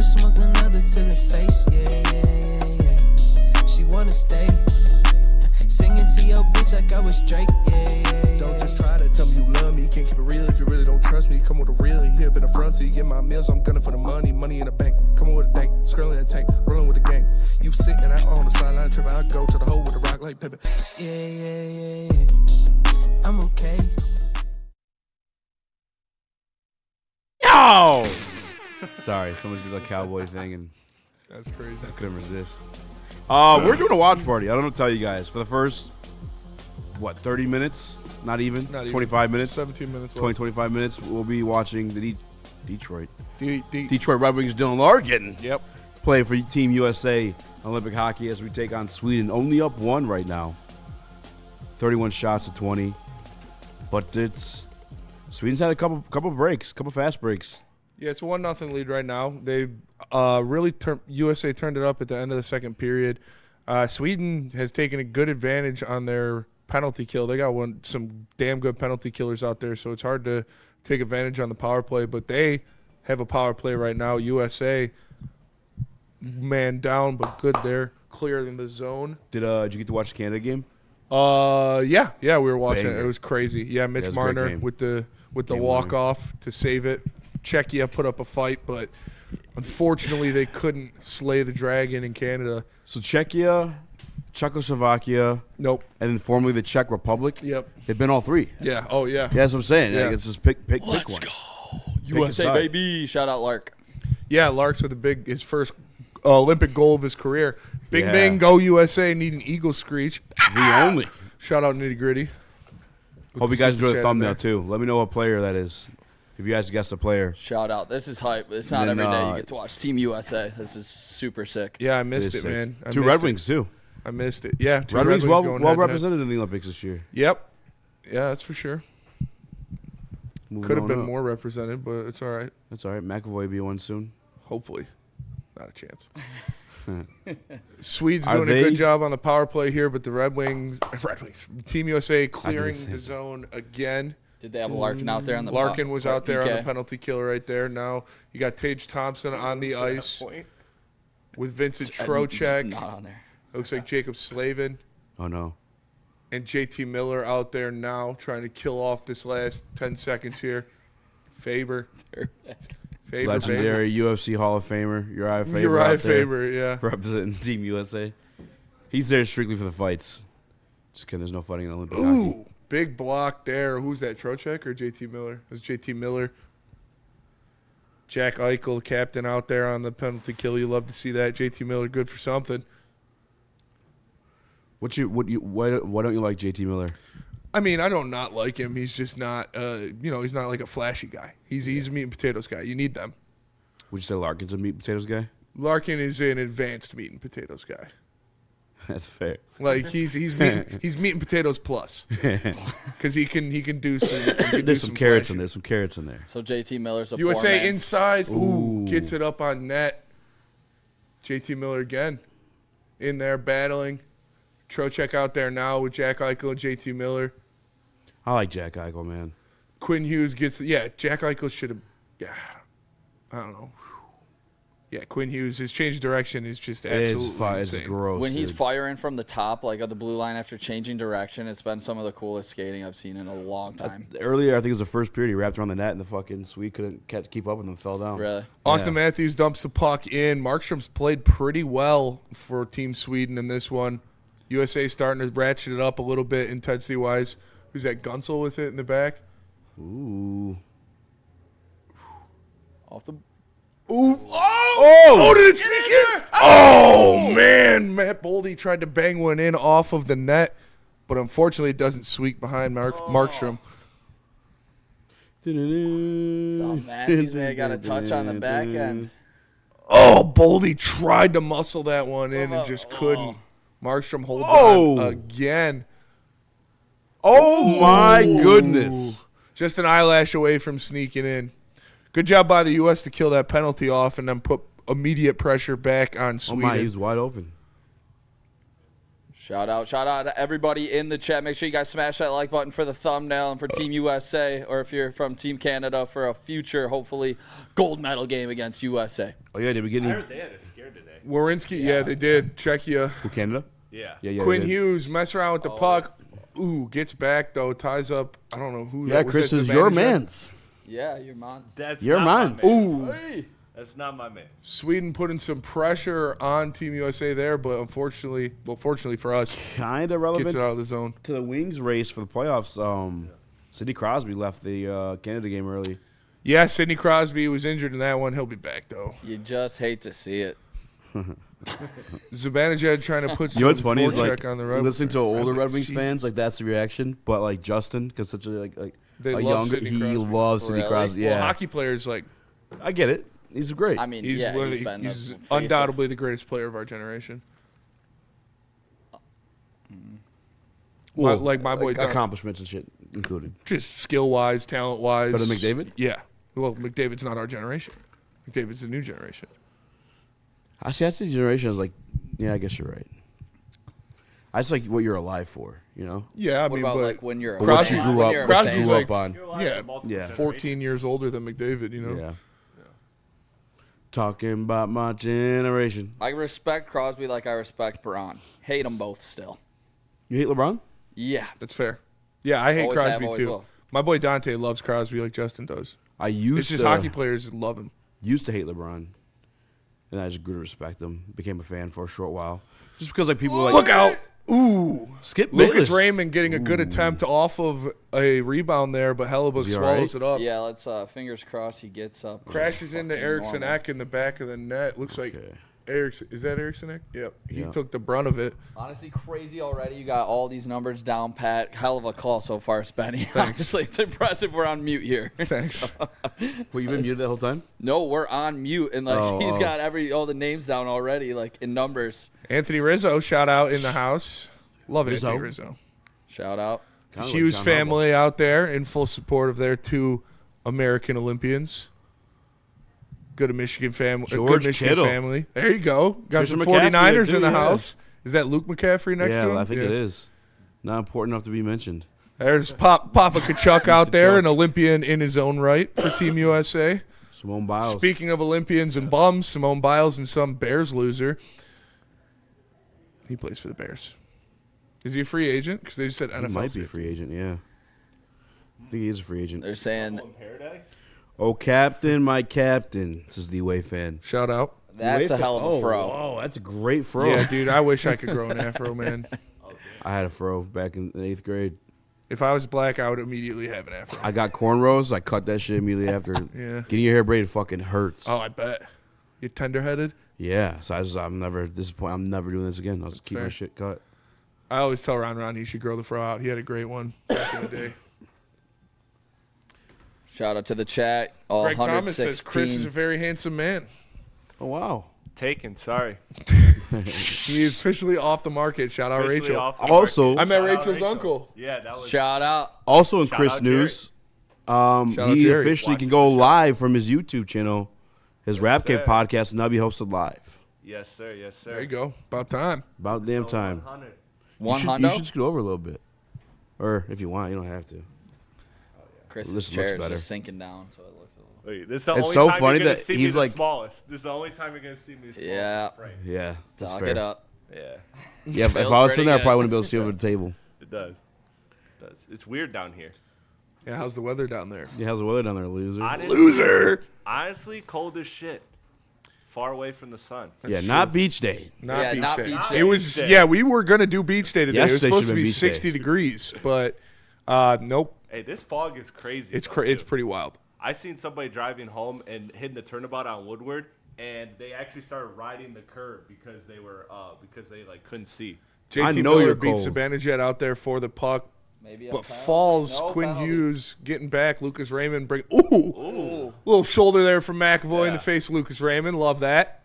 smoke another to the face, yeah. She wanna stay. Singing to your bitch like I was Drake, yeah. Don't just try to tell me you love me. Can't keep it real if you really don't trust me. Come with a real, you hip in the front, so you get my meals. I'm gunning for the money in the bank. Come with a dank, scrolling in the tank, rolling with the gang. You sitting out on the sideline tripping. I go to the hole with a rock like Pippin. Yeah. I'm okay. Yo! Sorry, someone did the Cowboy thing and That's crazy. I couldn't resist. We're doing a watch party. I don't know to tell you guys. For the first, 30 minutes? Not even. 25 minutes? 17 minutes. 25 minutes. We'll be watching the Detroit Detroit Red Wings Dylan Larkin. Yep. Play for Team USA Olympic hockey as we take on Sweden. Only up 1 right now. 31 shots to 20. But Sweden's had a couple breaks, couple fast breaks. Yeah, it's a 1-0 lead right now. They USA turned it up at the end of the second period. Sweden has taken a good advantage on their penalty kill. They got some damn good penalty killers out there, so it's hard to take advantage on the power play. But they have a power play right now. USA, man down, but good there, clear in the zone. Did you get to watch the Canada game? Yeah, we were watching Banger. it. It was crazy. Yeah, Mitch it was a great Marner game. with the Game walk off to save it. Czechia put up a fight, but unfortunately they couldn't slay the dragon in Canada. So Czechia, Czechoslovakia, Nope. and then formerly the Czech Republic. Yep. They've been all 3. Yeah. Oh yeah. Yeah, that's what I'm saying. Yeah. Like, it's just pick one. Let's go. Pick a USA, side. baby. Shout out Lark. Yeah. Lark's with his first Olympic goal of his career. Bing Yeah. bang, go USA! Need an eagle screech. The only. Shout out Nitty Gritty. Hope you guys enjoy the thumbnail too. Let me know what player that is. If you guys guess the player. Shout out. This is hype. It's not Then, every day you get to watch Team USA. This is super sick. Yeah, I missed It is it, sick. man. I 2 missed Red it. Wings too. I missed it. Yeah, 2 Red Wings going well head-to-head. represented in the Olympics this year. Yep. Yeah, that's for sure. Moving Could have on been up. more represented, but it's all right. That's all right. McAvoy be one soon. Hopefully. Not a chance. Swedes Are doing a they- good job on the power play here, but the Red Wings, Team USA clearing say the that. zone again. Did they have Larkin out there on the Larkin was out there on the PK? penalty killer right there. Now you got Tage Thompson on the ice with Vincent Trocheck. Not on there. Looks like Jacob Slavin Oh no. and JT Miller out there now trying to kill off this last 10 seconds here. Faber. Faber, Legendary UFC Hall of Famer Uriah Faber. Uriah out there Faber, yeah. representing Team USA. He's there strictly for the fights. Just kidding. There's no fighting in Olympic hockey. Ooh, big block there. Who's that, Trocheck or JT Miller? It's JT Miller. Jack Eichel, captain out there on the penalty kill. You love to see that. JT Miller, good for something. Why don't you like JT Miller? I mean, I don't not like him. He's just not, he's not like a flashy guy. He's a meat and potatoes guy. You need them. Would you say Larkin's a meat and potatoes guy? Larkin is an advanced meat and potatoes guy. That's fair. Like he's meat and potatoes plus, because he can do some. There's some carrots in there. Some carrots in there. So JT Miller's a USA poor man. inside. Ooh, Ooh. gets it up on net. JT Miller again in there battling. Trocheck out there now with Jack Eichel and JT Miller. I like Jack Eichel, man. Quinn Hughes gets Jack Eichel should have. Yeah, I don't know. Yeah, Quinn Hughes, his change of direction is just absolutely It's insane. gross. When he's dude. firing from the top, like of the blue line after changing direction, it's been some of the coolest skating I've seen in a long time. Earlier, I think it was the first period, he wrapped around the net, and the fucking Swede couldn't keep up with him, fell down. Really? Austin Yeah. Matthews dumps the puck in. Markstrom's played pretty well for Team Sweden in this one. USA starting to ratchet it up a little bit intensity-wise. Who's that, Gunsel with it in the back? Ooh. Off the. Ooh. Oh, did it sneak in? Oh, man. Matt Boldy tried to bang one in off of the net, but unfortunately it doesn't sweep behind Markstrom. Matthews may have got a touch on the back end. Oh, Boldy tried to muscle that one in and just couldn't. Markstrom holds on again. Oh, my goodness. Just an eyelash away from sneaking in. Good job by the U.S. to kill that penalty off and then put immediate pressure back on Oh, Sweden. my, he was wide open. Shout out to everybody in the chat. Make sure you guys smash that like button for the thumbnail and for Team USA, or if you're from Team Canada, for a future, hopefully, gold medal game against USA. Oh, yeah, did we get I any? heard they had a scare today. Wawrinski, yeah, they did. Czechia. Who, Canada? Yeah. Yeah, Quinn they did. Hughes mess around with the puck. Ooh, gets back though, ties up. I don't know who. Yeah, that was. Chris That is your Zibanejad? man's. Yeah, your man. That's Your not man. my man. Ooh, Hey. That's not my man. Sweden putting some pressure on Team USA there, but unfortunately, fortunately for us, Kind of gets relevant it out of the zone. to the Wings race for the playoffs. Sidney Crosby left the Canada game early. Yeah, Sidney Crosby was injured in that one. He'll be back though. You just hate to see it. Zibanejad trying to put some You know what's funny is forecheck like on the Red Listening to older Red Wings Jesus. fans, like that's the reaction. But like Justin, because such a They a love younger, Sidney he Crosby. loves Sidney Really? Crosby. Well, Yeah, hockey players like I get it. He's great. I mean, he's yeah, literally he's been he's the face undoubtedly the greatest player of our generation. Well, like my boy, Don, accomplishments and shit included. just skill wise, talent wise. Better than McDavid? Yeah. Well, McDavid's not our generation. McDavid's a new generation. I see. That's the generation. I was like, yeah, I guess you're right. I just like what you're alive for, you know. Yeah, I What mean, about but like when you're a What Crosby you fan, grew when up, you're a what Crosby's you fan? grew like- up on. You're alive Yeah, in multiple yeah. generations. 14 years older than McDavid, you know. Yeah. Talking about my generation. I respect Crosby like I respect Braun. Hate them both still. You hate LeBron? Yeah. That's fair. Yeah, I hate Always have, Crosby always too. will. My boy Dante loves Crosby like Justin does. I used It's just to hockey players love him. used to hate LeBron, and I just grew to respect him. Became a fan for a short while, just because like people were like Look out! Ooh, Skip Lucas Bayless. Raymond getting a good attempt off of a rebound there, but Hellebuck Is he all swallows right? it up. Yeah, let's fingers crossed he gets up. Crashes into Fucking Eriksson normal. Ek in the back of the net. Looks like Okay. Eriksson. Is that Eriksson Ek? Yep. He Yeah. took the brunt of it. Honestly, crazy already. You got all these numbers down, Pat. Hell of a call so far, Spenny. Honestly, it's impressive we're on mute here. Thanks. Well, you've been muted the whole time. No, we're on mute, and like Oh, he's oh. got all the names down already, like in numbers. Anthony Rizzo, shout out in the house. Love Rizzo. Anthony Rizzo. Shout out. Kinda like Hughes John family out there in full support of their two American Olympians. Good Michigan family. Good George Michigan Kittle. family. There you go. Got Christian some McCaffrey 49ers too, in the yeah. house. Is that Luke McCaffrey next to him? I think it is. Not important enough to be mentioned. There's Papa Kachuk out there, an Olympian in his own right for Team USA. Simone Biles. Speaking of Olympians and bums, Simone Biles and some Bears loser. He plays for the Bears. Is he a free agent? Because they just said NFL. He might be a safety. free agent. Yeah, I think he is a free agent. They're saying In Paradise? Oh, captain, my captain. This is the Way fan. Shout out. that's a hell of a fro. Oh, that's a great fro. Yeah, dude, I wish I could grow an afro, man. I had a fro back in 8th grade. If I was black, I would immediately have an afro. I got cornrows. I cut that shit immediately after. Yeah. Getting your hair braided fucking hurts. Oh, I bet. You're tender-headed? Yeah. So I'm never at this point. I'm never doing this again. I'll just keep my fair. shit cut. I always tell Ron he should grow the fro out. He had a great one back in the day. Shout out to the chat. All Greg Thomas 116. says Chris is a very handsome man. Oh wow. Taken, sorry. He is officially off the market. Shout out Officially Rachel. off the Also- market. I met Shout out Rachel's uncle. Yeah, that was. Shout out. Also in Shout Chris out news, Shout out he Jerry. officially Watch can the go show. live from his YouTube channel. His Rap Cave sir. podcast will now be hosted live. Yes, sir. Yes, sir. There you go. About time. About damn So time. 100. One You hundo. should scoot over a little bit, or if you want, you don't have to. Chris's This looks chair is better. just sinking down, so it looks a little. Wait, this is the It's only so time funny you're gonna that see he's me like- the smallest. This is the only time you're gonna see me. The smallest. Yeah. Right. Yeah, that's Talk fair. it up. Yeah, Yeah, if I Feels was pretty sitting there, I good. probably wouldn't be able to see over the table. it does. It does. It's weird down here. Yeah, how's the weather down there? Yeah, how's the weather down there, loser? Loser. Honestly, cold as shit. Far away from the Yeah, That's not true. beach day. Not Yeah, beach not day. beach day. It was, Beach day. yeah, we were going to do beach day today. It was Yesterday supposed to should've be been beach 60 day. degrees, but nope. Hey, this fog is crazy. It's though, it's too. pretty wild. I seen somebody driving home and hitting the turnabout on Woodward, and they actually started riding the curb because they were because they like couldn't see. JT know Miller you're beats cold. Zibanejad out there for the puck, Maybe. but falls. No Quinn penalty. Hughes getting back. Lucas Raymond bring. Ooh, little shoulder there from McAvoy in Yeah. the face of Lucas Raymond. Love that.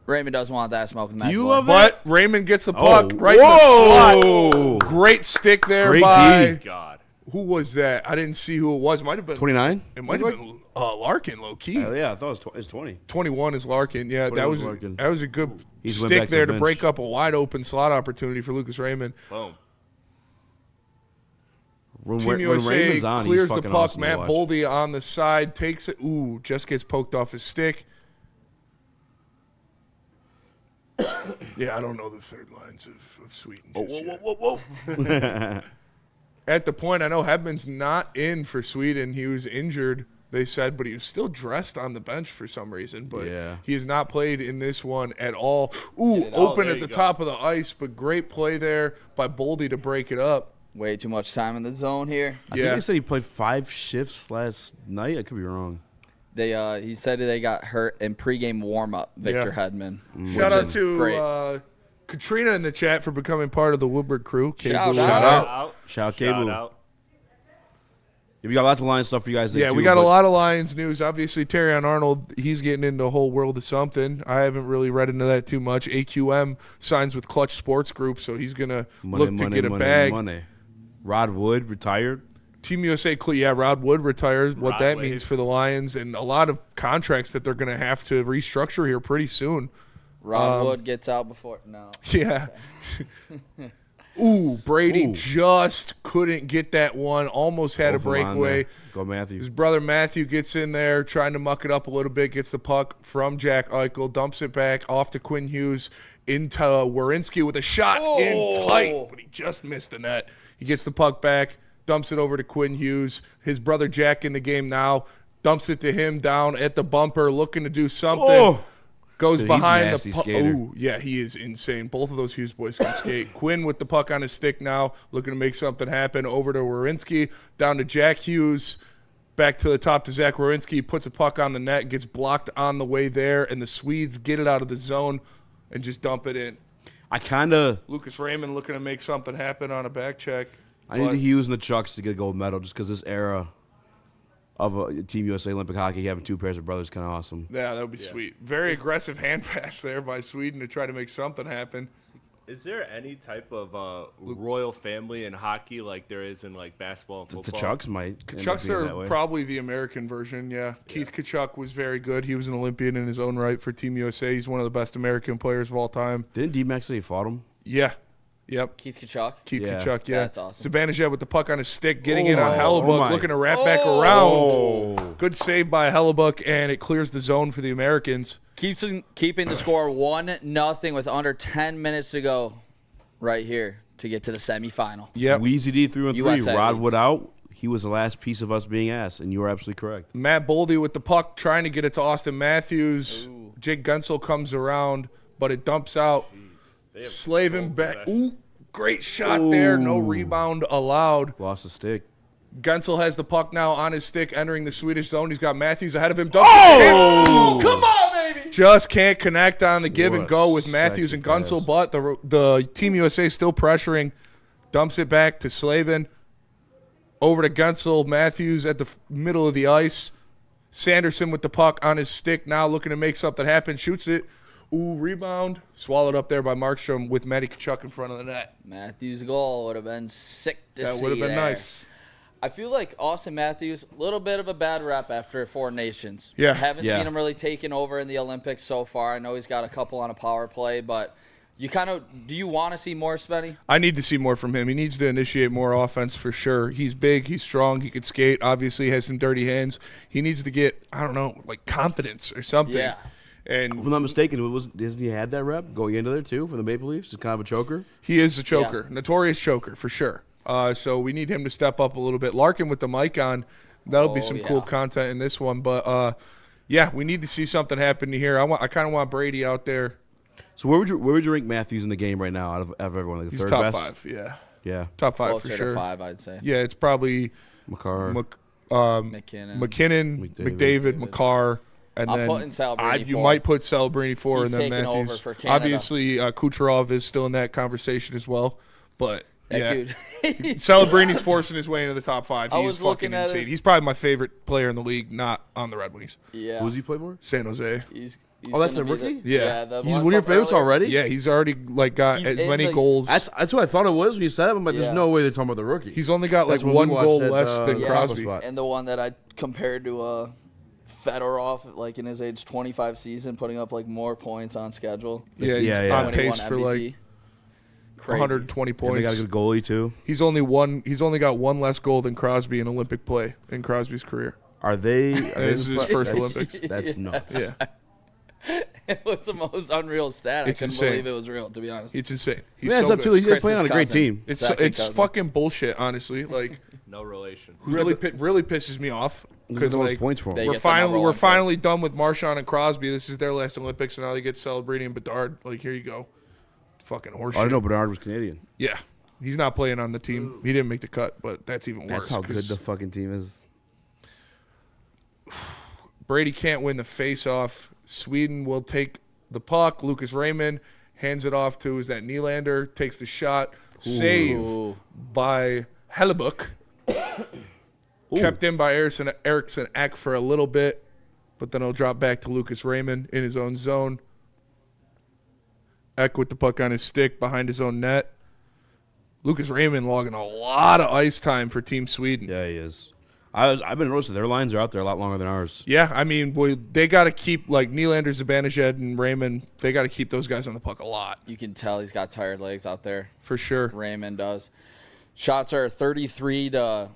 Raymond doesn't want that smoke with Do you McAvoy. love that? But Raymond gets the puck Oh, right in the slot. whoa. Great stick there Great by D. God. who was that? I didn't see who it was. Might have been 29. It might have been. Larkin, low key. Yeah, I thought it was 20. 21 is Larkin. Yeah, 21 that is Larkin. was a good He's went stick back to there the to bench. break up a wide open slot opportunity for Lucas Raymond. Boom. Team USA Raymond's on, he's clears the fucking puck. awesome to Matt watch. Boldy on the side takes it. Ooh, just gets poked off his stick. Yeah, I don't know the third lines of Sweden. just yet. Whoa. At the point, I know Hedman's not in for Sweden. He was injured, they said, but he was still dressed on the bench for some reason. But Yeah. he has not played in this one at all. Ooh, it out. open There at the you go. top of the ice, but great play there by Boldy to break it up. Way too much time in the zone here. I think Yeah. they said he played 5 shifts last night. I could be wrong. He said they got hurt in pregame warm-up, Victor Hedman. Shout which out is to great. Katrina in the chat for becoming part of the Woodward crew. Shout Cable. out. Shout out, Shout Cable. out. Yeah, we got lots of line stuff for you guys. Yeah, too, we got a but lot of Lions news. Obviously, Terrion Arnold, he's getting into a whole world of something. I haven't really read into that too much. AQM signs with Clutch Sports Group, so he's going to look to get a bag. Money. Rod Wood retired. Team USA, Rod Wood retires. What Rod that Wade. means for the Lions, and a lot of contracts that they're going to have to restructure here pretty soon. Rod Wood gets out before. No. Yeah. Ooh, Brady Ooh. just couldn't get that one. Almost had a Both of them on breakaway. there. Go Matthews. His brother Matthew gets in there trying to muck it up a little bit, gets the puck from Jack Eichel, dumps it back off to Quinn Hughes into Werenski with a shot in tight, but he just missed the net. He gets the puck back, dumps it over to Quinn Hughes. His brother Jack in the game now, dumps it to him down at the bumper, looking to do something. Oh. Goes Dude, he's a behind nasty the puck. skater. Oh, yeah, he is insane. Both of those Hughes boys can skate. Quinn with the puck on his stick now, looking to make something happen. Over to Werenski, down to Jack Hughes, back to the top to Zach Werenski, puts a puck on the net, gets blocked on the way there, and the Swedes get it out of the zone and just dump it in. I kind of Lucas Raymond looking to make something happen on a back check. I need But- the Hughes and the Chucks to get a gold medal just because this era of Team USA Olympic hockey having 2 pairs of brothers kind of awesome. Yeah, that would be sweet. Very aggressive hand pass there by Sweden to try to make something happen. Is there any type of royal family in hockey like there is in like basketball and The football? Chucks might. end up Kachuk's being that are way. probably the American version, yeah. Keith Kachuk was very good. He was an Olympian in his own right for Team USA. He's one of the best American players of all time. Didn't D-Max say he fought him? Yeah. Yep. Keith Kachuk. Keith Yeah. Kachuk, yeah. That's awesome. Zibanejad with the puck on his stick, getting it Oh, on oh Hellebuck, my. looking to wrap back Oh. around. Good save by Hellebuck, and it clears the zone for the Americans. Keeping the score 1-0 with under 10 minutes to go right here to get to the semifinal. Yep. Wheezy D 3-3. USA Rod leads. Wood out. He was the last piece of us being asked, and you were absolutely correct. Matt Boldy with the puck, trying to get it to Austin Matthews. Jake Gunsel comes around, but it dumps out. Slavin back. Ooh, great shot there. No rebound allowed. Lost the stick. Gunsel has the puck now on his stick, entering the Swedish zone. He's got Matthews ahead of him. Dumps it to him. Come on, baby! Just can't connect on the give What and a go with Matthews sexy and Gunsel, pass. but the Team USA still pressuring. Dumps it back to Slavin. Over to Gunsel. Matthews at the middle of the ice. Sanderson with the puck on his stick now, looking to make something happen. Shoots it. Ooh, rebound. Swallowed up there by Markstrom with Matty Kachuk in front of the net. Matthews' goal would have been sick to see. That would have been there. nice. I feel like Austin Matthews, a little bit of a bad rep after 4 Nations. Yeah. Haven't Yeah. seen him really taking over in the Olympics so far. I know he's got a couple on a power play, but do you want to see more, Spenny? I need to see more from him. He needs to initiate more offense for sure. He's big, he's strong, he could skate, obviously has some dirty hands. He needs to get, I don't know, like confidence or something. Yeah. If I'm And not mistaken, hasn't he had that rep going into there too for the Maple Leafs? He's kind of a choker. he is a choker, notorious choker for sure. So we need him to step up a little bit. Larkin with the mic on, that'll be some cool content in this one. But yeah, we need to see something happen here. I kind of want Brady out there. So where would you rank Matthews in the game right now out of everyone? Like the He's third top best? 5, yeah. Yeah. Top 5 Closer for sure. to 5, I'd say. Yeah, it's probably McCarr. McKinnon. McKinnon, McDavid, McCarr, and I'm then putting Celebrini you 4. might put Celebrini 4 He's and then taking over Matthews. for Canada. Obviously, Kucherov is still in that conversation as well, but That yeah, dude. Celebrini's forcing his way into the top 5. I He's was fucking looking at insane. his- He's probably my favorite player in the league, not on the Red Wings. Yeah. Who's he play for? San Jose. He's Oh, that's gonna a be the- rookie? Yeah. the He's one one of your from favorites earlier. already? Yeah, he's already got He's as in many the- goals. That's what I thought it was when you said it. I'm like, Yeah. there's no way they're talking about the rookie. He's only got like That's what we one watched goal at, less than the Crosby. spot. And the one that I compared to Fedorov, like in his age 25 season, putting up like more points on schedule. Yeah, he's Yeah, on 21 pace for like MVP. Crazy. 120 And they got points. a good goalie too. He's only got one less goal than Crosby in Olympic play in Crosby's career. Are they? This is his first That's- Olympics. That's nuts. Yeah, It was the most unreal stat. It's I couldn't insane. believe it was real, to be honest. it's insane. He's Yeah, it's so up good. to. He's Chris's playing on a great cousin. team. It's Second it's cousin. fucking bullshit, honestly. Like No relation. really pisses me off because the most like points for him. They we're get the number finally one pick. finally done with Marchand and Crosby. This is their last Olympics, and now they get celebrating Bedard. Like here you go, fucking horseshit. I don't know. Bernard was Canadian. Yeah, he's not playing on the team. He didn't make the cut, but that's even worse. That's how good 'cause the fucking team is. Brady can't win the face-off. Sweden will take the puck. Lucas Raymond hands it off to is that Nylander, takes the shot. Save Ooh. by Hellebuck. Kept in by Eriksson Ek for a little bit, but then he'll drop back to Lucas Raymond in his own zone. Ek with the puck on his stick behind his own net. Lucas Raymond logging a lot of ice time for Team Sweden. Yeah, he is. I've been noticing their lines are out there a lot longer than ours. Yeah, I mean, boy, they got to keep, like, Nylander, Zibanejad, and Raymond, they got to keep those guys on the puck a lot, You can tell he's got tired legs out there. for sure. Raymond does. Shots are 33 to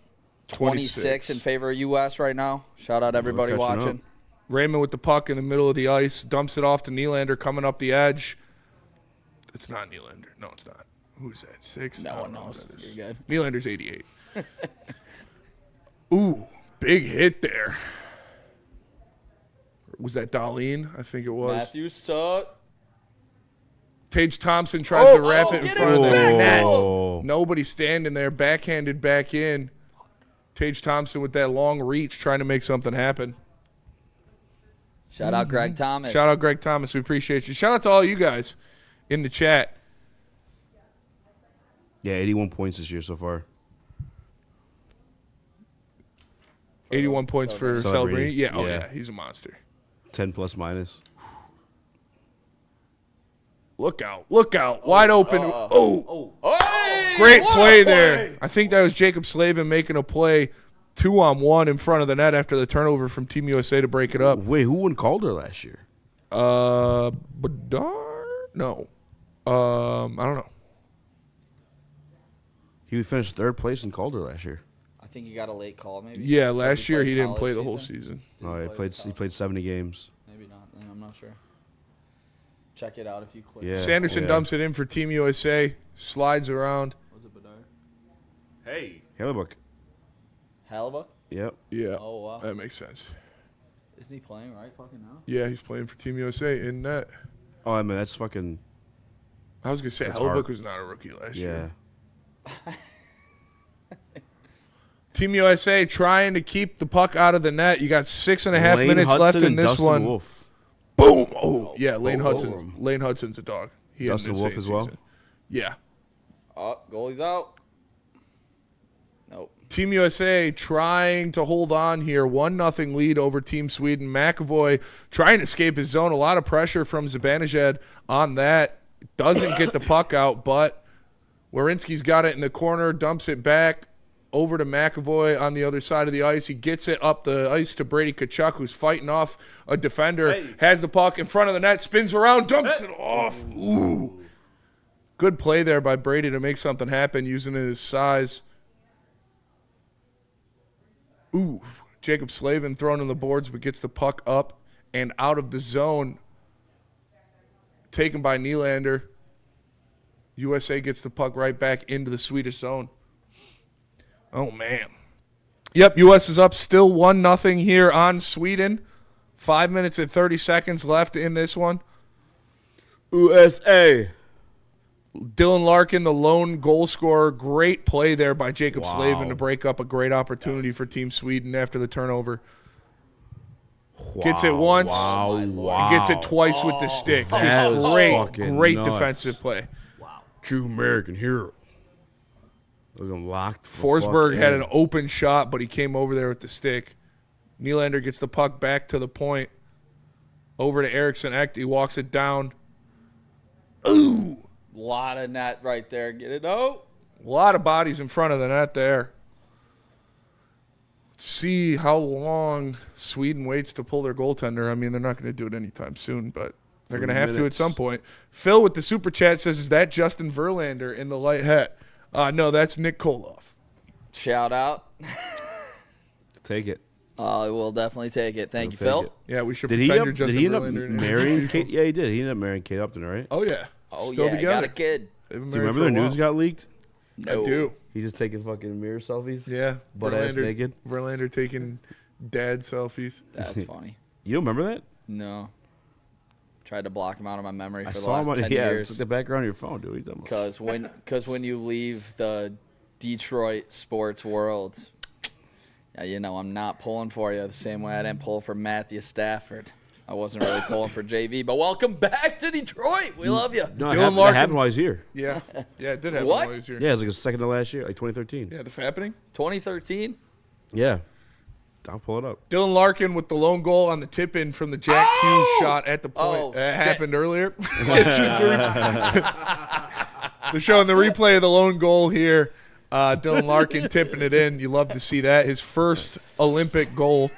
26 in favor of U.S. right now. Shout out everybody catching watching. up. Raymond with the puck in the middle of the ice, dumps it off to Nylander coming up the edge. It's not Nylander. No, it's not. Who is that? 6? No I one don't know knows. who that is. You're good. Nylander's 88. Ooh, big hit there. Was that Darlene? I think it was. Matthews to Tage Thompson tries to wrap it in get front of it the back. net. Oh. Nobody standing there, backhanded back in. Tage Thompson with that long reach trying to make something happen. Shout out Greg Thomas. Shout out Greg Thomas. We appreciate you. Shout out to all you guys in the chat. Yeah, 81 points this year so far. 81 points for Celebrini. Celebrini. Yeah, oh Yeah. yeah, he's a monster. 10 plus minus. Look out. Look out. Wide open. Oh, Hey, great what a play there. I think that was Jacob Slavin making a play 2-on-1 in front of the net after the turnover from Team USA to break it up. Wait, who won Calder last year? Bedard? No. I don't know. He finished third place in Calder last year. I think he got a late call, maybe. Yeah, last year he played didn't play college the whole season? season. Oh, he Didn't played. play He played 70 games. Maybe not. I'm not sure. Check it out if you click. Yeah. Sanderson dumps it in for Team USA. Slides around. Was it Bedard? Hey, Hellebuck. Halibut? Yep. Yeah, Oh, wow. that makes sense. Isn't he playing right fucking now? Yeah, he's playing for Team USA in net. Oh, I mean that's fucking. I was going to say, That's Hellebuck hard. was not a rookie last Yeah. year. Team USA trying to keep the puck out of the net. You got 6.5 Lane minutes Hudson left in and this Dustin one. Wolf. Boom! Oh, yeah, Lane Oh, Hudson. oh. Lane Hudson's a dog. He had an Dustin Wolf insane as well? season. Yeah. Oh, goalie's out. Nope. Team USA trying to hold on here. 1-0 lead over Team Sweden. McAvoy trying to escape his zone. A lot of pressure from Zibanejad on that. Doesn't get the puck out, but Werenski's got it in the corner, dumps it back over to McAvoy on the other side of the ice. He gets it up the ice to Brady Tkachuk, who's fighting off a defender. Hey. Has the puck in front of the net, spins around, dumps it off. Ooh. Good play there by Brady to make something happen using his size. Ooh, Jacob Slavin thrown on the boards, but gets the puck up and out of the zone. Taken by Nylander. USA gets the puck right back into the Swedish zone. Oh, man. Yep, U.S. is up still 1-0 here on Sweden. 5 minutes and 30 seconds left in this one. USA. Dylan Larkin, the lone goal scorer. Great play there by Jacob Wow. Slavin to break up a great opportunity for Team Sweden after the turnover. Gets it once. Wow. Wow. He gets it twice with the stick. That Just was great, fucking great nuts. defensive play. True American hero. Look, I'm locked. the Forsberg fuck had in. an open shot, but he came over there with the stick. Nylander gets the puck back to the point. Over to Eriksson Ek. He walks it down. Ooh. Lot of net right there. Get it out. A lot of bodies in front of the net there. see how long Sweden waits to pull their goaltender. I mean, they're not going to do it anytime soon, but they're going to have to at some point. Phil with the super chat says, is that Justin Verlander in the light hat? No, that's Nick Kohloff. Shout out. Take it. We'll definitely take it. Thank you, take Phil. it. Yeah, we should Did pretend he, you're did Justin he end up Verlander. marrying Kate? Yeah, he did. He ended up marrying Kate Upton, right? Oh, yeah. Oh, Still yeah, together. got a kid. They've been Do you married remember for the a news while. got leaked? No. I do. He's just taking fucking mirror selfies? Yeah. Butt ass naked? Verlander taking dad selfies. That's funny. You don't remember that? No. Tried to block him out of my memory I for the saw him last on 10 yeah, years. it's like the background of your phone, dude. What are you talking about? Because when you leave the Detroit sports world, yeah, you know, I'm not pulling for you the same way I didn't pull for Matthew Stafford. I wasn't really pulling for JV, but welcome back to Detroit. We love you. No, Dylan it happened, Larkin. it happened while I was here. Yeah. Yeah, it did happen What? while he was here. Yeah, it was like a second to last year, like 2013. Yeah, the fappening. 2013? Yeah. I'll pull it up. Dylan Larkin with the lone goal on the tip-in from the Jack Hughes shot at the point. Oh, That shit. happened earlier. It's just they're showing the replay of the lone goal here. Dylan Larkin tipping it in. You love to see that. His first Olympic goal.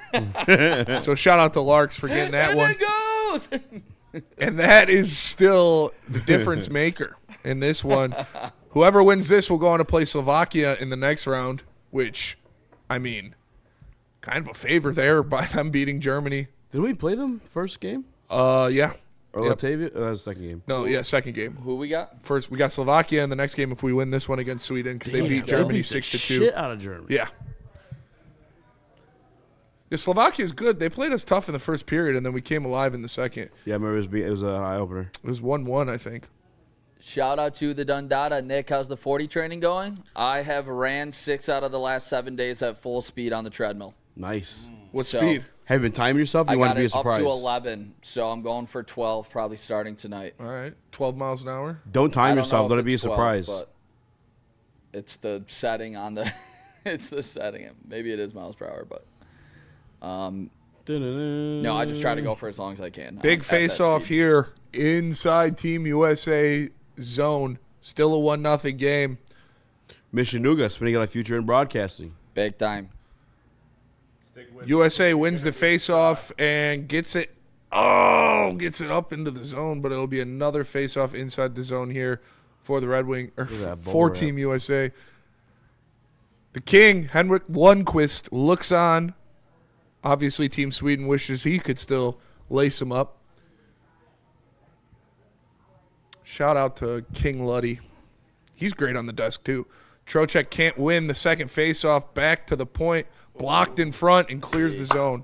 So shout out to Larks for getting that And one. it goes! And that is still the difference maker in this one. Whoever wins this will go on to play Slovakia in the next round, which, I mean, kind of a favor there by them beating Germany. Did we play them first game? Yeah. Or Yep. Latavia? That was the second game. No, yeah, second game. Who we got? First, we got Slovakia in the next game if we win this one against Sweden because they Damn, beat they Germany beat the 6-2. Shit out of Germany. Yeah. Yeah, Slovakia is good. They played us tough in the first period, and then we came alive in the second. Yeah, I remember it was an eye opener. It was 1-1, I think. Shout out to the Dundada. Nick, how's the 40 training going? I have ran 6 out of the last 7 days at full speed on the treadmill. Nice. What So- speed? Have you been timing yourself? Or I you want got to be a it up surprise? to 11, so I'm going for 12 probably starting tonight. All right. 12 miles an hour. Don't I time don't yourself. know Let if it be a it's 12, surprise. but it's the setting on the it's the setting. Maybe it is miles per hour, but no, I just try to go for as long as I can. Big at that face-off speed. here inside Team USA zone. Still a 1-0 game. Mishanuga spinning out a future in broadcasting. Big time. USA wins the face-off and gets it. Oh, gets it up into the zone, but it'll be another face-off inside the zone here for the Red Wing or at that for bubble Team USA. The King Henrik Lundqvist looks on. Obviously, Team Sweden wishes he could still lace him up. Shout out to King Luddy. He's great on the desk, too. Trocheck can't win the second face-off. Back to the point. Blocked in front and clears the zone.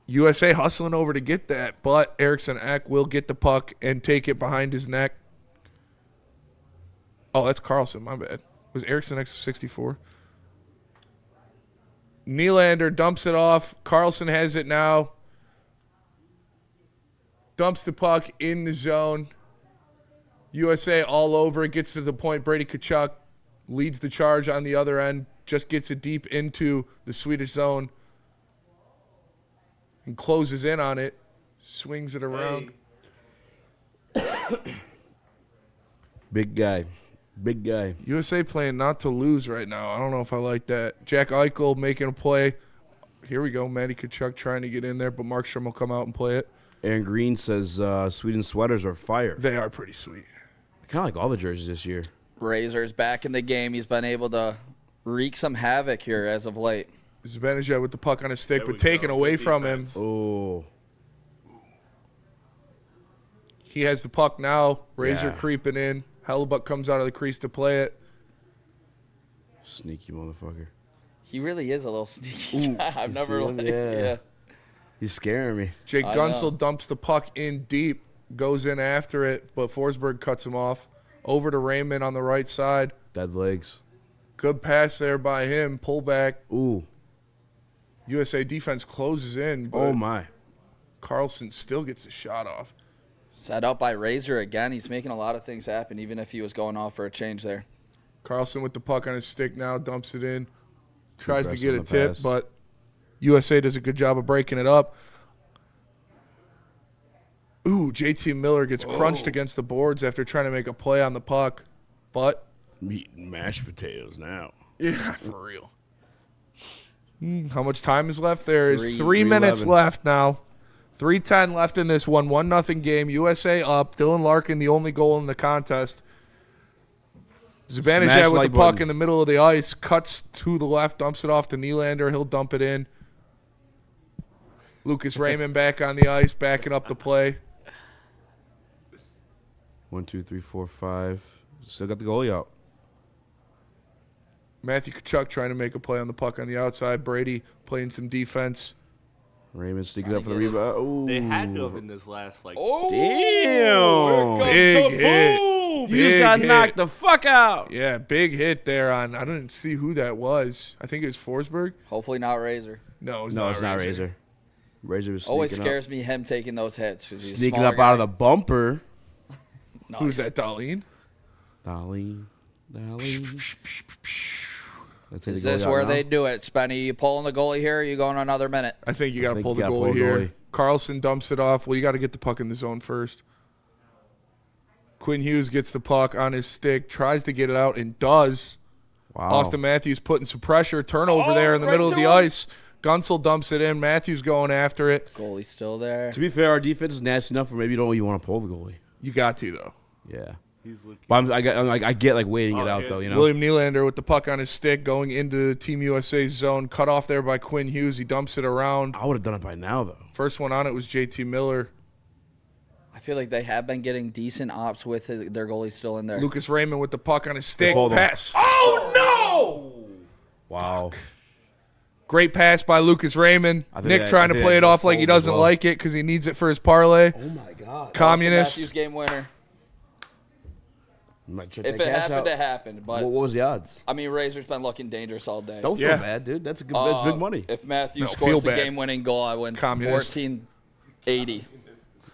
USA hustling over to get that, but Eriksson Ek will get the puck and take it behind his neck. Oh, that's Carlson. My bad. Was Eriksson Ek 64? Nylander dumps it off. Carlson has it now. Dumps the puck in the zone. USA all over. It gets to the point. Brady Tkachuk leads the charge on the other end. Just gets it deep into the Swedish zone. And closes in on it. Swings it around. Big guy. Big guy. USA playing not to lose right now. I don't know if I like that. Jack Eichel making a play. Here we go. Matty Tkachuk trying to get in there, but Markstrom will come out and play it. Aaron Green says Sweden sweaters are fire. They are pretty sweet. Kind of like all the jerseys this year. Razor's back in the game. He's been able to wreak some havoc here as of late. Zibanejad with the puck on his stick, There but we taken go. away Good from him. defense. Oh. He has the puck now. Razor Yeah. creeping in. Hellebuck comes out of the crease to play it. Sneaky motherfucker. He really is a little sneaky guy. I've never see him? like, Yeah. yeah. He's scaring me. Jake I Gunsel know. dumps the puck in deep, goes in after it, but Forsberg cuts him off. Over to Raymond on the right side. Dead legs. Good pass there by him. Pull back. Ooh. USA defense closes in, but Oh, my. Carlson still gets the shot off. Set up by Razor again. He's making a lot of things happen, even if he was going off for a change there. Carlson with the puck on his stick now, dumps it in. Tries to aggressive get on a the tip, pass. but USA does a good job of breaking it up. Ooh, JT Miller gets crunched against the boards after trying to make a play on the puck. But, Meat and mashed potatoes now. yeah, for real. How much time is left? There is 3 minutes 3:11. left now. 3:10 left in this one. 1-0 game. USA up. Dylan Larkin, the only goal in the contest. Smash Zibanejad with like the puck button. in the middle of the ice. Cuts to the left. Dumps it off to Nylander. He'll dump it in. Lucas Raymond back on the ice. Backing up the play. 1, 2, 3, 4, 5. Still got the goalie out. Matthew Tkachuk trying to make a play on the puck on the outside. Brady playing some defense. Raymond sneaking up for the rebound. Ooh. They had to have in this last like. Oh, Damn. Big hit. You Big just got hit. knocked the fuck out. Yeah, big hit there on. I didn't see who that was. I think it was Forsberg. hopefully not Razor. No, No, it's not Razor. Razor was Always sneaking scares me him taking those hits. 'Cause he's up. a Sneaking smaller up out of guy. the bumper. Nice. Who's that, Darlene? Darlene. Let's take Is the goalie this out where now. they do it? Spenny, you pulling the goalie here? Or you going another minute? I think you got to think pull you the gotta goalie pull the here. goalie. Carlson dumps it off. Well, you got to get the puck in the zone first. Quinn Hughes gets the puck on his stick, tries to get it out, and does. Wow. Austin Matthews putting some pressure. Turnover there in the right middle of to the him. ice. Gunsel dumps it in. Matthews going after it. Goalie's still there. To be fair, our defense is nasty enough where maybe you don't even want to pull the goalie. You got to, though. Yeah. He's looking. But I get like waiting it Oh, out yeah. though, you know. William Nylander with the puck on his stick going into Team USA's zone. Cut off there by Quinn Hughes. He dumps it around. I would have done it by now though. First one on it was JT Miller. I feel like they have been getting decent ops with their goalie still in there. Lucas Raymond with the puck on his stick. Hold on. Pass. Wow. Great pass by Lucas Raymond. I think Nick that- trying I to think play that it off just like he folded as doesn't well. like it because he needs it for his parlay. Oh my god. Communist. Matthews game winner. Might check If that it cash happened, out. it happened. But What was the odds? I mean, Razor's been looking dangerous all day. Don't feel Yeah. bad, dude. That's big money. If Matthews No, feel scores the bad. game-winning goal, I win Communist. 1480.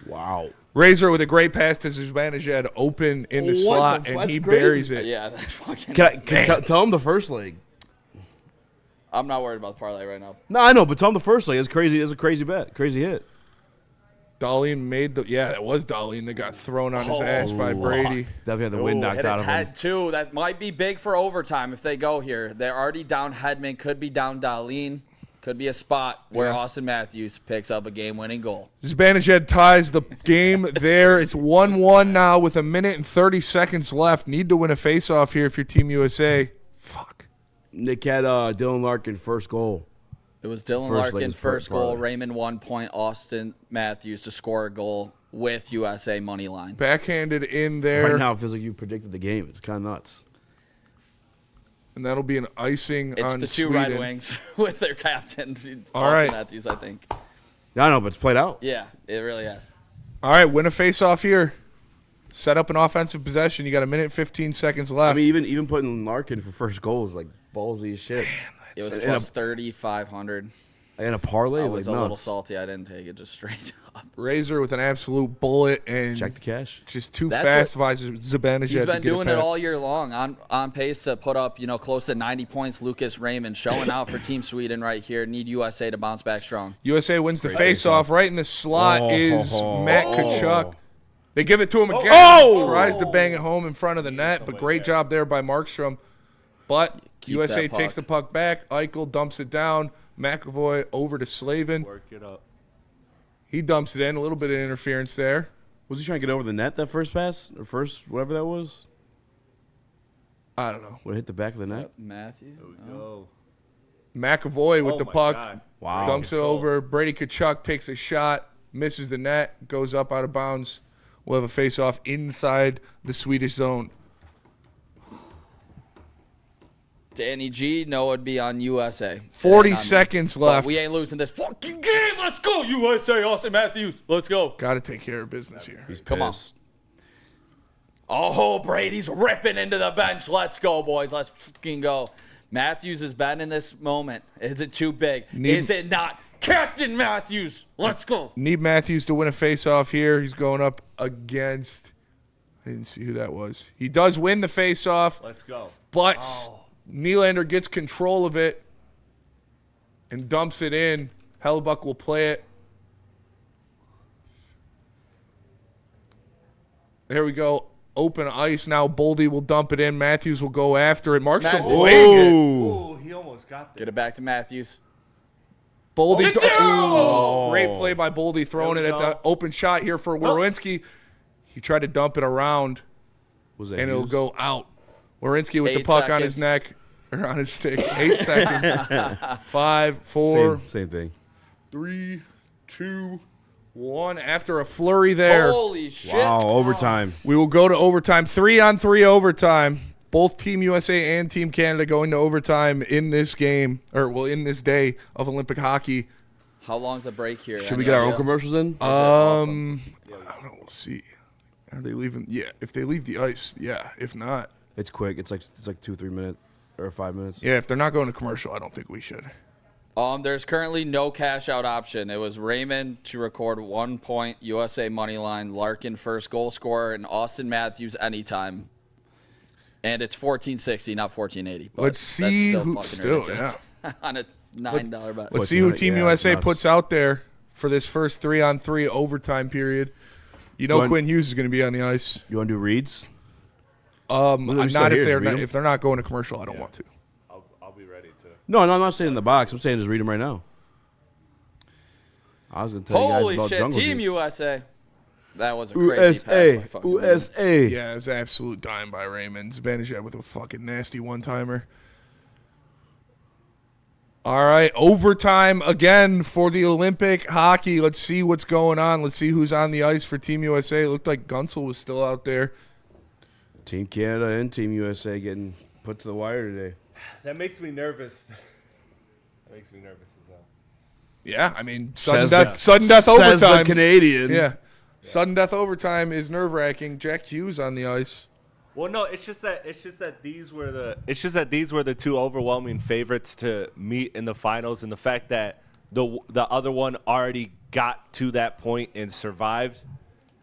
Wow. Razor with a great pass to Zibanejad open in the What slot, the- and that's he crazy. buries it. Yeah, that's fucking. Tell him the first leg. I'm not worried about the parlay right now. No, I know, but tell him the first leg. It's crazy. It's a crazy bet. Crazy hit. Darlene made the. Yeah, that was Darlene that got thrown on his ass by Brady. Definitely had the wind Ooh, knocked hit out his of him. head too. That might be big for overtime if they go here. They're already down Hedman. Could be down Darlene. Could be a spot where Yeah. Austin Matthews picks up a game-winning goal. Zibanejad ties the game there. It's 1-1 now with 1 and 30 seconds left. Need to win a faceoff here if you're Team USA. Fuck. Nick had Dylan Larkin first goal. It was Dylan First leg Larkin, is first goal. parlay. Raymond 1 point. Austin Matthews to score a goal with USA money line. Backhanded in there. Right now, it feels like you predicted the game. It's kind of nuts. And that'll be an icing It's on the two Sweden. Red Wings with their captain, All Austin right. Matthews, I think. I know, but it's played out. Yeah, it really has. All right, win a faceoff here. Set up an offensive possession. You got 1 and 15 seconds I left. mean, even putting Larkin for first goal is like ballsy as shit. It was And plus 3,500. And a parlay I is was like a little nuts. salty. I didn't take it just straight up. Razor with an absolute bullet and Check the cash. just too That's fast by Zibanejad. He's to been get doing it past. all year long, on pace to put up, close to 90 points. Lucas Raymond showing out for Team Sweden right here. Need USA to bounce back strong. USA wins the faceoff. Right in the slot is Matt Tkachuk. They give it to him again. Oh! Tries to bang it home in front of the net, but great job there by Markstrom. But Keep USA that takes puck. the puck back. Eichel dumps it down. McAvoy over to Slavin. Work it up. He dumps it in. A little bit of interference there. Was he trying to get over the net that first pass? Or first, whatever that was? I don't know. Would it hit the back of the net? Matthew? Go. McAvoy with Oh the my puck. God. Wow. Dumps it over. Brady Tkachuk takes a shot. Misses the net. Goes up out of bounds. We'll have a face-off inside the Swedish zone. Danny G, no, it'd be on USA. 40 It ain't on me. seconds But left. we ain't losing this fucking game. Let's go, USA. Austin Matthews. Let's go. Got to take care of business here. Come on. Pissed. Oh, Brady's ripping into the bench. Let's go, boys. Let's fucking go. Matthews has been in this moment. Is it too big? Is it not? Captain Matthews. Let's go. Need Matthews to win a face-off here. He's going up against... I didn't see who that was. He does win the face-off, Let's go. but Nylander gets control of it and dumps it in. Hellebuck will play it. There we go. Open ice now. Boldy will dump it in. Matthews will go after it. Markstrom Matthews. playing it. Oh, he almost got there. Get it back to Matthews. Boldy. Great play by Boldy, throwing it at the open shot here for Werenski. He tried to dump it around, Was that and it'll Hughes? go out. Werenski with the 8 puck on his seconds. neck, or on his stick. 8 seconds. 5, 4, Same thing. 3, 2, 1. After a flurry there, Holy shit. Wow, overtime. we will go to overtime. 3-on-3 overtime. Both Team USA and Team Canada going to overtime in this game, in this day of Olympic hockey. How long's the break here? Should we get our own commercials in? I don't know. We'll see. Are they leaving? Yeah. If they leave the ice, yeah. If not, It's quick. It's like 2-3 minutes or 5 minutes. yeah. If they're not going to commercial, I don't think we should. There's currently no cash out option. It was Raymond to record 1 point, USA money line, Larkin first goal scorer, and Austin Matthews anytime. And it's 1460, not 1480. But Let's see that's who. fucking Still, ridiculous. On a $9 bet. Let's see who Team USA nuts. puts out there for this first 3-on-3 overtime period. You know, Quinn Hughes is going to be on the ice. You want to do reads? Not still if here, they're read not, 'em? if they're not going to commercial. I don't want to. I'll be ready to. No, I'm not saying in the box. I'm saying just read them right now. I was going to tell you Holy guys about shit, Jungle Team Juice. USA. That was a crazy pass USA. by fucking USA. Yeah, it was an absolute dime by Raymond. Zibanejad with a fucking nasty one-timer. All right, overtime again for the Olympic hockey. Let's see what's going on. Let's see who's on the ice for Team USA. It looked like Gunsel was still out there. Team Canada and Team USA getting put to the wire today. That makes me nervous. That makes me nervous as well. Yeah, I mean, sudden Says death Says overtime. the Canadian. Yeah. Sudden death overtime is nerve-wracking. Jack Hughes on the ice. Well, no, it's just that these were the two overwhelming favorites to meet in the finals, and the fact that the other one already got to that point and survived.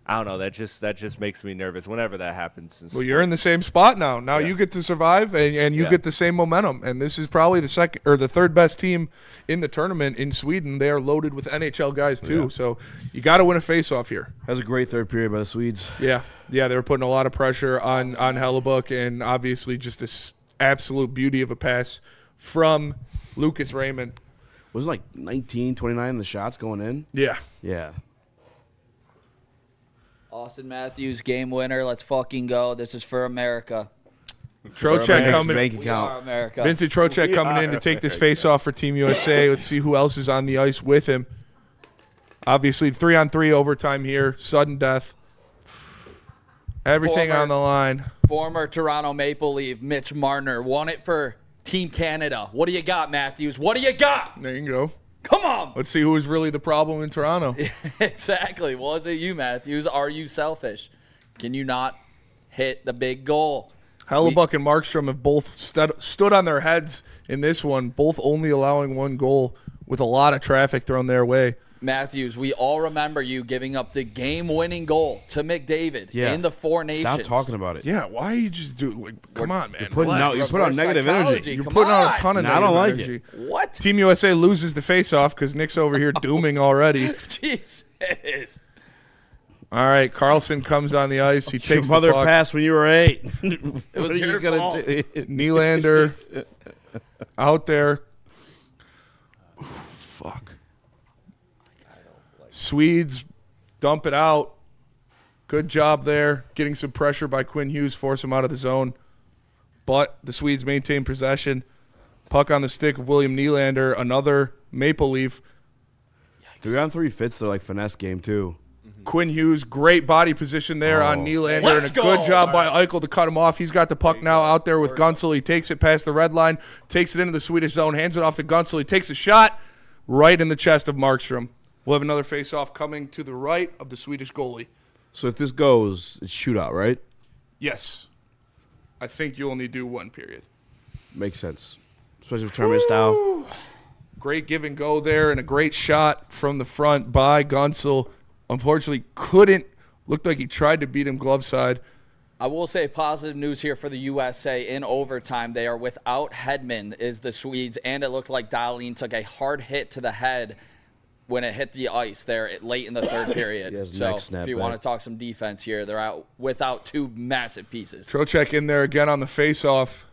I don't know. That just makes me nervous whenever that happens. Well, you're in the same spot now. Now you get to survive, and you Yeah. get the same momentum. And this is probably the second or the third best team in the tournament in Sweden. They are loaded with NHL guys too. Yeah. So you got to win a face-off here. That was a great third period by the Swedes. Yeah, they were putting a lot of pressure on Hellebuck, and obviously just this absolute beauty of a pass from Lucas Raymond. Was it like 19, 29 the shots going in? Yeah. Yeah. Austin Matthews, game winner. Let's fucking go. This is for America. Trocheck Next coming. bank We are account. America. Vincent Trocheck coming in to take this face-off for Team USA. Let's see who else is on the ice with him. Obviously, 3-on-3 overtime here. Sudden death. Everything Former- on the line. Former Toronto Maple Leaf, Mitch Marner, won it for Team Canada. What do you got, Matthews? What do you got? There you go. Come on. Let's see who was really the problem in Toronto. Exactly. Was it you, Matthews? Are you selfish? Can you not hit the big goal? Hellebuck and Markstrom have both stood on their heads in this one, both only allowing one goal with a lot of traffic thrown their way. Matthews, we all remember you giving up the game-winning goal to McDavid Yeah. in the Four Nations. Stop talking about it. Yeah, why you just do like? Come on, man. Putting Relax. out, you put out negative energy. Psychology. You're Come putting out on. a ton of No, I negative don't like energy. it. What? Team USA loses the face-off because Nick's over here dooming already. Jesus. All right, Carlson comes on the ice. He Your takes mother the puck. passed when you were 8. It was What are you your gonna fault. do? Nylander out there. Fuck. Swedes dump it out. Good job there. Getting some pressure by Quinn Hughes, force him out of the zone. But the Swedes maintain possession. Puck on the stick of William Nylander, another Maple Leaf. 3-on-3 fits the like finesse game too. Quinn Hughes, great body position there on Nylander, and Let's a good go. job by Eichel to cut him off. He's got the puck now out there with Gunsel. He takes it past the red line, takes it into the Swedish zone, hands it off to Gunsel. He takes a shot right in the chest of Markstrom. We'll have another face-off coming to the right of the Swedish goalie. So if this goes, it's shootout, right? Yes. I think you only do one period. Makes sense. Especially with tournament style. Great give and go there, and a great shot from the front by Gunsel. Unfortunately, looked like he tried to beat him glove side. I will say positive news here for the USA in overtime. They are without Hedman is the Swedes, and it looked like Dahlin took a hard hit to the head when it hit the ice there late in the third period. Yes, So neck snap if you back. want to talk some defense here, they're out without two massive pieces. Trocheck in there again on the face-off.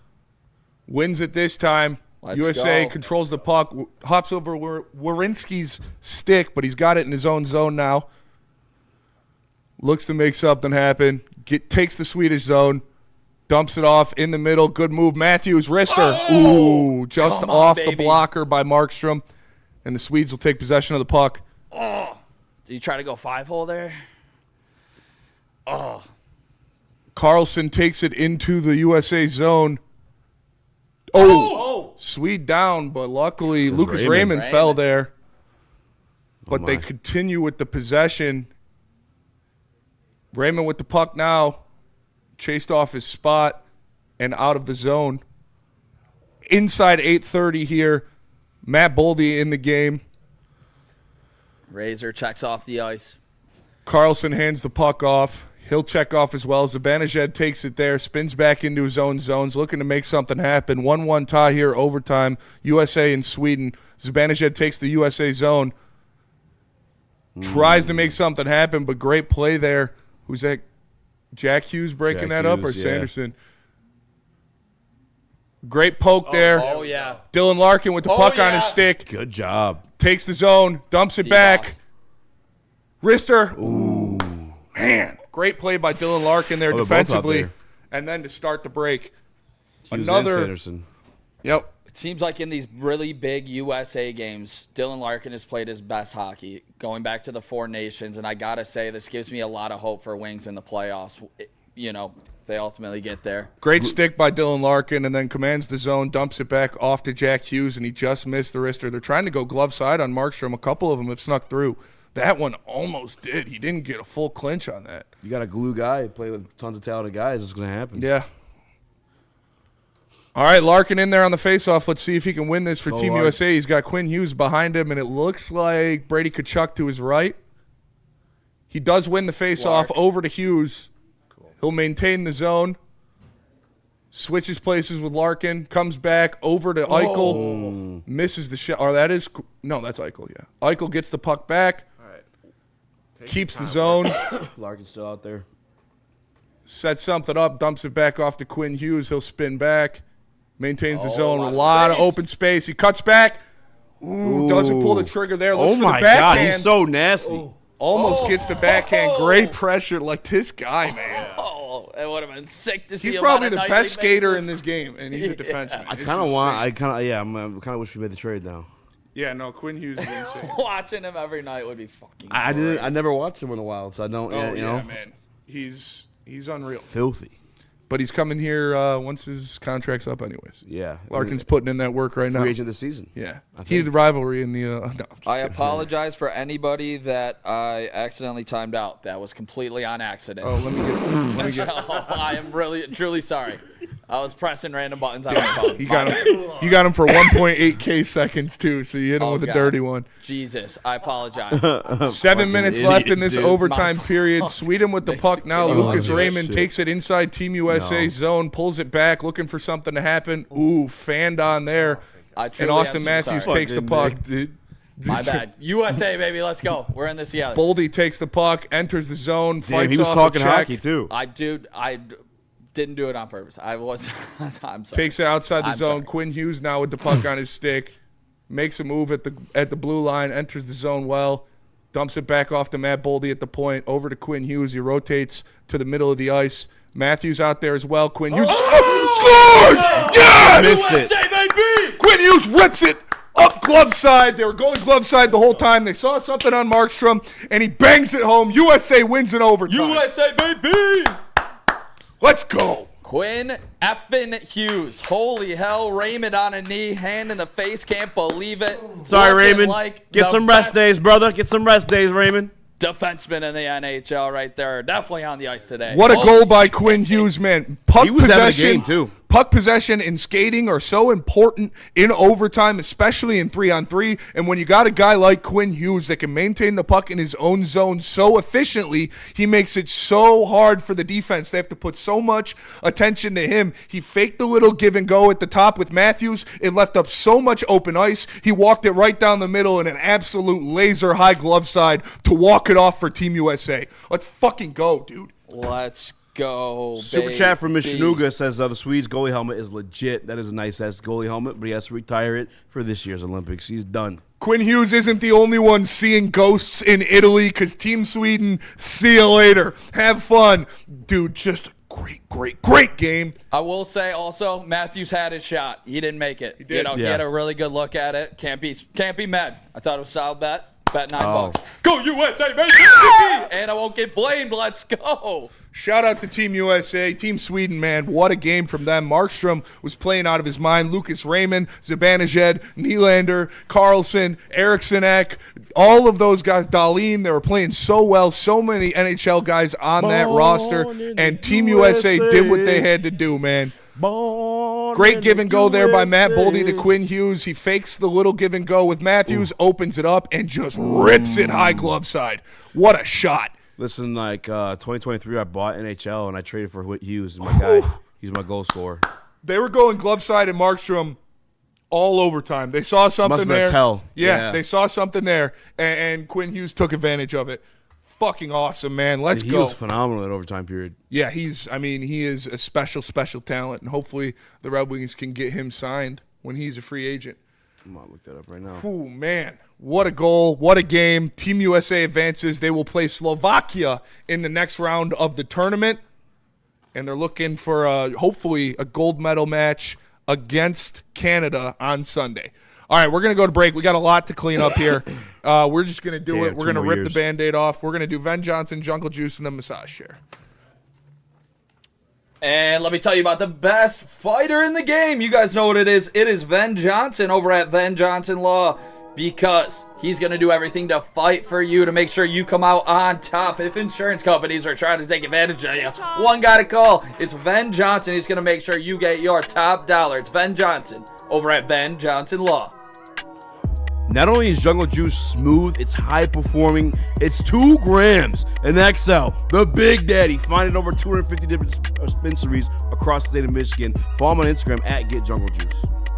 Wins it this time. USA go. controls the puck, hops over Werenski's stick, but he's got it in his own zone now. Looks to make something happen. Takes the Swedish zone. Dumps it off in the middle. Good move. Matthews, wrister. Ooh, just Come on, off the baby. blocker by Markstrom. And the Swedes will take possession of the puck. Did you try to go 5-hole there? Oh. Carlson takes it into the USA zone. Oh! Swede down, but luckily Lucas Raymond fell there. But they continue with the possession. Raymond with the puck now. Chased off his spot and out of the zone. Inside 8:30 here. Matt Boldy in the game. Razor checks off the ice. Carlson hands the puck off. He'll check off as well. Zibanejad takes it there, spins back into his own zones, looking to make something happen. 1-1 tie here, overtime. USA and Sweden. Zibanejad takes the USA zone. Tries to make something happen, but great play there. Who's that? Jack Hughes breaking that up, or Hughes, yeah. Sanderson? Great poke there. Oh, yeah. Dylan Larkin with the puck on his yeah. stick. Good job. Takes the zone, dumps it back. Wrister. Ooh. Man. Great play by Dylan Larkin there they're both out defensively. there. And then to start the break. Hughes Another. and Sanderson. Yep. It seems like in these really big USA games, Dylan Larkin has played his best hockey, going back to the Four Nations. And I got to say, this gives me a lot of hope for Wings in the playoffs. You know, if they ultimately get there. Great stick by Dylan Larkin, and then commands the zone, dumps it back off to Jack Hughes, and he just missed the wrister. They're trying to go glove side on Markstrom. A couple of them have snuck through. That one almost did. He didn't get a full clinch on that. You got a glue guy, play with tons of talented guys. It's going to happen. Yeah. All right, Larkin in there on the faceoff. Let's see if he can win this for Team Larkin. USA. He's got Quinn Hughes behind him, and it looks like Brady Tkachuk to his right. He does win the faceoff over to Hughes. He'll maintain the zone. Switches places with Larkin. Comes back over to Eichel. Misses the shot. Or that is – no, that's Eichel, yeah. Eichel gets the puck back. Keeps the zone. Larkin's still out there. Sets something up. Dumps it back off to Quinn Hughes. He'll spin back. Maintains the zone. A lot of open space. He cuts back. Ooh, doesn't pull the trigger there. Looks Oh, for the my God. backhand. He's so nasty. Almost gets the backhand. Great pressure. Like this guy, man. Oh, it would have been sick to see He's him probably on a the nightly best skater basis. in this game, and he's a defenseman. I It's kind of want. insane. I kind of wish we made the trade now. Yeah, no, Quinn Hughes is insane. Watching him every night would be fucking I great. didn't. I never watched him in a while, so I don't. Oh, you yeah, know, man. He's unreal. filthy. But he's coming here once his contract's up anyways. Yeah, Larkin's putting in that work right now. free agent this season. Yeah. think. Heated rivalry in the no. I apologize for anybody that I accidentally timed out. That was completely on accident. Oh, let me get I am really, truly sorry. I was pressing random buttons on my phone. You got him. You got him for 1.8K seconds too, so you hit him Oh, with a God. dirty one. Jesus, I apologize. 7 minutes idiot, left in this dude. overtime My period. Sweden with the puck now. Oh, Lucas dude, Raymond shit. takes it inside Team USA zone, pulls it back, looking for something to happen. Ooh, fanned on there. I And truly Austin am so Matthews sorry. takes the puck. My bad. USA, baby, let's go. We're in this together. Boldy takes the puck, enters the zone, Damn, fights he was off talking a check, hockey too. I didn't do it on purpose. I was. I'm sorry. takes it outside the I'm zone. sorry. Quinn Hughes now with the puck on his stick, makes a move at the blue line, enters the zone well, dumps it back off to Matt Boldy at the point, over to Quinn Hughes. He rotates to the middle of the ice. Matthews out there as well. Quinn Hughes scores! Yes! Missed it. USA, baby! Quinn Hughes rips it up glove side. They were going glove side the whole time. They saw something on Markstrom, and he bangs it home. USA wins in overtime. USA, baby! Let's go. Quinn effing Hughes. Holy hell, Raymond on a knee, hand in the face, can't believe it. Sorry, Looking Raymond. like Get the some rest best days, brother. Get some rest days, Raymond. defenseman in the NHL right there. Definitely on the ice today. What a Holy goal by shit. Quinn Hughes, man. Puck He was having a possession, game, too. Puck possession and skating are so important in overtime, especially in 3-on-3. And when you got a guy like Quinn Hughes that can maintain the puck in his own zone so efficiently, he makes it so hard for the defense. They have to put so much attention to him. He faked the little give and go at the top with Matthews. It left up so much open ice. He walked it right down the middle in an absolute laser high glove side to walk it off for Team USA. Let's fucking go, dude. Let's go, Super chat from baby. Mishanuga says the Swedes goalie helmet is legit. That is a nice-ass goalie helmet, but he has to retire it for this year's Olympics. He's done. Quinn Hughes isn't the only one seeing ghosts in Italy because Team Sweden, see you later. Have fun. Dude, just great game. I will say also, Matthews had his shot. He didn't make it. He did. He Yeah. had a really good look at it. Can't be mad. I thought it was a solid bet. Bet $9. Go USA, baby! And I won't get blamed. Let's go. Shout out to Team USA. Team Sweden, man, what a game from them. Markstrom was playing out of his mind. Lucas Raymond, Zibanejad, Nylander, Carlson, Eriksson Ek, all of those guys, Dahlin, they were playing so well. So many NHL guys on that roster. And Team USA did what they had to do, man. Great give and go there by Matt Boldy to Quinn Hughes. He fakes the little give and go with Matthews, opens it up, and just rips it high glove side. What a shot. Listen, 2023, I bought NHL, and I traded for Hughes. He's my guy. He's my goal scorer. They were going glove side and Markstrom all overtime. They saw something Must've been there. a tell. Yeah, they saw something there, and Quinn Hughes took advantage of it. Fucking awesome, man. Let's He go. was phenomenal in overtime period. Yeah, he is a special talent, and hopefully the Red Wings can get him signed when he's a free agent. I'm going to look that up right now. Ooh, man. What a goal. What a game. Team USA advances. They will play Slovakia in the next round of the tournament, and they're looking for hopefully a gold medal match against Canada on Sunday. All right, we're going to go to break. We got a lot to clean up here. We're just going to do it. We're going to rip the Band-Aid off. We're going to do Ven Johnson, Jungle Juice, and then massage chair. And let me tell you about the best fighter in the game. You guys know what it is. It is Ven Johnson over at Ven Johnson Law, because he's going to do everything to fight for you to make sure you come out on top. If insurance companies are trying to take advantage of you, one guy to call. It's Ven Johnson. He's going to make sure you get your top dollar. It's Ven Johnson over at Ven Johnson Law. Not only is Jungle Juice smooth, it's high performing. It's 2 grams in XL. The Big Daddy. Find it over 250 different dispensaries across the state of Michigan. Follow him on Instagram at Get Jungle Juice.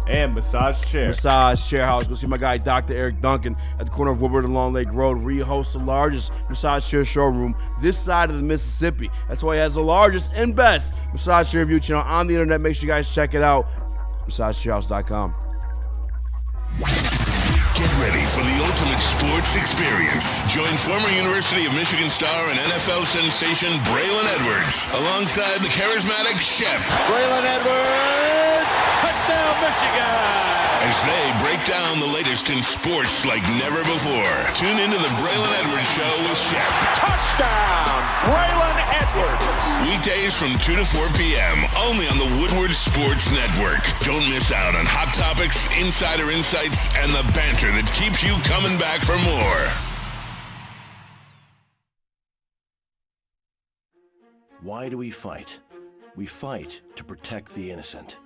And massage chair. Massage Chair House. Go see my guy, Dr. Eric Duncan, at the corner of Woodward and Long Lake Road, where he hosts the largest massage chair showroom this side of the Mississippi. That's why he has the largest and best massage chair review channel on the internet. Make sure you guys check it out. MassageChairHouse.com. Get ready for the ultimate sports experience. Join former University of Michigan star and NFL sensation Braylon Edwards alongside the charismatic Shep. Braylon Edwards, touchdown Michigan! As they break down the latest in sports like never before. Tune into the Braylon Edwards Show with Shep. Touchdown, Braylon Edwards! Weekdays from 2 to 4 p.m. only on the Woodward Sports Network. Don't miss out on hot topics, insider insights, and the banter that keeps you coming back for more. Why do we fight? We fight to protect the innocent,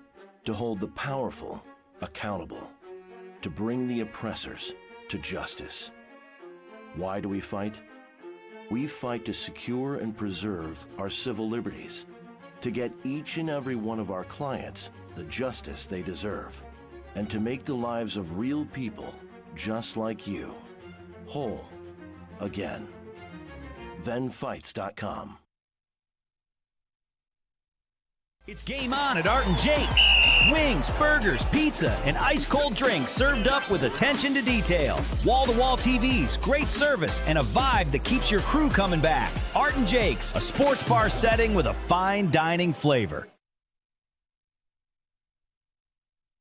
to hold the powerful accountable, to bring the oppressors to justice. Why do we fight? We fight to secure and preserve our civil liberties, to get each and every one of our clients the justice they deserve, and to make the lives of real people just like you whole again. VenFights.com. It's game on at Art and Jake's. Wings, burgers, pizza, and ice-cold drinks served up with attention to detail. Wall-to-wall TVs, great service, and a vibe that keeps your crew coming back. Art and Jake's, a sports bar setting with a fine dining flavor.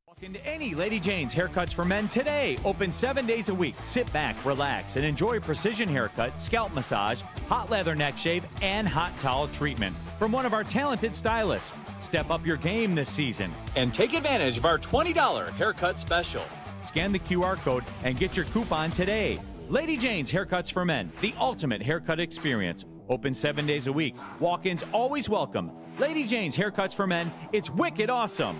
Walk into any Lady Jane's Haircuts for Men today. Open 7 days a week. Sit back, relax, and enjoy precision haircut, scalp massage, hot leather neck shave, and hot towel treatment from one of our talented stylists. Step up your game this season and take advantage of our $20 haircut special. Scan the QR code and get your coupon today. Lady Jane's Haircuts for Men, the ultimate haircut experience. Open 7 days a week. Walk-ins always welcome. Lady Jane's Haircuts for Men, it's wicked awesome.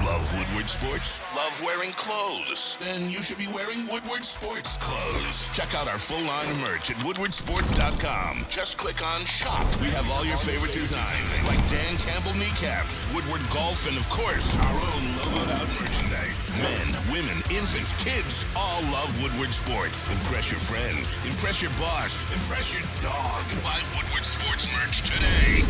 Love Woodward Woodward Sports? Love wearing clothes? Then you should be wearing Woodward Sports clothes. Check out our full line of merch at woodwardsports.com. Just click on shop. We have all your favorite designs, like Dan Campbell kneecaps, Woodward golf, and of course, our own logoed out merchandise. Men, women, infants, kids all love Woodward Sports. Impress your friends. Impress your boss. Impress your dog. Buy Woodward Sports merch today.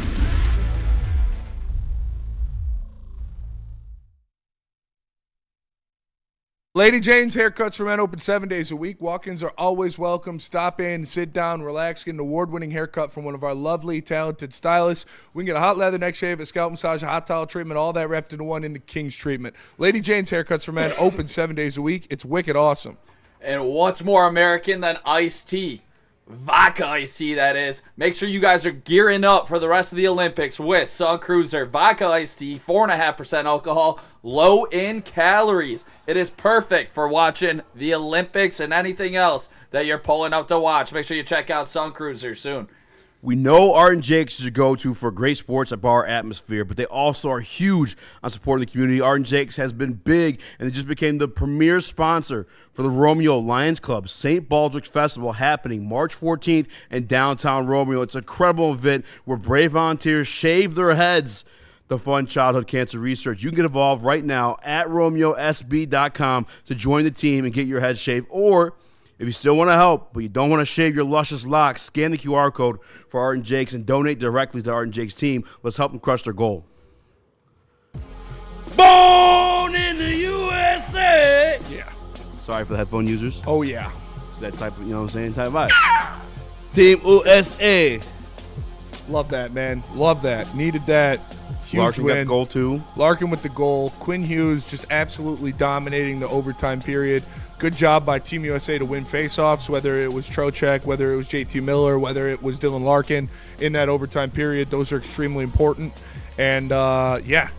Lady Jane's Haircuts for Men open 7 days a week. Walk-ins are always welcome. Stop in, sit down, relax, get an award-winning haircut from one of our lovely, talented stylists. We can get a hot leather neck shave, a scalp massage, a hot towel treatment, all that wrapped into one in the King's treatment. Lady Jane's Haircuts for Men open 7 days a week. It's wicked awesome. And what's more American than iced tea? Vodka iced tea, that is. Make sure you guys are gearing up for the rest of the Olympics with Sun Cruiser Vodka iced tea, 4.5% alcohol, low in calories. It is perfect for watching the Olympics and anything else that you're pulling up to watch. Make sure you check out Sun Cruiser soon. We know Art and Jake's is your go-to for great sports at bar atmosphere, but they also are huge on supporting the community. Art and Jake's has been big, and it just became the premier sponsor for the Romeo Lions Club St. Baldrick's Festival happening March 14th in downtown Romeo. It's an incredible event where brave volunteers shave their heads to fund childhood cancer research. You can get involved right now at RomeoSB.com to join the team and get your head shaved, or if you still want to help, but you don't want to shave your luscious locks, scan the QR code for Art and Jake's and donate directly to Art and Jake's team. Let's help them crush their goal. Born in the USA! Yeah. Sorry for the headphone users. Oh, yeah. It's that type of, you know what I'm saying, type of vibe. Team USA. Love that, man. Love that. Needed that. Huge Larkin win. got the goal, too. Larkin with the goal. Quinn Hughes just absolutely dominating the overtime period. Good job by Team USA to win faceoffs, whether it was Trocheck, whether it was JT Miller, whether it was Dylan Larkin in that overtime period. Those are extremely important. And,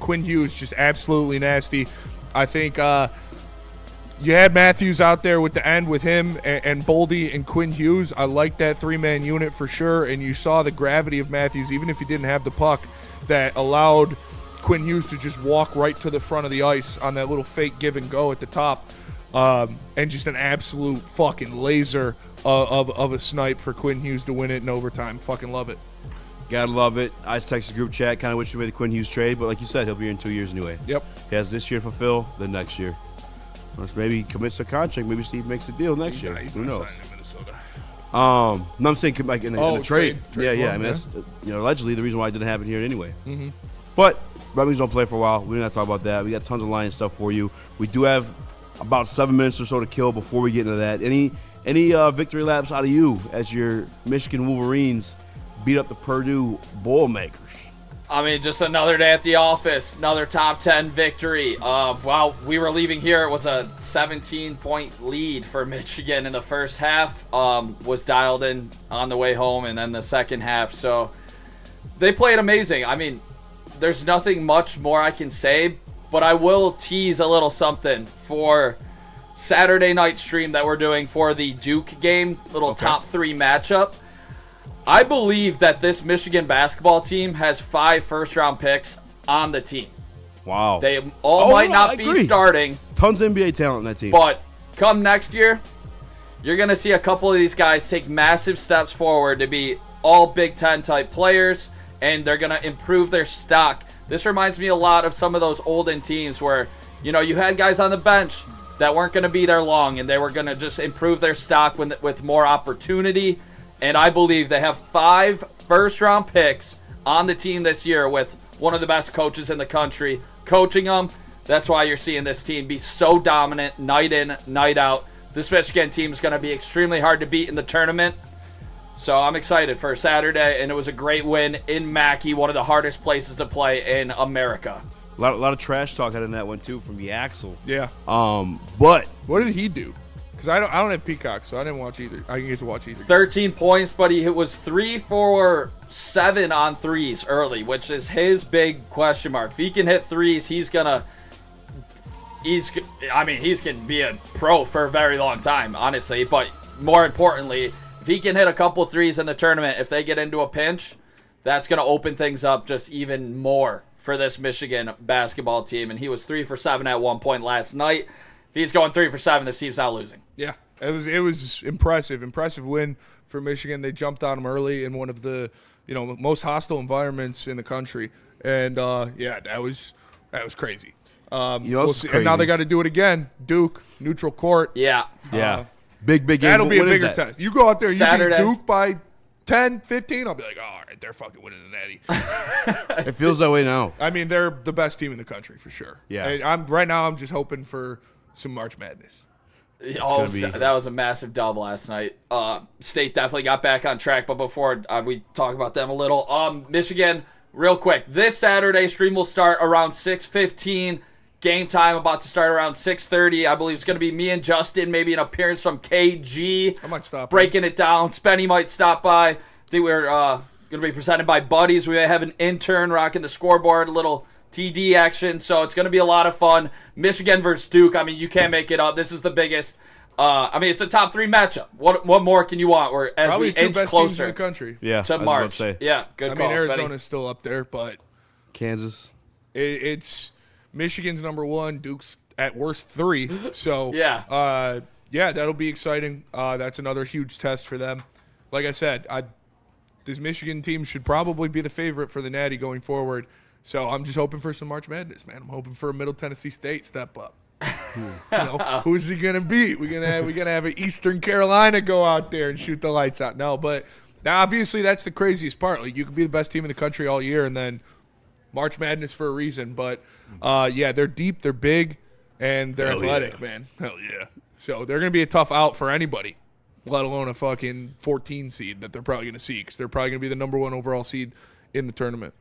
Quinn Hughes just absolutely nasty. I think you had Matthews out there with the end with him and Boldy and Quinn Hughes. I like that three-man unit for sure, and you saw the gravity of Matthews, even if he didn't have the puck, that allowed Quinn Hughes to just walk right to the front of the ice on that little fake give and go at the top. And just an absolute fucking laser of a snipe for Quinn Hughes to win it in overtime. Fucking love it. Gotta love it. I texted group chat, kind of wish we made the Quinn Hughes trade, but like you said, he'll be here in 2 years anyway. Yep. He has this year to fulfill, then next year. Unless maybe he commits a contract, maybe Steve makes a deal next year. He's Who not knows? signing in Minnesota. No, I'm saying like in a trade. Trade Yeah. for I mean, him, that's allegedly the reason why it didn't happen here anyway. Mm-hmm. But Red Wings don't play for a while. We don't have to talk about that. We got tons of Lions stuff for you. We do have about 7 minutes or so to kill before we get into that. Any victory laps out of you as your Michigan Wolverines beat up the Purdue Boilermakers? I mean, just another day at the office, another top 10 victory. While we were leaving here, it was a 17-point lead for Michigan in the first half. Was dialed in on the way home, and then the second half. So they played amazing. I mean, there's nothing much more I can say, but I will tease a little something for Saturday night stream that we're doing for the Duke game, little top 3 matchup. I believe that this Michigan basketball team has 5 first-round picks on the team. Wow. They all might not be starting. Tons of NBA talent on that team. But come next year, you're going to see a couple of these guys take massive steps forward to be all Big Ten type players, and they're going to improve their stock. This reminds me a lot of some of those olden teams where, you know, you had guys on the bench that weren't going to be there long, and they were going to just improve their stock with more opportunity. And I believe they have 5 first-round picks on the team this year with one of the best coaches in the country coaching them. That's why you're seeing this team be so dominant night in, night out. This Michigan team is going to be extremely hard to beat in the tournament. So I'm excited for Saturday, and it was a great win in Mackey, one of the hardest places to play in America. A lot of trash talk out in that one, too, from the Axel. Yeah. But what did he do? Because I don't have Peacock, so I didn't watch either. I didn't get to watch either. 13 points, but he was 3 for 7 on threes early, which is his big question mark. If he can hit threes, he's going to be a pro for a very long time, honestly. But more importantly, if he can hit a couple threes in the tournament, if they get into a pinch, that's going to open things up just even more for this Michigan basketball team, and he was 3 for 7 at one point last night. If he's going 3 for 7, this team's not losing. Yeah, it was impressive win for Michigan. They jumped on them early in one of the most hostile environments in the country, and that was crazy. We'll see. Crazy. And now they got to do it again. Duke, neutral court. Yeah. Big game. That'll be a bigger test. You go out there, Saturday. you beat Duke by 10, 15, I'll be like, all right, they're fucking winning the Natty. It feels that way now. I mean, they're the best team in the country for sure. Yeah. And right now I'm just hoping for some March Madness. That was a massive dub last night. State definitely got back on track, but before we talk about them a little, Michigan, real quick, this Saturday stream will start around 6:15. Game time about to start around 6:30. I believe it's going to be me and Justin, maybe an appearance from KG. I might stop breaking it down. Spenny might stop by. I think we're going to be presented by Buddies. We have an intern rocking the scoreboard, a little TD action. So it's going to be a lot of fun. Michigan versus Duke. I mean, you can't make it up. This is the biggest. It's a top 3 matchup. What more can you want? Or as Probably we two inch best closer teams in the country. Yeah, to March. Yeah, good call. Arizona's still up there, but Kansas. It's Michigan's number 1. Duke's at worst 3. So yeah, that'll be exciting. That's another huge test for them. Like I said, this Michigan team should probably be the favorite for the Natty going forward. So I'm just hoping for some March Madness, man. I'm hoping for a Middle Tennessee State step up. Who's he gonna beat? We're gonna have an Eastern Carolina go out there and shoot the lights out. No, but obviously that's the craziest part. Like, you could be the best team in the country all year and then March Madness for a reason. But they're deep, they're big, and they're athletic, man. Hell yeah. So they're gonna be a tough out for anybody, let alone a fucking 14 seed that they're probably gonna see, because they're probably gonna be the number 1 overall seed in the tournament.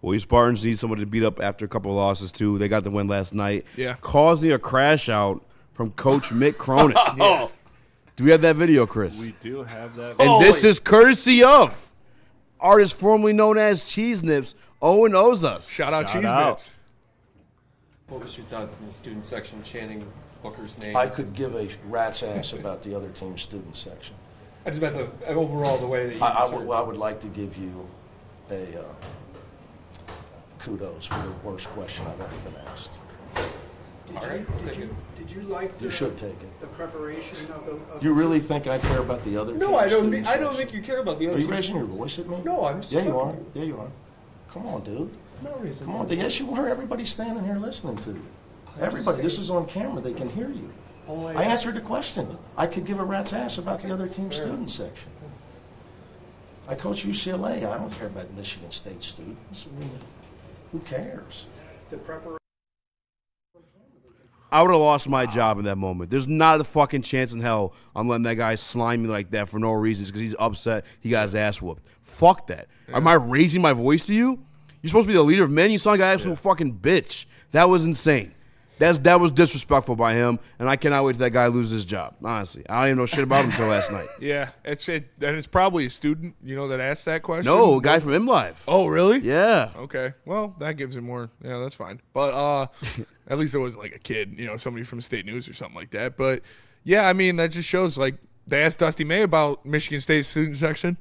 Well, these Spartans need someone to beat up after a couple of losses, too. They got the win last night. Yeah. Causing a crash out from Coach Mick Cronin. Yeah. Do we have that video, Chris? We do have that. And this is courtesy of artist formerly known as Cheese Nips, Owen Ozas. Shout out Cheese Nips. What was your thoughts in the student section chanting Booker's name? I could give a rat's ass about the other team's student section. I just meant overall the way that you I would like to give you a kudos for the worst question I've ever been asked. All right, did you like you should take it. The preparation of the... You really think I care about the other team's No, I don't section? think you care about the other Are you team. raising your voice at me? No, I'm just Yeah, you are. talking. Yeah, you are. Come on, dude. No reason. Come on. Yes, you are. Everybody's standing here listening to you. Everybody. This is on camera. They can hear you. I answered the question. I could give a rat's ass about the other team's student section. I coach UCLA. I don't care about Michigan State students. I mean, who cares? The preparation... I would have lost my job in that moment. There's not a fucking chance in hell I'm letting that guy slime me like that for no reasons because he's upset he got his ass whooped. Fuck that. Yeah. Am I raising my voice to you? You're supposed to be the leader of men. You sound like an absolute fucking bitch. That was insane. That was disrespectful by him, and I cannot wait till that guy loses his job. Honestly, I don't even know shit about him until last night. Yeah, and it's probably a student, that asked that question. No, a guy from MLive. Oh, really? Yeah. Okay. Well, that gives him more. Yeah, that's fine. But at least it was like a kid, somebody from State News or something like that. But yeah, I mean, that just shows like they asked Dusty May about Michigan State's student section.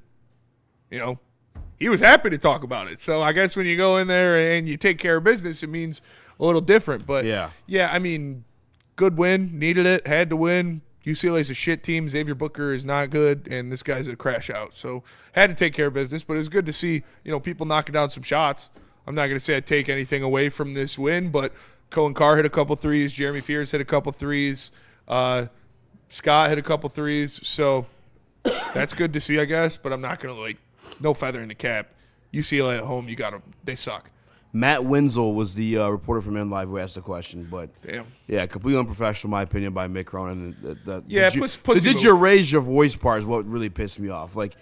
He was happy to talk about it. So I guess when you go in there and you take care of business, it means a little different. But yeah, I mean, good win, needed it, had to win. UCLA's a shit team. Xavier Booker is not good, and this guy's a crash out. So had to take care of business, but it was good to see, people knocking down some shots. I'm not going to say I take anything away from this win, but Cohen Carr hit a couple threes. Jeremy Fears hit a couple threes. Scott hit a couple threes. So that's good to see, I guess, but I'm not going to, no feather in the cap. UCLA at home, they suck. Matt Wenzel was the reporter from MLive who asked the question, but damn, yeah, completely unprofessional, in my opinion, by Mick Cronin. Did you raise your voice part is what really pissed me off. Like,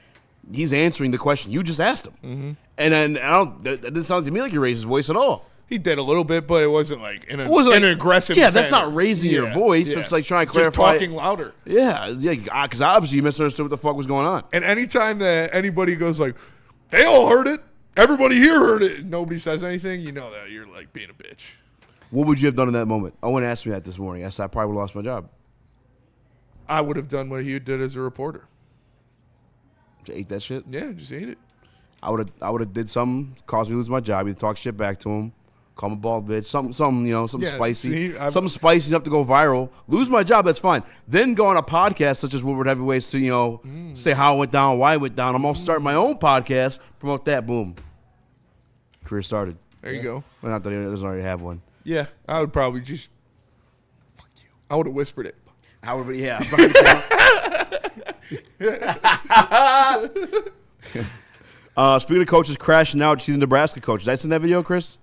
he's answering the question you just asked him, and then that didn't sound to me like he raised his voice at all. He did a little bit, but it wasn't like in an aggressive. Yeah, that's not raising your voice. Yeah. It's like trying to clarify. Just talking louder. Yeah, because obviously you misunderstood what the fuck was going on. And anytime that anybody goes like, they all heard it. Everybody here heard it. Nobody says anything. You know that you're like being a bitch. What would you have done in that moment? Owen asked me that this morning. I said I probably would have lost my job. I would have done what he did as a reporter. Just ate that shit? Yeah, just ate it. I would have did something, caused me to lose my job. Either talk shit back to him, Call him a bald bitch. Something something Yeah, spicy. see, Something spicy enough to go viral. Lose my job, that's fine. Then go on a podcast such as Woodward Heavyweights to, say how it went down, why it went down. I'm going to start my own podcast, promote that, boom. Career started. There you go. Well, not that he doesn't already have one. Yeah, I would probably just. Fuck you. I would have whispered it. Speaking of coaches crashing out, you see the Nebraska coach. Did I send that video, Chris?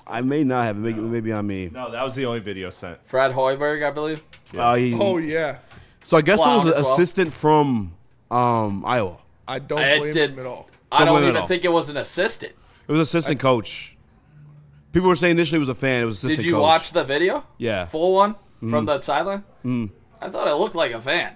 I may not have. Maybe on me. No, that was the only video sent. Fred Hoiberg, I believe. Oh, yeah. So I guess it was Clown an as well. assistant from Iowa. I don't blame him at all. I don't blame him at even all. think it was an assistant. It was assistant coach. People were saying initially it was a fan. It was assistant coach. Did you watch the video? Yeah. Full one from the sideline? I thought it looked like a fan.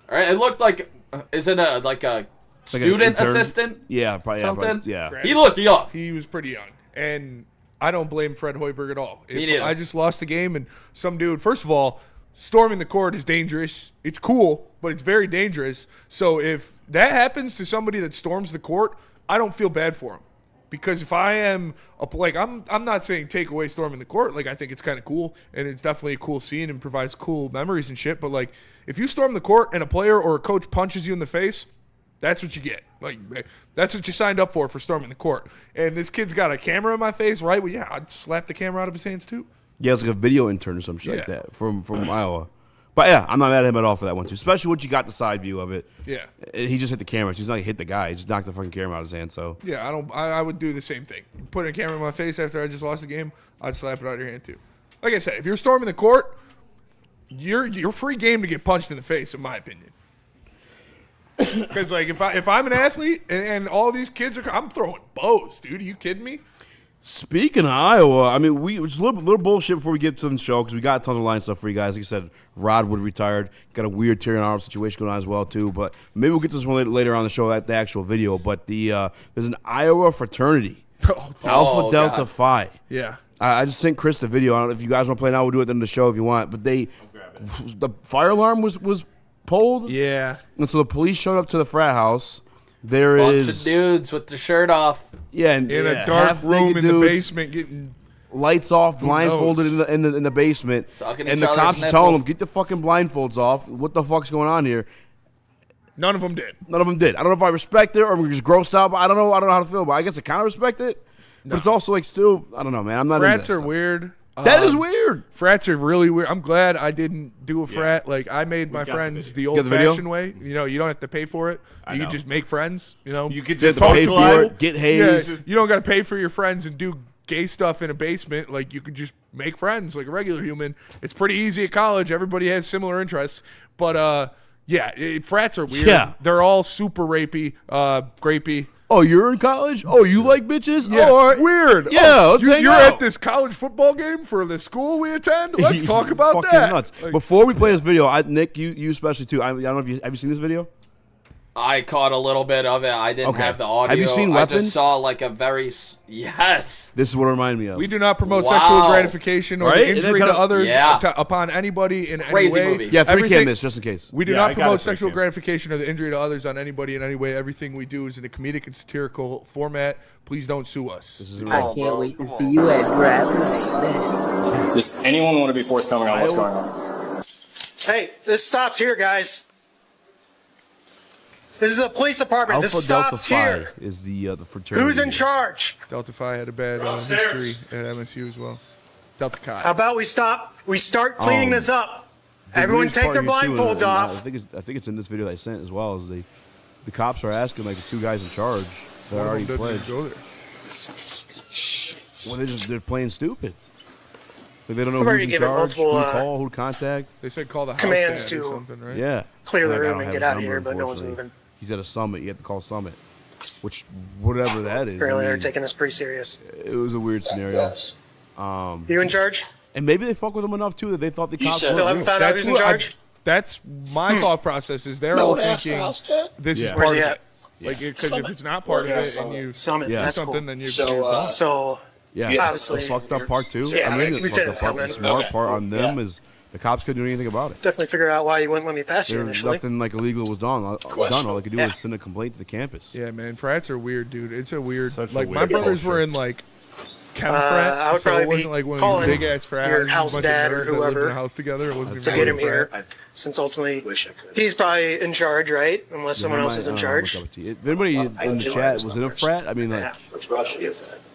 All right, it looked like, is it like a student intern? assistant? Yeah, probably. Something? Yeah. He looked young. He was pretty young. And I don't blame Fred Hoiberg at all. Me neither. I just lost a game and some dude, first of all, storming the court is dangerous. It's cool, but it's very dangerous. So if that happens to somebody that storms the court, I don't feel bad for him. Because if I am, I'm not saying take away storming the court. Like, I think it's kind of cool, and it's definitely a cool scene and provides cool memories and shit. But, like, if you storm the court and a player or a coach punches you in the face, that's what you get. Like, that's what you signed up for storming the court. And this kid's got a camera in my face, right? Well, yeah, I'd slap the camera out of his hands, too. Yeah, it was like a video intern or some shit like Yeah. that from Iowa. But yeah, I'm not mad at him at all for that one too. Especially once you got the side view of it. Yeah. He just hit the camera. He's not hit the guy. He just knocked the fucking camera out of his hand. So Yeah, I would do the same thing. Put a camera in my face after I just lost the game, I'd slap it out of your hand too. Like I said, if you're storming the court, you're free game to get punched in the face, in my opinion. Because like if I'm an athlete and all these kids I'm throwing bows, dude. Are you kidding me? speaking of Iowa, I mean, it's a little bullshit before we get to the show because we got tons of line stuff for you guys. Like I said, Rod Wood retired. Got a weird Terrion Arnold situation going on as well too. But maybe we'll get to this one later on the show at the actual video. But there's an Iowa fraternity, Alpha Delta God. Phi. Yeah. I just sent Chris the video. I don't know if you guys want to play now. We'll do it at the end of the show if you want. But the fire alarm was pulled. Yeah. And so the police showed up to the frat house. There Bunch is of dudes with their shirt off. Yeah, and in a dark room in the basement, getting lights off, blindfolded in the basement. Sucking and each the other's cops are telling nipples. them, get the fucking blindfolds off. What the fuck's going on here? None of them did. None of them did. I don't know if I respect it or I'm just grossed out. But I don't know how to feel. But I guess I kind of respect it. But it's also like still, I don't know, man. I'm not. Frats into are that stuff. weird. That is weird. Frats are really weird. I'm glad I didn't do a frat. Like, I made my friends the old-fashioned way. You know, you don't have to pay for it. You can just make friends. You know, You could You have just to pay for socialize. it, get haze. Yeah, you don't got to pay for your friends and do gay stuff in a basement. Like, you could just make friends like a regular human. It's pretty easy at college. Everybody has similar interests. But, frats are weird. Yeah. They're all super rapey, grapey. Oh, you're in college? Oh, you like bitches? Yeah, Oh, all right. weird. Yeah, Oh, let's hang you're out. at this college football game for the school we attend? Let's talk about Fucking that. nuts. Like, Before we play this video, Nick, you especially too. I don't know if have you seen this video? I caught a little bit of it. I didn't Okay. have the audio. Have you seen I Weapons? just saw like a very yes. This is what it reminded me of. we do not promote Wow. sexual gratification or Right? the Isn't injury that to kinda- others Yeah. upon anybody in Crazy any way. movie. Yeah, 3 Everything- can't miss, just in case. We do Yeah, not I got promote it, sexual 3K. gratification or the injury to others on anybody in any way. Everything we do is in a comedic and satirical format. Please don't sue us. This is I can't wait to see you at Gravis. Does anyone want to be forthcoming on what's going on? Hey, this stops here, guys. This is the police department. Alpha This Delta stops Phi here. is the fraternity. Who's in charge? Delta Phi had a bad history at MSU as well. Delta Chi. How about we start cleaning this up? The Everyone weirdest take their part here, too, blindfolds and off. I think it's in this video that I sent as well. Is the cops are asking like the 2 guys in charge that are already One of them pledged. didn't go there. Well, they're playing stupid. Like, they don't know I've who's already in given charge, multiple, who to call, who to contact. They said call the house Commands dad or to something, right? Yeah. Clear the Like, I room don't and have get his out of number, here, but no one's unfortunately. moving. He's at a summit. You have to call Summit, which whatever that is. Apparently I they're mean, taking this pretty serious. it was a weird scenario. You in charge? And maybe they fuck with him enough too that they thought the cops still were haven't found out who's in what charge? That's my thought process. Is they're all thinking this is Yeah. part Where's of he it. at? Like, because if it's not part of it and you Summit. Yeah. do That's something, cool. then you're So Yeah, Yeah. the Obviously, fucked up part too. Yeah, I mean, the Lieutenant fucked up part. The Tillman. smart part on them is The cops couldn't do anything about it. Definitely figure out why you wouldn't let me pass you There was initially. nothing like illegal was done. All they could do was send a complaint to the campus. Yeah, man, frats are weird, dude. It's a weird. Such a like weird my brothers culture. were in like chem frat, I would so it probably wasn't be like one of calling these big ass frat your houses, house a bunch of dad or nerds that lived in whoever a house together. It wasn't to even get him really a here, frat. since ultimately he's probably in charge, right? Unless someone else is in charge. If anybody in the chat was in a frat, I mean, like,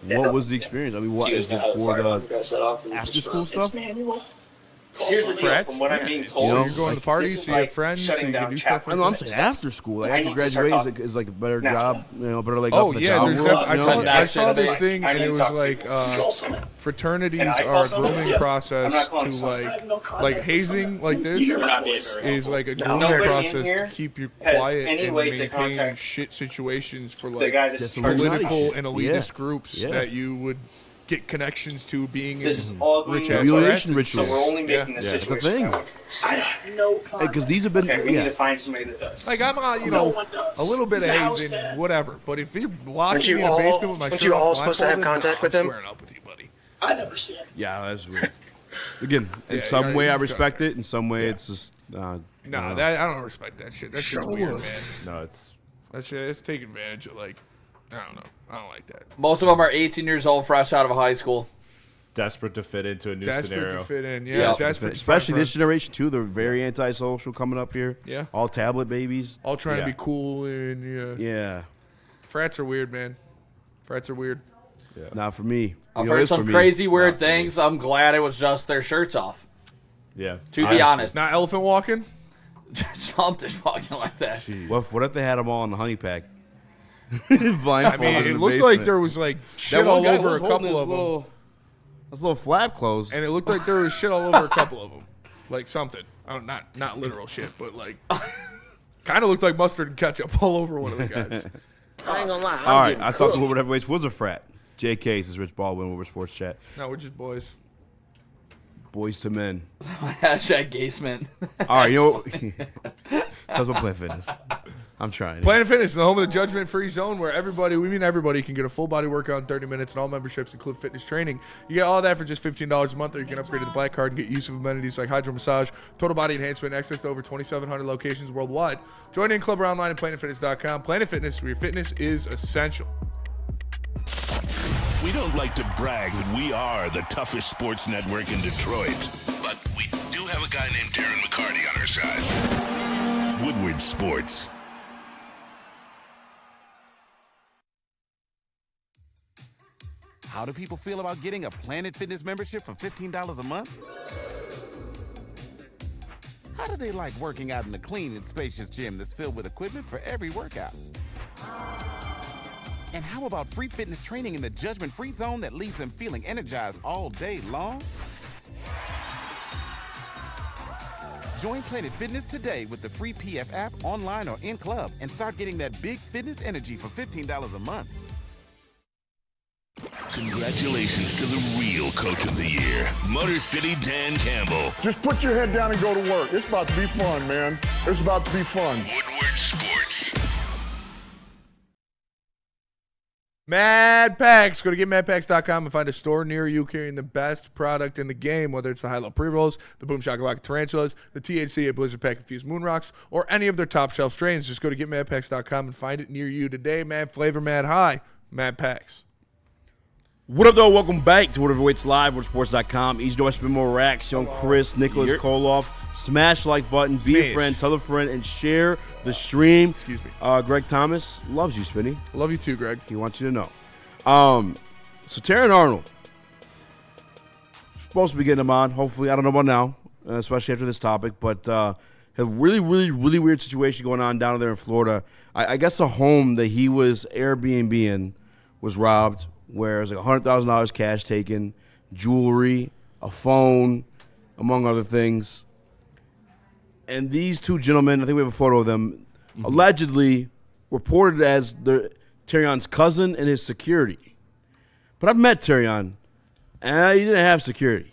what was the experience? I mean, what is it for the after school stuff? Here's the deal. Frats? From what I'm being told, You know, you're going to parties, see your friends, so you can do stuff like I'm that. saying after school. Like, I after need to start graduation talking is like a better now. job, better like Oh up in the yeah, job there's world, I you saw know? this thing and I need it to was talk like to fraternities And I are call a someone? grooming Yeah. process I'm not calling to someone. like hazing like this You're not being very is like a helpful. grooming Nobody in process here to keep you has quiet any and way to maintain contact shit situations for the like guy that's political and elitist Yeah. groups Yeah. that you would get connections to being This is in all rich going ass Humiliation frats. So rituals. we're only making the Yeah, that's the situation. thing. I have no concept. Because these have been, Okay, we need yeah. to find somebody that does. Like I'm, a little bit of hazing, whatever. But if you're Aren't locking you me in a all, basement with my aren't shirt you off, all supposed to have blindfolded, contact with I'm him? squaring up with you, buddy. I never see it. Yeah, that's weird. Again, in Yeah, some yeah, way you I just respect gotta- it. In some way, it's just No, no. that I don't respect that shit. That shit's weird, man. No, it's That shit, it's taking advantage of like, I don't know. I don't like that. Most of them are 18 years old, fresh out of high school. desperate to fit into a new Desperate scenario. to fit in, Yeah. yeah. Desperate to especially find this generation too. They're very antisocial coming up here. Yeah. all tablet babies. all trying Yeah. to be cool and yeah. Yeah, Frats are weird, man. Frats are weird. not for me. I've You know, it heard is for some me. crazy weird Not for me. things. I'm glad it was just their shirts off. Yeah. To be honest, Not elephant walking. something fucking like that. What if they had them all in the honey pack? I Blindfolded mean, in it the looked basement. like there was like That shit one all guy over was a holding couple his of them, His little flap closed. and it looked like there was shit all over a couple of them, like something. Oh, not literal shit, but like, kind of looked like mustard and ketchup all over one of the guys. I ain't gonna lie. I'm All right, getting I thought the cooked. Woodward Heavyweights was a frat. JK says Rich Baldwin, Woodward Sports Chat. No, we're just boys. Boys to men. Hashtag Gasement. All right, you know. That's what Planet Fitness. I'm trying. Planet Fitness, the home of the judgment-free zone, where everybody can get a full body workout in 30 minutes, and all memberships include fitness training. You get all that for just $15 a month, or you can upgrade to the Black Card and get use of amenities like hydro massage, total body enhancement, access to over 2,700 locations worldwide. Join in Club or online at PlanetFitness.com. Planet Fitness, where your fitness is essential. We don't like to brag that we are the toughest sports network in Detroit, but we do have a guy named Darren McCarty on our side. Woodward Sports. How do people feel about getting a Planet Fitness membership for $15 a month? How do they like working out in a clean and spacious gym that's filled with equipment for every workout? And how about free fitness training in the judgment-free zone that leaves them feeling energized all day long? Join Planet Fitness today with the free PF app, online or in club, and start getting that big fitness energy for $15 a month. Congratulations to the real Coach of the Year, Motor City Dan Campbell. Just put your head down and go to work. It's about to be fun, man. It's about to be fun. Woodward Sports. Mad Packs. Go to getmadpacks.com and find a store near you carrying the best product in the game, whether it's the high-low pre-rolls, the Boom Shakalaka Tarantulas, the THC at Blizzard Pack Infused Moon Rocks, or any of their top-shelf strains. Just go to getmadpacks.com and find it near you today. Mad Flavor, Mad High, Mad Packs. What up, though? Welcome back to Woodward Heavyweights Live, WoodsportsCom. Easy to spend more Rax, young Chris, Nicholas Kohloff. Smash like button, be a friend, tell a friend, and share the stream. Excuse me. Greg Thomas loves you, Spinny. Love you too, Greg. He wants you to know. So Terrion Arnold, supposed to be getting him on. Hopefully, I don't know about now, especially after this topic, but a really weird situation going on down there in Florida. I guess a home that he was Airbnb-ing was robbed, where it was like $100,000 cash taken, jewelry, a phone, among other things. And these two gentlemen, I think we have a photo of them, allegedly reported as Terrion's cousin and his security. But I've met Terrion, and he didn't have security.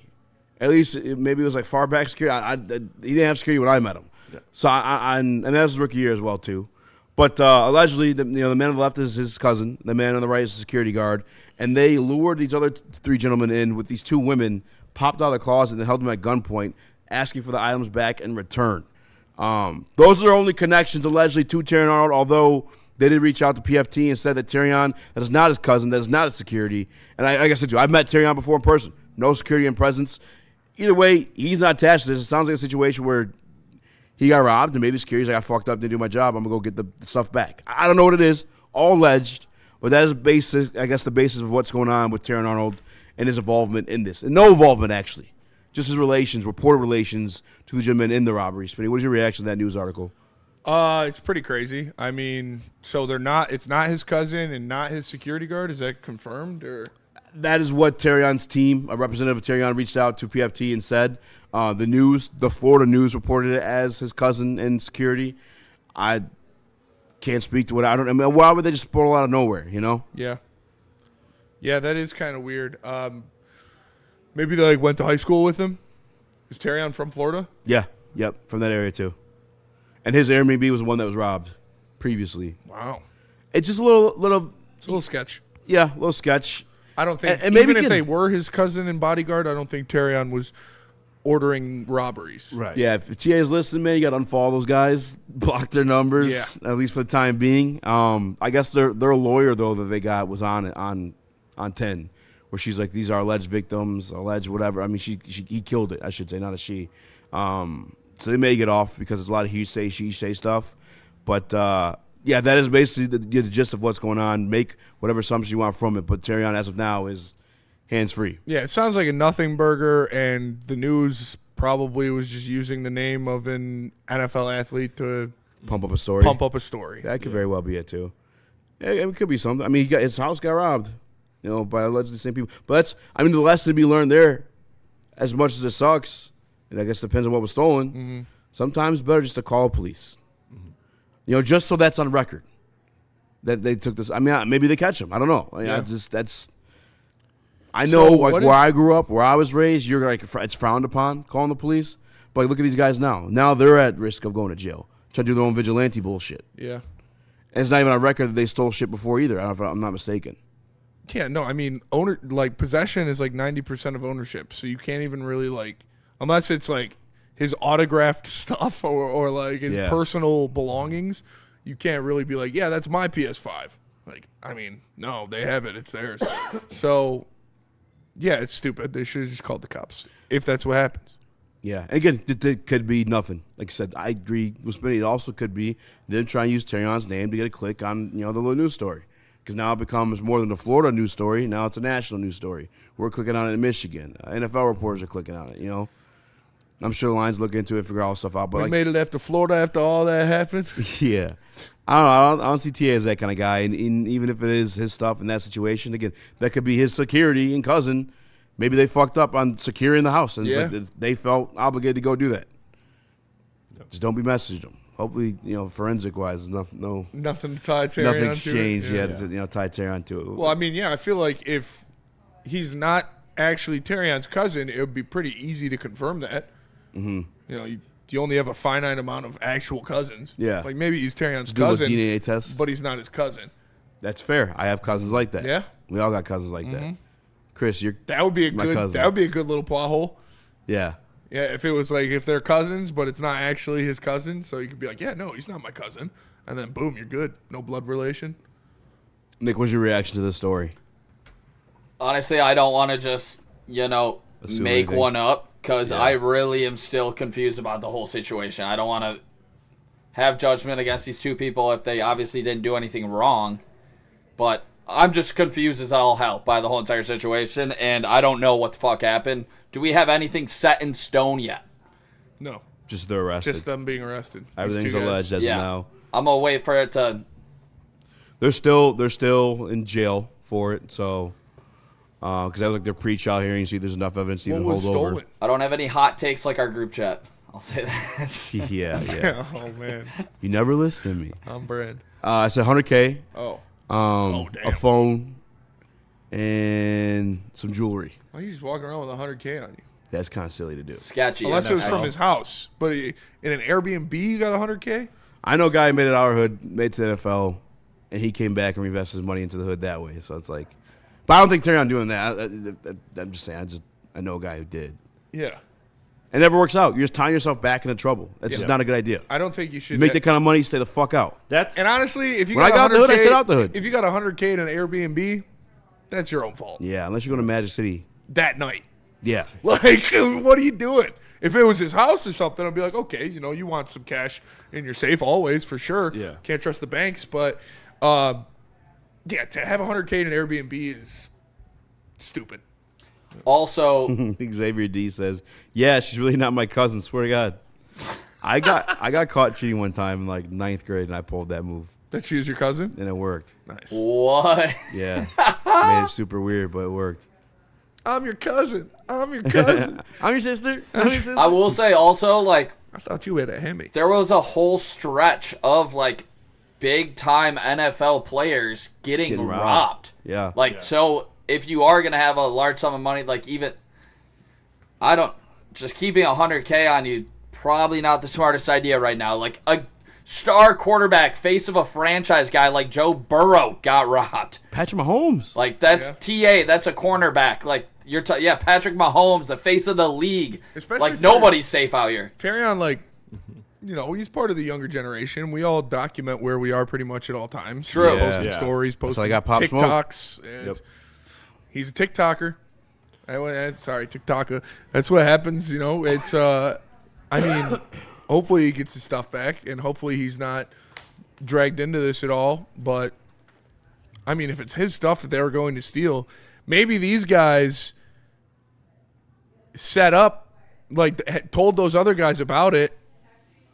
At least maybe it was like far back security. He didn't have security when I met him. Yeah. So and that was his rookie year as well too. But allegedly, the man on the left is his cousin. The man on the right is the security guard. And they lured these other three gentlemen in with these two women, popped out of the closet and held them at gunpoint, asking for the items back in return. Those are their only connections allegedly to Terrion Arnold, although they did reach out to PFT and said that Terrion, that is not his cousin, that is not his security. And like I said to you, I've met Terrion before in person. No security and presence. Either way, he's not attached to this. It sounds like a situation where he got robbed and maybe security's like, I fucked up, didn't do my job, I'm going to go get the stuff back. I don't know what it is, all alleged, but that is basic, I guess the basis of what's going on with Terrion Arnold and his involvement in this. And no involvement, actually. Just his relations, reported relations to the gentleman in the robbery. Spinny, what is your reaction to that news article? It's pretty crazy. I mean, so it's not his cousin and not his security guard. Is that confirmed or? That is what Terrion's team, a representative of Terrion, reached out to PFT and said. The Florida News reported it as his cousin and security. I can't speak to it. I mean, why would they just pull out of nowhere, you know? Yeah. Yeah, that is kind of weird. Maybe they went to high school with him. Is Terrion from Florida? Yeah. Yep. From that area too. And his Airbnb was the one that was robbed previously. Wow. It's just a little. It's a little sketch. Yeah, a little sketch. I don't think. And even maybe if they were his cousin and bodyguard, I don't think Terrion was ordering robberies. Right. Yeah. If TA is listening, man, you got to unfollow those guys, block their numbers, at least for the time being. I guess their lawyer though that they got was on 10. Where she's like, these are alleged victims, alleged whatever. I mean, he killed it, I should say, not a she. So they may get off because there's a lot of he say, she say stuff. But, yeah, that is basically the gist of what's going on. Make whatever assumption you want from it. But Terrion, as of now, is hands-free. Yeah, it sounds like a nothing burger, and the news probably was just using the name of an NFL athlete to pump up a story. That could very well be it, too. Yeah, it could be something. I mean, his house got robbed. You know, by allegedly the same people. But the lesson to be learned there, as much as it sucks, and I guess it depends on what was stolen, sometimes it's better just to call police. You know, just so that's on record that they took this. I mean, maybe they catch him. I don't know. I know, where I grew up, where I was raised, you're like, it's frowned upon calling the police. But look at these guys now. Now they're at risk of going to jail, trying to do their own vigilante bullshit. Yeah. And it's not even on record that they stole shit before either. I'm not mistaken. Yeah, no, I mean, possession is like 90% of ownership, so you can't even really unless it's like his autographed stuff or like his personal belongings, you can't really be like, yeah, that's my PS5. Like, I mean, no, they have it, it's theirs. So, yeah, it's stupid. They should have just called the cops if that's what happens. Yeah, again, it could be nothing. Like I said, I agree with Spinny. It also could be them trying to use Terrion's name to get a click on the little news story. Because now it becomes more than a Florida news story. Now it's a national news story. We're clicking on it in Michigan. NFL reporters are clicking on it, I'm sure the Lions look into it, figure all this stuff out. But we made it after Florida after all that happened. Yeah. I don't see TA as that kind of guy. And even if it is his stuff in that situation, again, that could be his security and cousin. Maybe they fucked up on securing the house. And they felt obligated to go do that. Yep. Just don't be messaging them. Hopefully, forensic-wise, nothing to tie Terrion onto nothing's changed yet to tie Terrion to it. Well, I mean, I feel like if he's not actually Terrion's cousin, it would be pretty easy to confirm that. Mm-hmm. You only have a finite amount of actual cousins. Yeah. Like, maybe he's Terrion's do cousin, a DNA test. but he's not his cousin. That's fair. I have cousins like that. Yeah? We all got cousins like that. Chris, that would be my cousin. That would be a good little plot hole. Yeah. Yeah, if it was if they're cousins, but it's not actually his cousin, so you could be like, yeah, no, he's not my cousin. And then, boom, you're good. No blood relation. Nick, what's your reaction to this story? Honestly, I don't want to just, Assume make anything. one up because I really am still confused about the whole situation. I don't want to have judgment against these two people if they obviously didn't do anything wrong. But I'm just confused as all hell by the whole entire situation, and I don't know what the fuck happened. Do we have anything set in stone yet? No. Just they're arrested. Just them being arrested. Everything's alleged as of now. I'm going to wait for it to... They're still in jail for it, so... Because that was like their pre-trial hearing. You see there's enough evidence to even hold over. I don't have any hot takes like our group chat. I'll say that. Yeah. Oh, man. You never listen to me. I'm Brad. I said $100K. Oh. Damn. A phone and some jewelry. Why are you just walking around with $100K on you? That's kind of silly to do. Sketchy. Unless it was from his house. But in an Airbnb, you got $100K? I know a guy who made it out of our hood, made it to the NFL, and he came back and reinvested his money into the hood that way. So it's like, but I don't think Terrion doing that. I'm just saying, I know a guy who did. Yeah. It never works out. You're just tying yourself back into trouble. That's just not a good idea. I don't think you should. You make that kind of money, stay the fuck out. That's And honestly, if you When I got out the hood, I stayed out the hood. If you got $100K in an Airbnb, that's your own fault. Yeah, unless you go to Magic City. That night. Yeah. Like, what are you doing? If it was his house or something, I'd be like, okay, you want some cash in your safe always, for sure. Yeah. Can't trust the banks. But, to have $100K in an Airbnb is stupid. Also, Xavier D says, "Yeah, she's really not my cousin. Swear to God." I got caught cheating one time in like 9th grade, and I pulled that move. That she was your cousin, and it worked. Nice. What? Yeah, made it super weird, but it worked. I'm your cousin. I'm your cousin. I'm your sister. I'm your sister. I will say also, like, I thought you had a Hemi. There was a whole stretch of like big time NFL players getting robbed. Yeah. So if you are gonna have a large sum of money, like even just keeping $100K on you, probably not the smartest idea right now. Like a star quarterback, face of a franchise guy like Joe Burrow got robbed. Patrick Mahomes. Like that's TA. That's a cornerback. Like Patrick Mahomes, the face of the league. Especially like nobody's safe out here. Terrion, like, he's part of the younger generation. We all document where we are pretty much at all times. True. Yeah. Posting stories, posting I got Pop TikToks. Yep. He's a TikToker. TikToker. That's what happens, It's, hopefully he gets his stuff back, and hopefully he's not dragged into this at all. But, if it's his stuff that they were going to steal, maybe these guys set up, told those other guys about it,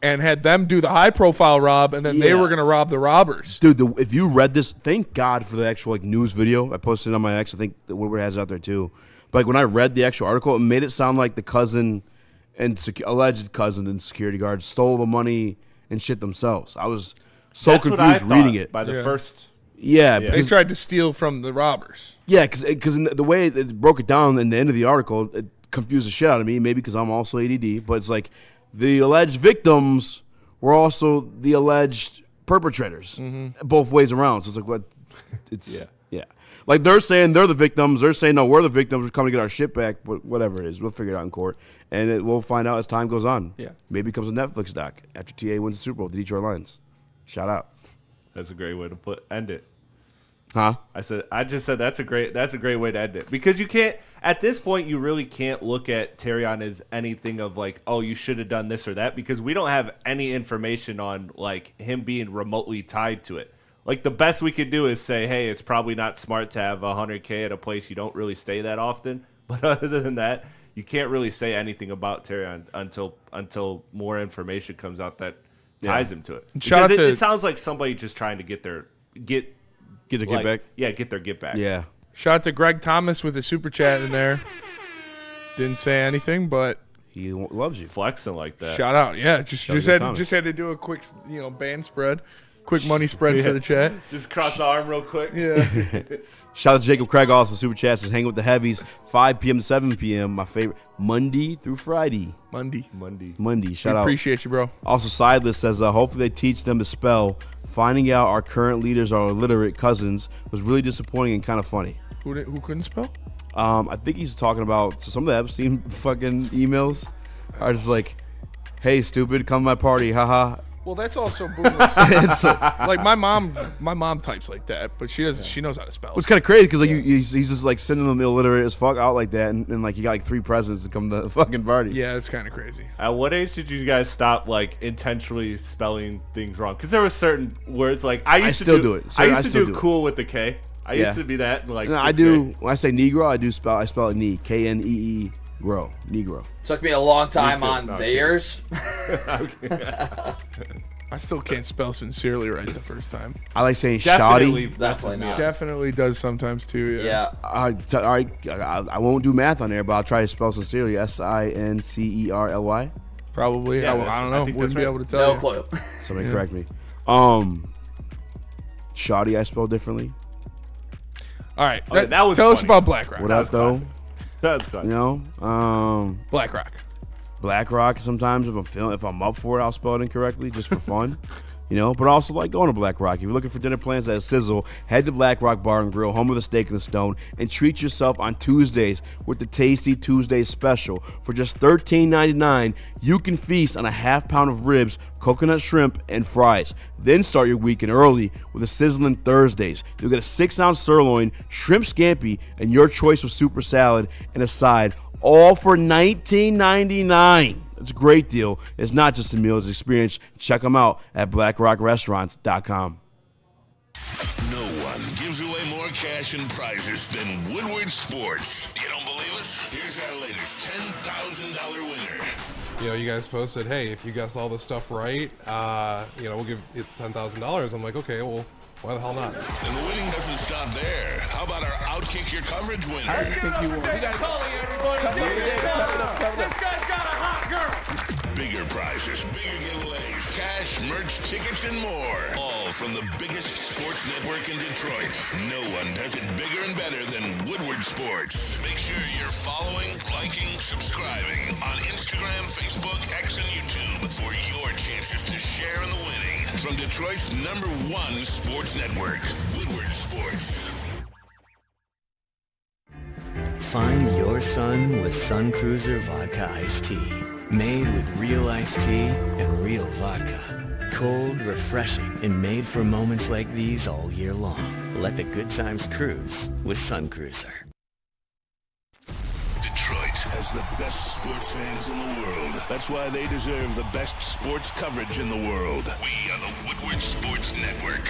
and had them do the high-profile rob, and then they were going to rob the robbers. Dude, if you read this, thank God for the actual news video. I posted it on my X. I think that Woodward has it out there too. But when I read the actual article, it made it sound like the cousin and alleged cousin and security guard stole the money and shit themselves. I was so confused reading it. By the first... Yeah. They tried to steal from the robbers. Yeah, because the way it broke it down in the end of the article, it confused the shit out of me, maybe because I'm also ADD, but it's like the alleged victims were also the alleged perpetrators, both ways around. So it's like, what? It's yeah. Like they're saying they're the victims. They're saying, no, we're the victims. We're coming to get our shit back. But whatever it is, we'll figure it out in court, and we'll find out as time goes on. Yeah. Maybe it becomes a Netflix doc after TA wins the Super Bowl. The Detroit Lions. Shout out. That's a great way to end it. Huh? I just said that's a great way to end it, because you can't, at this point, you really can't look at Terrion as anything of like, oh, you should have done this or that, because we don't have any information on like him being remotely tied to it. Like the best we could do is say, hey, it's probably not smart to have $100K at a place you don't really stay that often. But other than that, you can't really say anything about Terrion until more information comes out that ties him to it. Because it sounds like somebody just trying to get their get back. Yeah, get their get back. Yeah. Shout out to Greg Thomas with a super chat in there. Didn't say anything, but he loves you. Flexing like that. Shout out. Yeah, just had to do a quick, band spread. Quick money spread for the chat. Just cross the arm real quick. Yeah. Shout out to Jacob Craig also. Super chat says, hang with the heavies, 5 p.m. to 7 p.m. My favorite, Monday through Friday. Monday. Shout out. Appreciate you, bro. Also, Sideless says, hopefully they teach them to spell. Finding out our current leaders are illiterate cousins was really disappointing and kind of funny. Who couldn't spell? I think he's talking about some of the Epstein fucking emails are just like, hey, stupid, come to my party, haha. Well, that's also boomers. Like my mom types like that, but she doesn't. She knows how to spell. It's kind of crazy because he's just like sending them illiterate as fuck out like that, and like he got like 3 presidents to come to the fucking party. Yeah, it's kind of crazy. At what age did you guys stop like intentionally spelling things wrong? Because there were certain words like I used to do it. I used to do cool with the K. I used to be that like. No, I do. When I say Negro, I spell it knee, Knee, grow, Negro. Took me a long time on theirs. I still can't spell sincerely right the first time. I like saying shoddy. Definitely not. Definitely does sometimes too. Yeah. I won't do math on there, but I'll try to spell sincerely. Sincerly. Probably. Yeah, I don't know. Wouldn't be able to tell. No you. clue. Somebody correct me. Shoddy I spell differently. All right. That was tell us funny. about BlackRock. What up though? That's funny. BlackRock. BlackRock sometimes if I'm up for it, I'll spell it incorrectly just for fun. but also like going to Black Rock. If you're looking for dinner plans that sizzle, head to Black Rock Bar and Grill, home of the Steak and the Stone, and treat yourself on Tuesdays with the Tasty Tuesday Special. For just $13.99, you can feast on a half pound of ribs, coconut shrimp, and fries. Then start your weekend early with a sizzling Thursdays. You'll get a 6-ounce sirloin, shrimp scampi, and your choice of super salad and a side, all for $19.99. It's a great deal. It's not just a meal, it's an experience. Check them out at blackrockrestaurants.com. No one gives away more cash and prizes than Woodward Sports. You don't believe us? Here's our latest $10,000 winner. You guys posted, hey, if you guess all this stuff right, we'll give it's $10,000. I'm like, okay, well, why the hell not? And the winning doesn't stop there. How about our Outkick Your Coverage winner? I think you won. We got This guy's got a hot girl. Bigger prizes, bigger giveaways, cash, merch, tickets, and more. All from the biggest sports network in Detroit. No one does it bigger and better than Woodward Sports. Make sure you're following, liking, subscribing on Instagram, Facebook, X, and YouTube for your chances to share in the winning. From Detroit's #1 sports network, Woodward Sports. Find your sun with Sun Cruiser Vodka Iced Tea. Made with real iced tea and real vodka. Cold, refreshing, and made for moments like these all year long. Let the good times cruise with Sun Cruiser. Detroit has the best sports fans in the world. That's why they deserve the best sports coverage in the world. We are the Woodward Sports Network.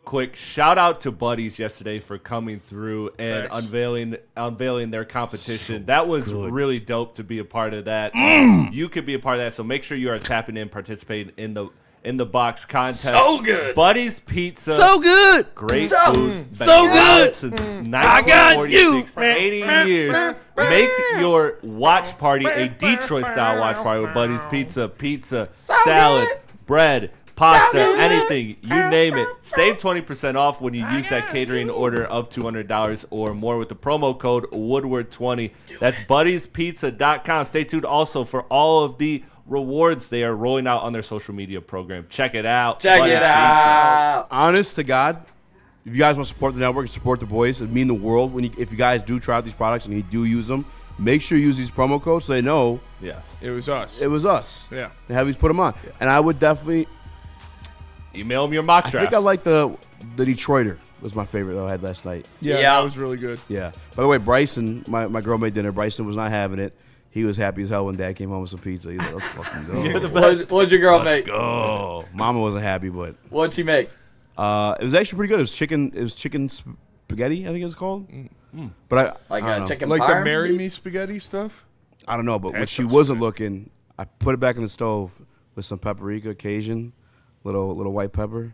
Quick shout out to Buddies yesterday for coming through and Thanks. unveiling their competition. That was really dope to be a part of that. You could be a part of that, so make sure you are tapping in, participating in the box contest. So good. Buddies Pizza. So good. Great So- food. so Been around good. since I got 1946. you. 80 years. Make your watch party a Detroit-style watch party with Buddies Pizza. Pizza, salad, bread, pasta, anything, you name it. Save 20% off when you use that catering order of $200 or more with the promo code Woodward20. That's buddiespizza.com. Stay tuned also for all of the rewards they are rolling out on their social media program. Check it out. Check Buddies it out. Honest to God, if you guys want to support the network and support the boys, it would mean the world if you guys do try out these products and you do use them. Make sure you use these promo codes so they know Yes. It was us. it was us. Yeah. And have these put them on. And I would definitely. Email them your mock I drafts. think I like the Detroiter was my favorite that I had last night. Yeah, Yeah. that was really good. Yeah. By the way, Bryson, my girl made dinner. Bryson was not having it. He was happy as hell when Dad came home with some pizza. He's like, let's fucking go. You're the best. What'd your girl Let's make? go. Mama wasn't happy, but What'd she make? it was actually pretty good. It was chicken spaghetti, I think it's called. But I Like don't know. chicken Like the parm? Marry Me spaghetti stuff? I don't know, but when That she stuff's wasn't good. looking, I put it back in the stove with some paprika, Cajun, little white pepper.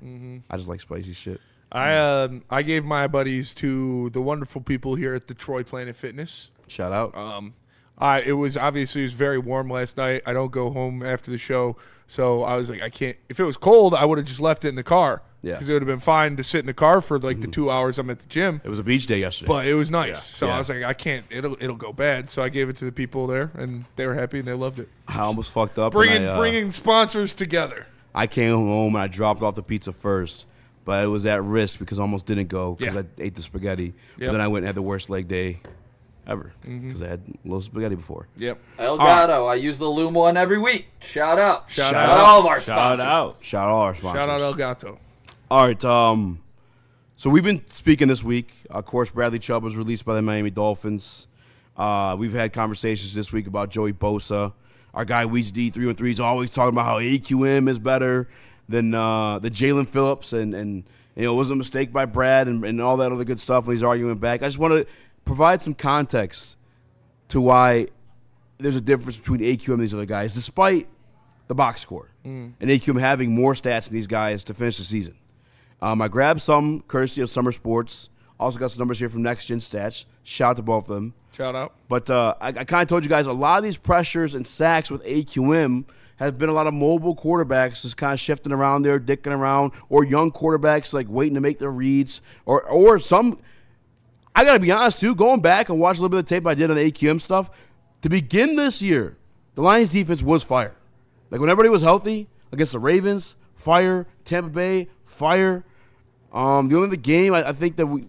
I just like spicy shit. I gave my buddies to the wonderful people here at Detroit Planet Fitness. Shout out. It was very warm last night. I don't go home after the show, so I was like, I can't. If it was cold, I would have just left it in the car. Yeah. Because it would have been fine to sit in the car for like the 2 hours I'm at the gym. It was a beach day yesterday. But it was nice, Yeah. so Yeah. I was like, I can't. It'll go bad. So I gave it to the people there, and they were happy and they loved it. I almost fucked up. and Bringing sponsors together. I came home and I dropped off the pizza first, but it was at risk because I almost didn't go because Yeah. I ate the spaghetti. But Yep. then I went and had the worst leg day ever because I had a little spaghetti before. Yep. Elgato. I use the Loom one every week. Shout out. Shout Shout out. all of our Shout sponsors. out. Shout out all our sponsors. Shout out El Gato. All right. So we've been speaking this week. Of course, Bradley Chubb was released by the Miami Dolphins. We've had conversations this week about Joey Bosa. Our guy Weez D313 is always talking about how AQM is better than the Jalen Phillips, and it was a mistake by Brad and all that other good stuff. And he's arguing back. I just want to provide some context to why there's a difference between AQM and these other guys, despite the box score and AQM having more stats than these guys to finish the season. I grabbed some courtesy of Summer Sports. Also got some numbers here from Next Gen Stats. Shout out to both of them. Shout out. But I kind of told you guys a lot of these pressures and sacks with AQM have been a lot of mobile quarterbacks just kind of shifting around there, dicking around, or young quarterbacks like waiting to make their reads, or some. I got to be honest too, going back and watch a little bit of tape I did on the AQM stuff, to begin this year, The Lions defense was fire. Like when everybody was healthy against the Ravens, fire. Tampa Bay, fire. The only other game I think that we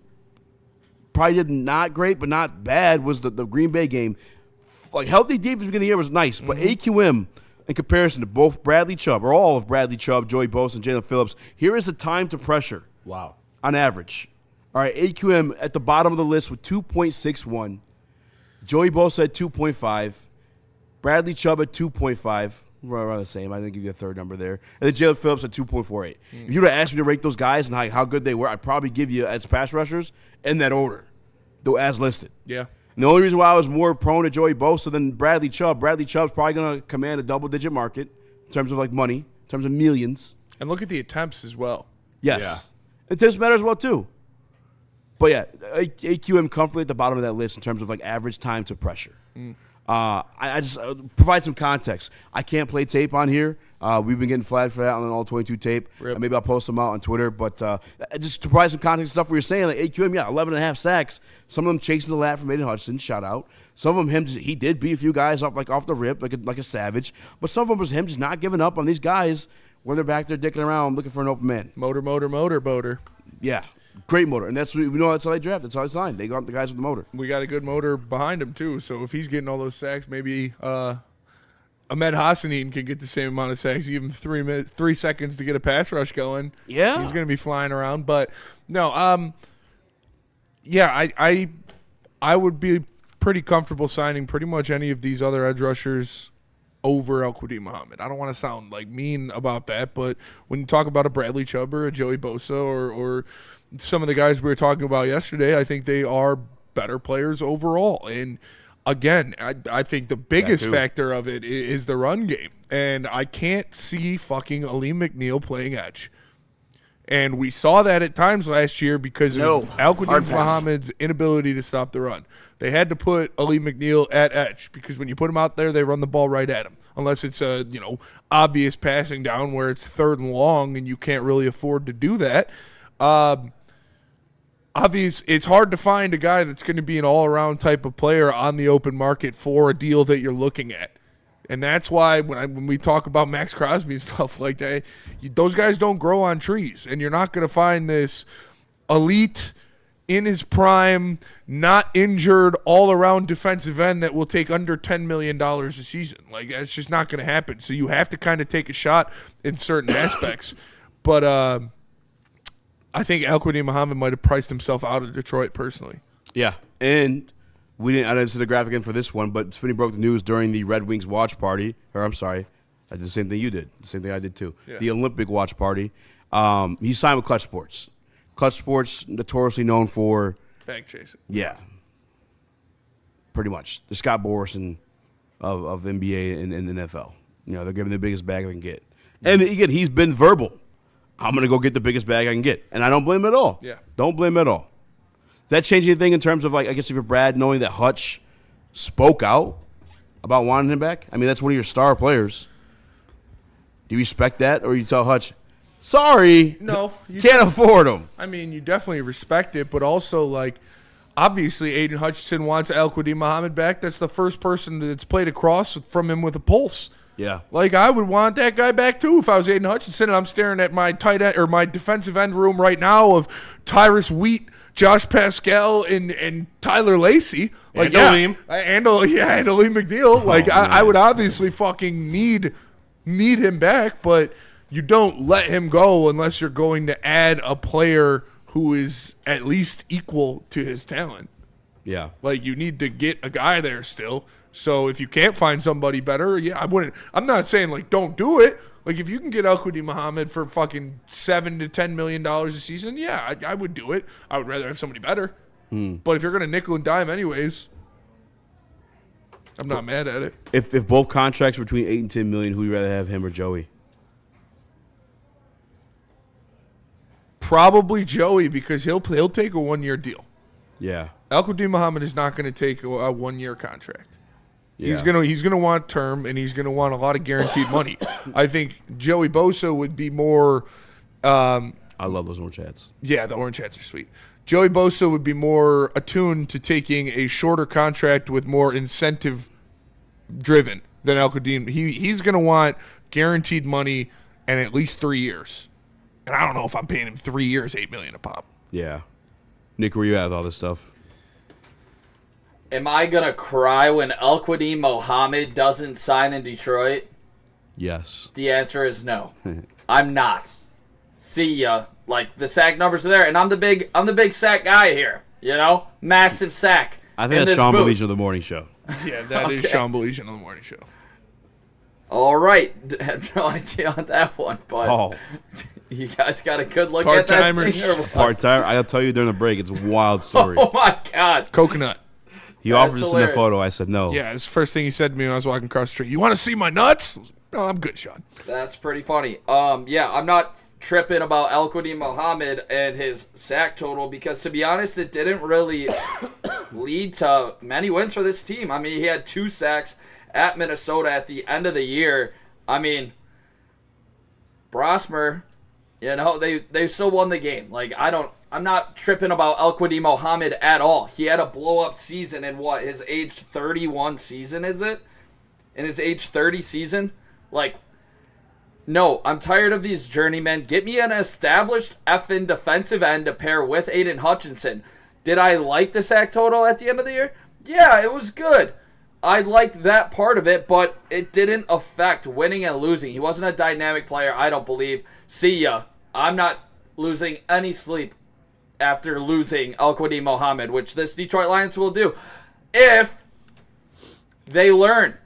probably did not great but not bad was the Green Bay game. Like healthy defense beginning of the year was nice, but AQM in comparison to both Bradley Chubb, or all of Bradley Chubb, Joey Bosa, and Jalen Phillips, here is the time to pressure. Wow. On average. All right, AQM at the bottom of the list with 2.61. Joey Bosa at 2.5. Bradley Chubb at 2.5. We're around the same. I didn't give you a third number there. And then Jalen Phillips at 2.48. If you were to ask me to rate those guys and how good they were, I'd probably give you as pass rushers in that order, though as listed. Yeah. And the only reason why I was more prone to Joey Bosa than Bradley Chubb's probably going to command a double-digit market in terms of like money, in terms of millions. And look at the attempts as well. Yes. Yeah. Attempts matter as well too. But yeah, AQM comfortably at the bottom of that list in terms of like average time to pressure. I just provide some context. I can't play tape on here. We've been getting flagged for that on an all-22 tape. Maybe I'll post them out on Twitter. But just to provide some context stuff we were saying, like AQM, 11.5 sacks. Some of them chasing the lap from Aiden Hutchinson, shout out. Some of them he did beat a few guys off the rip, like a savage. But some of them was him just not giving up on these guys when they're back there dicking around looking for an open man. Motor. Yeah. Great motor, and we know that's how they draft. That's how they signed. They got the guys with the motor. We got a good motor behind him too. So if he's getting all those sacks, maybe Ahmed Hassanin can get the same amount of sacks. You give him 3 seconds to get a pass rush going. Yeah, he's going to be flying around. But no, I would be pretty comfortable signing pretty much any of these other edge rushers over Al-Quadin Muhammad. I don't want to sound like mean about that, but when you talk about a Bradley Chubb or a Joey Bosa or some of the guys we were talking about yesterday, I think they are better players overall. And again, I think the biggest factor of it is the run game. And I can't see fucking Ali McNeil playing edge. And we saw that at times last year because of Al-Quadin Muhammad's inability to stop the run. They had to put Ali McNeil at edge because when you put him out there, they run the ball right at him. Unless it's a obvious passing down where it's 3rd and long and you can't really afford to do that. It's hard to find a guy that's going to be an all-around type of player on the open market for a deal that you're looking at. And that's why when we talk about Max Crosby and stuff like that, those guys don't grow on trees. And you're not going to find this elite, in his prime, not injured, all-around defensive end that will take under $10 million a season. Like, that's just not going to happen. So you have to kind of take a shot in certain aspects. But I think Al-Quadin Muhammad might have priced himself out of Detroit personally. Yeah, and I didn't see the graphic in for this one, but Spinney broke the news during the Red Wings watch party. Or I'm sorry, I did the same thing you did. The same thing I did too. Yeah. The Olympic watch party. He signed with Clutch Sports. Clutch Sports, notoriously known for bank chasing. Yeah, pretty much the Scott Borson of NBA and NFL. They're giving the biggest bag they can get. And again, he's been verbal. I'm going to go get the biggest bag I can get. And I don't blame him at all. Yeah. Don't blame him at all. Does that change anything in terms of, like, I guess if you're Brad, knowing that Hutch spoke out about wanting him back? I mean, that's one of your star players. Do you respect that? Or you tell Hutch, sorry, no, can't afford him? I mean, you definitely respect it, but also, like, obviously Aiden Hutchinson wants Al-Quadin Muhammad back. That's the first person that's played across from him with a pulse. Yeah. Like, I would want that guy back, too, if I was Aiden Hutchinson, and I'm staring at my tight end or my defensive end room right now of Tyrus Wheat, Josh Pascal, and Tyler Lacey. Like, and Ali McNeil. Like, I would obviously fucking need him back, but you don't let him go unless you're going to add a player who is at least equal to his talent. Yeah. Like, you need to get a guy there still. So if you can't find somebody better, I wouldn't. I'm not saying, like, don't do it. Like, if you can get Al-Quadin Muhammad for fucking $7 to $10 million a season, I would do it. I would rather have somebody better. But if you're going to nickel and dime anyways, I'm not mad at it. If both contracts were between $8 and $10 million, who would you rather have, him or Joey? Probably Joey, because he'll take a 1-year deal. Yeah. Al-Quadin Muhammad is not going to take a 1-year contract. Yeah. He's gonna want term, and he's gonna want a lot of guaranteed money. I think Joey Bosa would be more. I love those orange hats. Yeah, the orange hats are sweet. Joey Bosa would be more attuned to taking a shorter contract with more incentive driven. than El Qadim. He's going to want guaranteed money and at least 3 years. And I don't know if I'm paying him 3 years, $8 million a pop. Yeah. Nick, where you at with all this stuff? Am I going to cry when El Qadim Mohammed doesn't sign in Detroit? Yes. The answer is no. I'm not. See ya. Like, the sack numbers are there, and I'm the big sack guy here. You know? Massive sack. I think that's Sean Baligian of the morning show. Yeah, that is Sean Baligian on the morning show. All right. I have no idea on that one, but you guys got a good look at that thing? Part-timer. I'll tell you during the break. It's a wild story. Oh, my God. Coconut. He offered us in the photo. I said no. Yeah, it's the first thing he said to me when I was walking across the street. You want to see my nuts? No, I'm good, Sean. That's pretty funny. Yeah, I'm not tripping about El Qadim Mohammed and his sack total because, to be honest, it didn't really lead to many wins for this team. I mean, he had 2 sacks at Minnesota at the end of the year. I mean, Brosmer, you know, they still won the game. Like, I'm not tripping about El Qadim Mohammed at all. He had a blow-up season in his age 31 season, is it? In his age 30 season? Like, no, I'm tired of these journeymen. Get me an established effing defensive end to pair with Aiden Hutchinson. Did I like the sack total at the end of the year? Yeah, it was good. I liked that part of it, but it didn't affect winning and losing. He wasn't a dynamic player, I don't believe. See ya. I'm not losing any sleep after losing El Qadim Mohammed, which this Detroit Lions will do if they learn.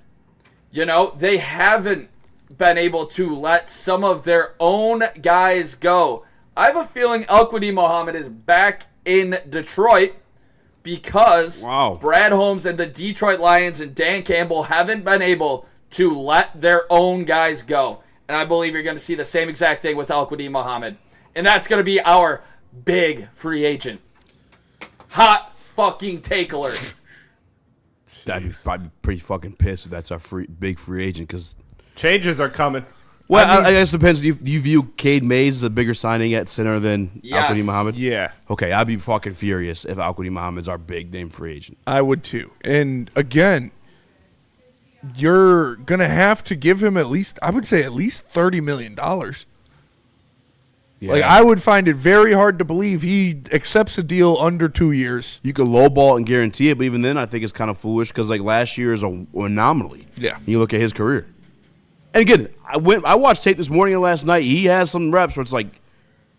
You know, they haven't been able to let some of their own guys go. I have a feeling El Qadim Mohammed is back in Detroit because Brad Holmes and the Detroit Lions and Dan Campbell haven't been able to let their own guys go. And I believe you're going to see the same exact thing with El Qadim Mohammed. And that's going to be our big free agent. Hot fucking take alert. I'd be probably pretty fucking pissed if that's our big free agent because changes are coming. Well, I guess it depends. Do you view Cade Mays as a bigger signing at center than Al Qadim Mohammed? Yeah. Okay, I'd be fucking furious if Al Qadim Mohammed's our big name free agent. I would too. And again, you're gonna have to give him at least $30 million. Yeah. Like, I would find it very hard to believe he accepts a deal under 2 years. You could lowball and guarantee it, but even then, I think it's kind of foolish because like last year is an anomaly. Yeah. You look at his career, and again, I watched tape this morning and last night. He has some reps where it's like,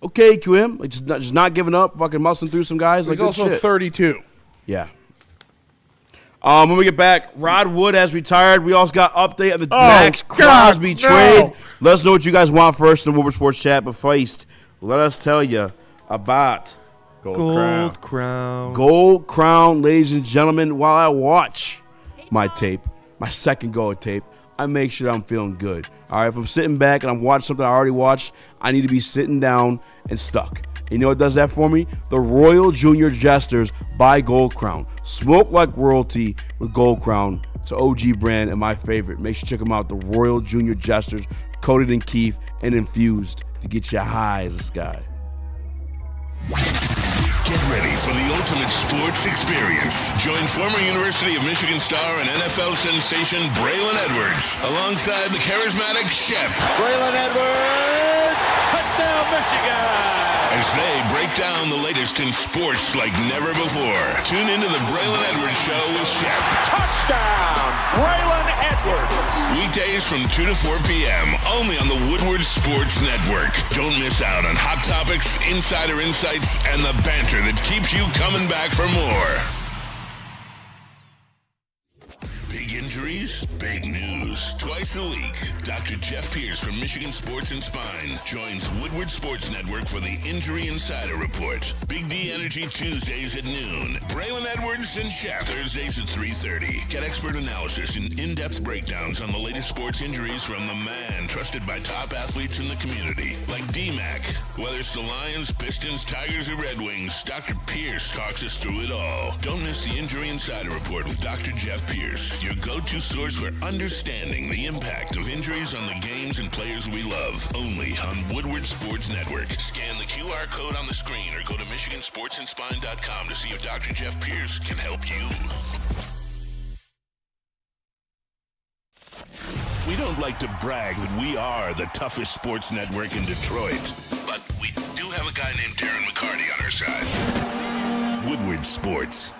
okay, QM, like just not giving up, fucking muscling through some guys. He's like also 32. Yeah. When we get back, Rod Wood has retired. We also got update on the Max Crosby trade. Let us know what you guys want first in the Woodward Sports Chat. But first, let us tell you about Gold Crown. Gold Crown, ladies and gentlemen. While I watch my tape, my second go of tape, I make sure I'm feeling good. All right, if I'm sitting back and I'm watching something I already watched, I need to be sitting down and stuck. You know what does that for me? The Royal Junior Jesters by Gold Crown. Smoke like royalty with Gold Crown. It's an OG brand and my favorite. Make sure you check them out. The Royal Junior Jesters, coated in keef and infused to get you high as the sky. Get ready for the ultimate sports experience. Join former University of Michigan star and NFL sensation Braylon Edwards alongside the charismatic Shep. Braylon Edwards, touchdown Michigan! As they break down the latest in sports like never before. Tune into the Braylon Edwards Show with Shep. Touchdown, Braylon Edwards! Weekdays from 2 to 4 p.m. only on the Woodward Sports Network. Don't miss out on hot topics, insider insights, and the banter that keeps you coming back for more. Big injuries, big news. Twice a week, Dr. Jeff Pierce from Michigan Sports and Spine joins Woodward Sports Network for the Injury Insider Report. Big D Energy Tuesdays at noon. Braylon Edwards and Shep Thursdays at 3:30. Get expert analysis and in-depth breakdowns on the latest sports injuries from the man trusted by top athletes in the community, like D-Mac. Whether it's the Lions, Pistons, Tigers, or Red Wings, Dr. Pierce talks us through it all. Don't miss the Injury Insider Report with Dr. Jeff Pierce, your go-to source for understanding the impact of injuries on the games and players we love. Only on Woodward Sports Network. Scan the QR code on the screen or go to MichiganSportsandSpine.com to see if Dr. Jeff Pierce can help you. We don't like to brag that we are the toughest sports network in Detroit, but we do have a guy named Darren McCarty on our side. Woodward Sports.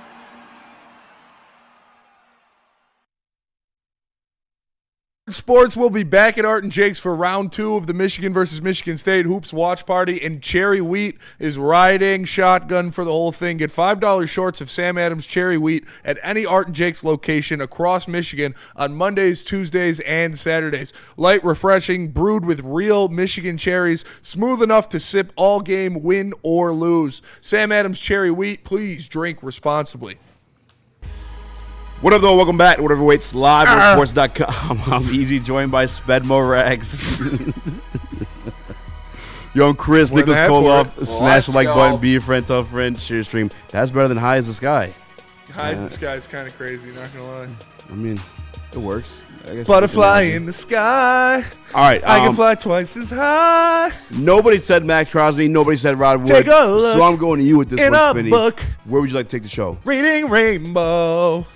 Sports will be back at Art and Jake's for round 2 of the Michigan versus Michigan State Hoops Watch Party, and Cherry Wheat is riding shotgun for the whole thing. Get $5 shorts of Sam Adams Cherry Wheat at any Art and Jake's location across Michigan on Mondays, Tuesdays, and Saturdays. Light, refreshing, brewed with real Michigan cherries, smooth enough to sip all game, win or lose. Sam Adams Cherry Wheat, please drink responsibly. What up, though? Welcome back to Whatever Waits Live on sports.com. I'm Easy, joined by Spedmo Rags. Yo, I'm Chris, Nicholas Kohloff. Smash the like button, be a friend, tell a friend, share your stream. That's better than High as the Sky. High as the Sky is kind of crazy, not going to lie. I mean, it works. Butterfly in the sky. All right. I can fly twice as high. Nobody said Max Crosby. Nobody said Rod Wood. Take a look so I'm going to you with this in one, a Spinny. book. Where would you like to take the show? Reading Rainbow.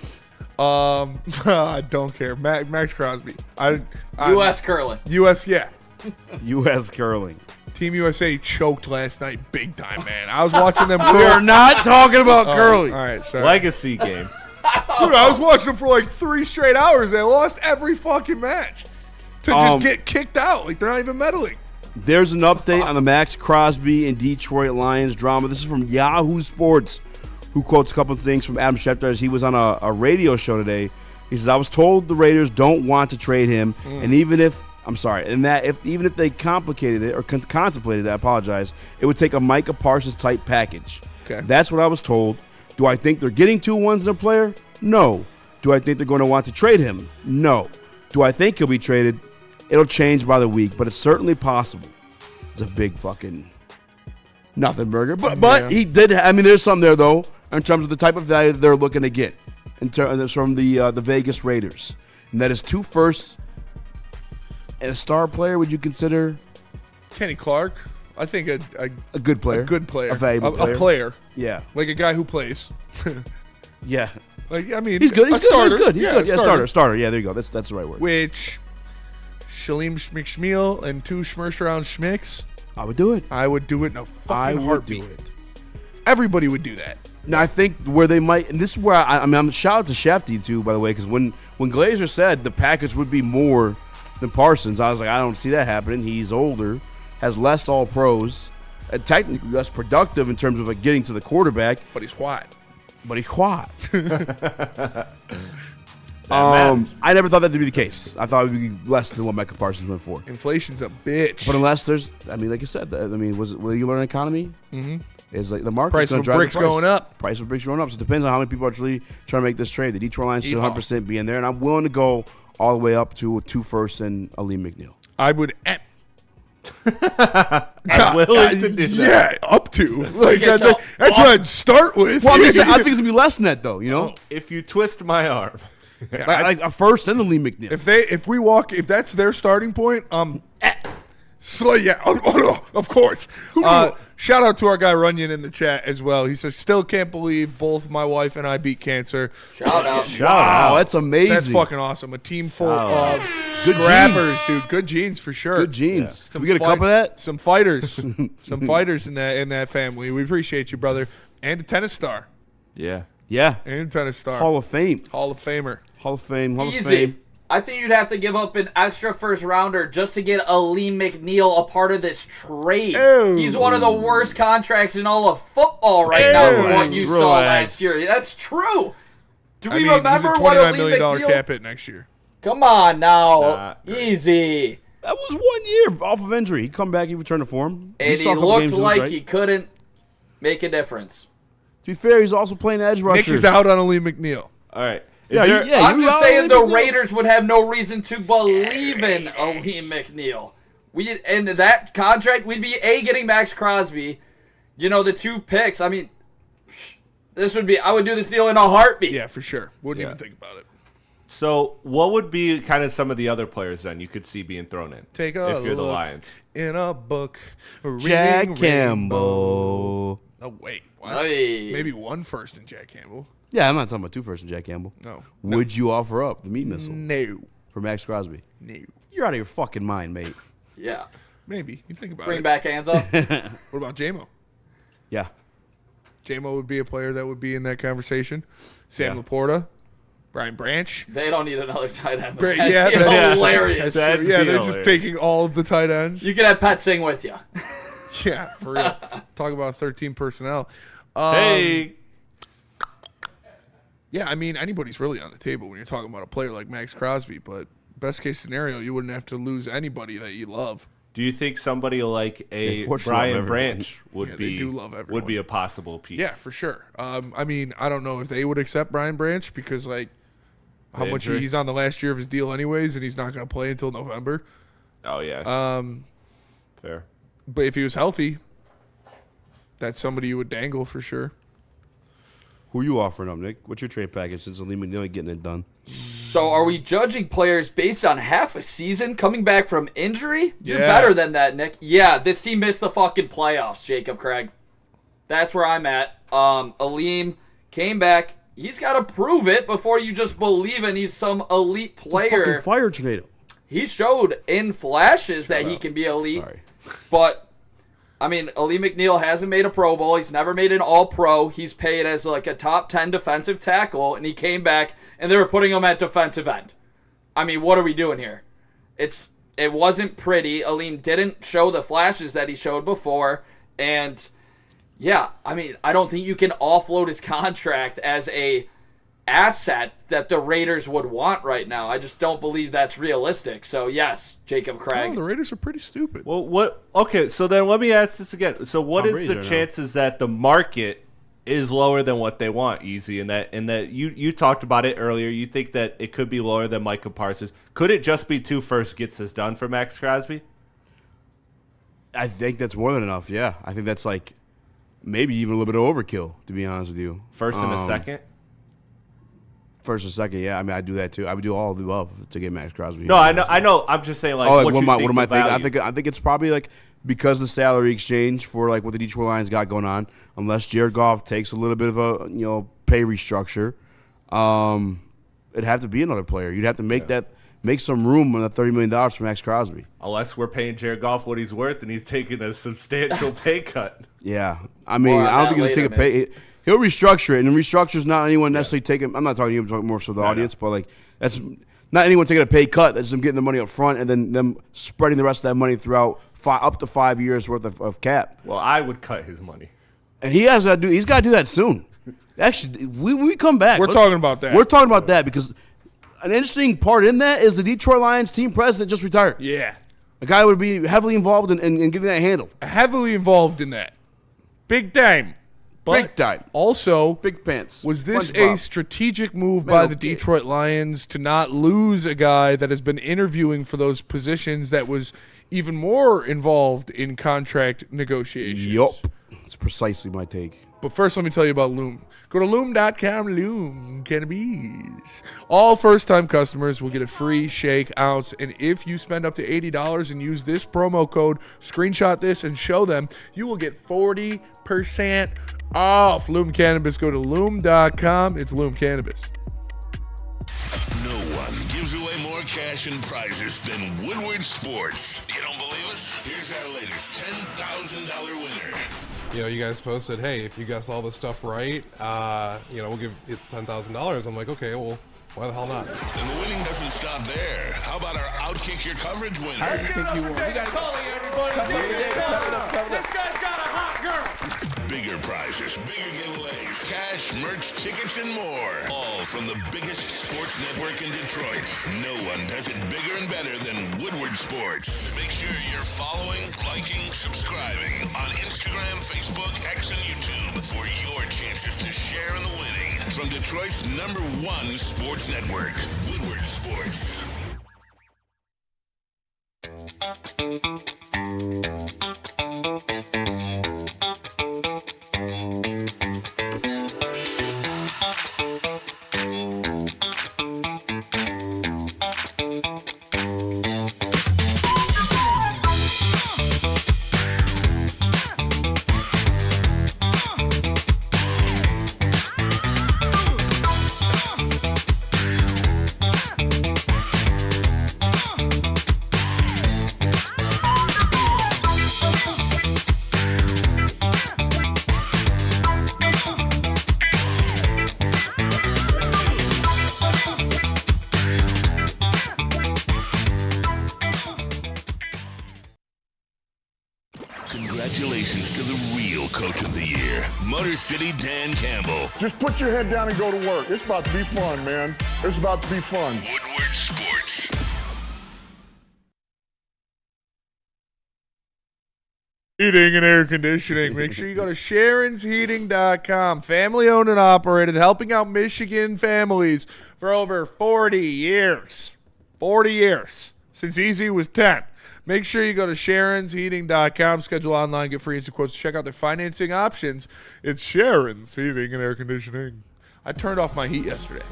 I don't care. Max Crosby. U.S. curling. U.S. Yeah. U.S. curling. Team USA choked last night big time, man. I was watching them. We are not talking about curling. All right, sorry. Legacy game. Dude, I was watching them for like 3 straight hours. They lost every fucking match to just get kicked out. Like, they're not even meddling. There's an update on the Max Crosby and Detroit Lions drama. This is from Yahoo Sports, who quotes a couple of things from Adam Schefter as he was on a radio show today. He says, I was told the Raiders don't want to trade him, and even if they complicated it or contemplated it, I apologize, it would take a Micah Parsons type package. Okay. That's what I was told. Do I think they're getting 2 ones in a player? No. Do I think they're going to want to trade him? No. Do I think he'll be traded? It'll change by the week, but it's certainly possible. It's a big fucking nothing burger. But he did. I mean, there's some there, though, in terms of the type of value they're looking to get from the Vegas Raiders. And that is 2 firsts and a star player. Would you consider Kenny Clark? I think a good player. A good player. A valuable player. A player. Yeah. Like a guy who plays. Yeah. Like, I mean, he's good. He's starter. good. He's good. Yeah, starter. Yeah, there you go. That's the right word. Which Shalim McSmeal and 2 Schmersh around Schmicks. I would do it. I would do it in a fucking heartbeat. Do it. Everybody would do that. Now, I think where they might, and this is where I'm shout out to Shefty too, by the way, because when Glazer said the package would be more than Parsons, I was like, I don't see that happening. He's older, has less all pros, technically less productive in terms of like getting to the quarterback. But he's white. I never thought that to be the case. I thought it would be less than what Micah Parsons went for. Inflation's a bitch. But unless there's, I mean, like you said, will you learn economy? Mm-hmm. Is like the market price of bricks going up. Price of bricks going up. So it depends on how many people are actually trying to make this trade. The Detroit Lions should 100% be in there, and I'm willing to go all the way up to 2 firsts and Aleem McNeil. I would. I'm willing to do that. Yeah, up to. Like that's what I'd start with. Well, I think it's gonna be less than that, though. You know, if you twist my arm, like a first and Aleem McNeil. If that's their starting point, so yeah, of course. Shout out to our guy Runyon in the chat as well. He says, still can't believe both my wife and I beat cancer. Shout out. Wow, that's amazing. That's fucking awesome. A team full of good grabbers, genes. dude. Good genes for sure. Good genes. Yeah. We get a cup of that? Some fighters. Some fighters in that family. We appreciate you, brother. And a tennis star. Yeah. Yeah. And a tennis star. Hall of Fame. Hall of Famer. Hall of Fame. Easy. I think you'd have to give up an extra first rounder just to get Aleem McNeil a part of this trade. Ew. He's one of the worst contracts in all of football right now from what you saw last year. That's true. Do we remember he's a what $29 Aleem million McNeil? cap hit next year. Come on now. Easy. That was 1 year off of injury. He'd come back, he'd return to form. And he looked like he couldn't make a difference. To be fair, he's also playing edge rusher. Nick is out on Aleem McNeil. All right. I'm just saying the Raiders would have no reason to believe in Aleem McNeil. In that contract, we'd be getting Max Crosby. The 2 picks. I mean, I would do this deal in a heartbeat. Yeah, for sure. Wouldn't even think about it. So, what would be kind of some of the other players then you could see being thrown in? Take a if you're the look Lions. In a book. Jack Campbell. Oh, wait. What? Hey. Maybe 1 first in Jack Campbell. Yeah, I'm not talking about 2 firsts in Jack Campbell. No. Would you offer up the meat missile? No. for Max Crosby? No. You're out of your fucking mind, mate. Yeah. Maybe. You think about Bring it. back hands up. What about J-Mo? Yeah. J-Mo would be a player that would be in that conversation. Sam Yeah. Laporta, Brian Branch. They don't need another tight end. Yeah, That'd be that's hilarious. They're just taking all of the tight ends. You can have Pat Singh with you. Yeah, for real. Talk about 13 personnel. Hey. Yeah, I mean, anybody's really on the table when you're talking about a player like Max Crosby, but best case scenario, you wouldn't have to lose anybody that you love. Do you think somebody like a fortunately Brian love everyone. Branch Yeah, they do love everyone. would be a possible piece? Yeah, for sure. I mean, I don't know if they would accept Brian Branch because, like, how much Injury? he's on the last year of his deal anyways, and he's not going to play until November. Oh yeah. Fair. But if he was healthy, that's somebody you would dangle for sure. Who are you offering up, Nick? What's your trade package since Lee McNeil ain't getting it done? So are we judging players based on half a season coming back from injury? You're Yeah. better than that, Nick. Yeah, this team missed the fucking playoffs, Jacob Craig. That's where I'm at. Aleem came back. He's got to prove it before you just believe in he's some elite player. Fucking fire tornado. He showed in flashes that he can be elite. Sorry. But, I mean, Ali McNeil hasn't made a Pro Bowl. He's never made an All-Pro. He's paid as like a top 10 defensive tackle, and he came back, and they were putting him at defensive end. I mean, what are we doing here? It wasn't pretty. Aleem didn't show the flashes that he showed before, and yeah, I mean, I don't think you can offload his contract as a asset that the Raiders would want right now. I just don't believe that's realistic. So yes, Jacob Craig. Oh, the Raiders are pretty stupid. Well, what? Okay, so then let me ask this again. So, what Tom is Brady the right now. chances that the market is lower than what they want? Easy, and that you talked about it earlier. You think that it could be lower than Micah Parsons. Could it just be 2 first gets this done for Max Crosby? I think that's more than enough, yeah. I think that's like maybe even a little bit of overkill, to be honest with you. First and a second? First and second, yeah. I mean, I do that too. I would do all of the above to get Max Crosby. No, I know. I'm just saying, like, what am I thinking? I think it's probably like because the salary exchange for like what the Detroit Lions got going on. Unless Jared Goff takes a little bit of a pay restructure, it'd have to be another player. You'd have to make some room on the $30 million for Max Crosby. Unless we're paying Jared Goff what he's worth and he's taking a substantial pay cut. Yeah, I mean, I don't think he'll take a pay. He'll restructure it, and restructure's not anyone necessarily taking. I'm not talking to you. I'm talking more for the audience, but like that's not anyone taking a pay cut. That's them getting the money up front and then them spreading the rest of that money throughout up to 5 years worth of cap. Well, I would cut his money, and he's got to do that soon. Actually, when we come back, we're talking about that. We're talking about that because an interesting part in that is the Detroit Lions team president just retired. Yeah, a guy would be heavily involved in getting that handled. Heavily involved in that, big time. But big time. Also, big pants. Was this a strategic move by the Detroit Lions to not lose a guy that has been interviewing for those positions that was even more involved in contract negotiations? Yup. That's precisely my take. But first, let me tell you about Loom. Go to Loom.com, Loom Cannabis. All first-time customers will get a free shake ounce, and if you spend up to $80 and use this promo code, screenshot this and show them, you will get 40% off. Loom Cannabis. Go to Loom.com. It's Loom Cannabis. No one gives away more cash and prizes than Woodward Sports. You don't believe us? Here's our latest $10,000 winner. You guys posted, hey, if you guess all this stuff right, we'll give it's $10,000. I'm like, okay, well, why the hell not? And the winning doesn't stop there. How about our Outkick Your Coverage winner? I think you won. We got This guy's got a hot girl. Bigger prizes, bigger giveaways, cash, merch, tickets, and more. All from the biggest sports network in Detroit. No one does it bigger and better than Woodward Sports. Make sure you're following, liking, subscribing on Instagram, Facebook, X, and YouTube for your chances to share in the winning. From Detroit's #1 sports network, Woodward Sports. Congratulations to the real Coach of the Year, Motor City Dan Campbell. Just put your head down and go to work. It's about to be fun, man. It's about to be fun. Woodward Sports. Heating and air conditioning. Make sure you go to SharonsHeating.com. Family owned and operated, helping out Michigan families for over 40 years. 40 years. Since Easy was 10. Make sure you go to SharonsHeating.com. Schedule online, get free instant quotes. Check out their financing options. It's Sharon's Heating and Air Conditioning. I turned off my heat yesterday.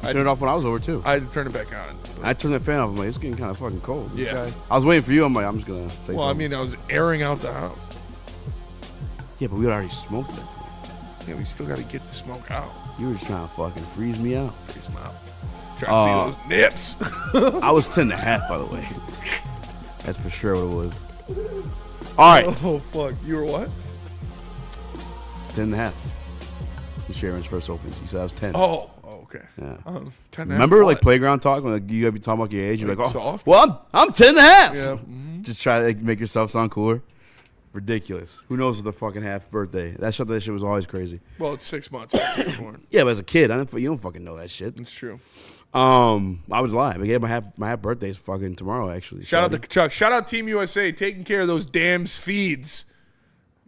I turned it off when I was over, too. I had to turn it back on. I turned the fan off. I'm like, it's getting kind of fucking cold. Yeah. I was waiting for you. I'm like, I'm just going to say Well, something. I mean, I was airing out the house. Yeah, but we had already smoked that point. Yeah, we still got to get the smoke out. You were just trying to fucking freeze me out. Freeze me out. Trying to see those nips. I was 10.5, by the way. That's for sure what it was. All right. Oh, fuck. You were what? 10.5. Sharon's first opening. You said I was 10. Oh, okay. Yeah. 10 Remember like playground talk when like, you gotta be talking about your age? You're like, oh, soft? well, I'm 10.5. Yeah. Just try to like, make yourself sound cooler. Ridiculous. Who knows with the fucking half birthday? That shit was always crazy. Well, it's 6 months after you were born. Yeah, but as a kid, you don't fucking know that shit. It's true. I was lying. But yeah, my half birthday is fucking tomorrow, actually. Shout out to Chuck. Shout out Team USA taking care of those damn feeds.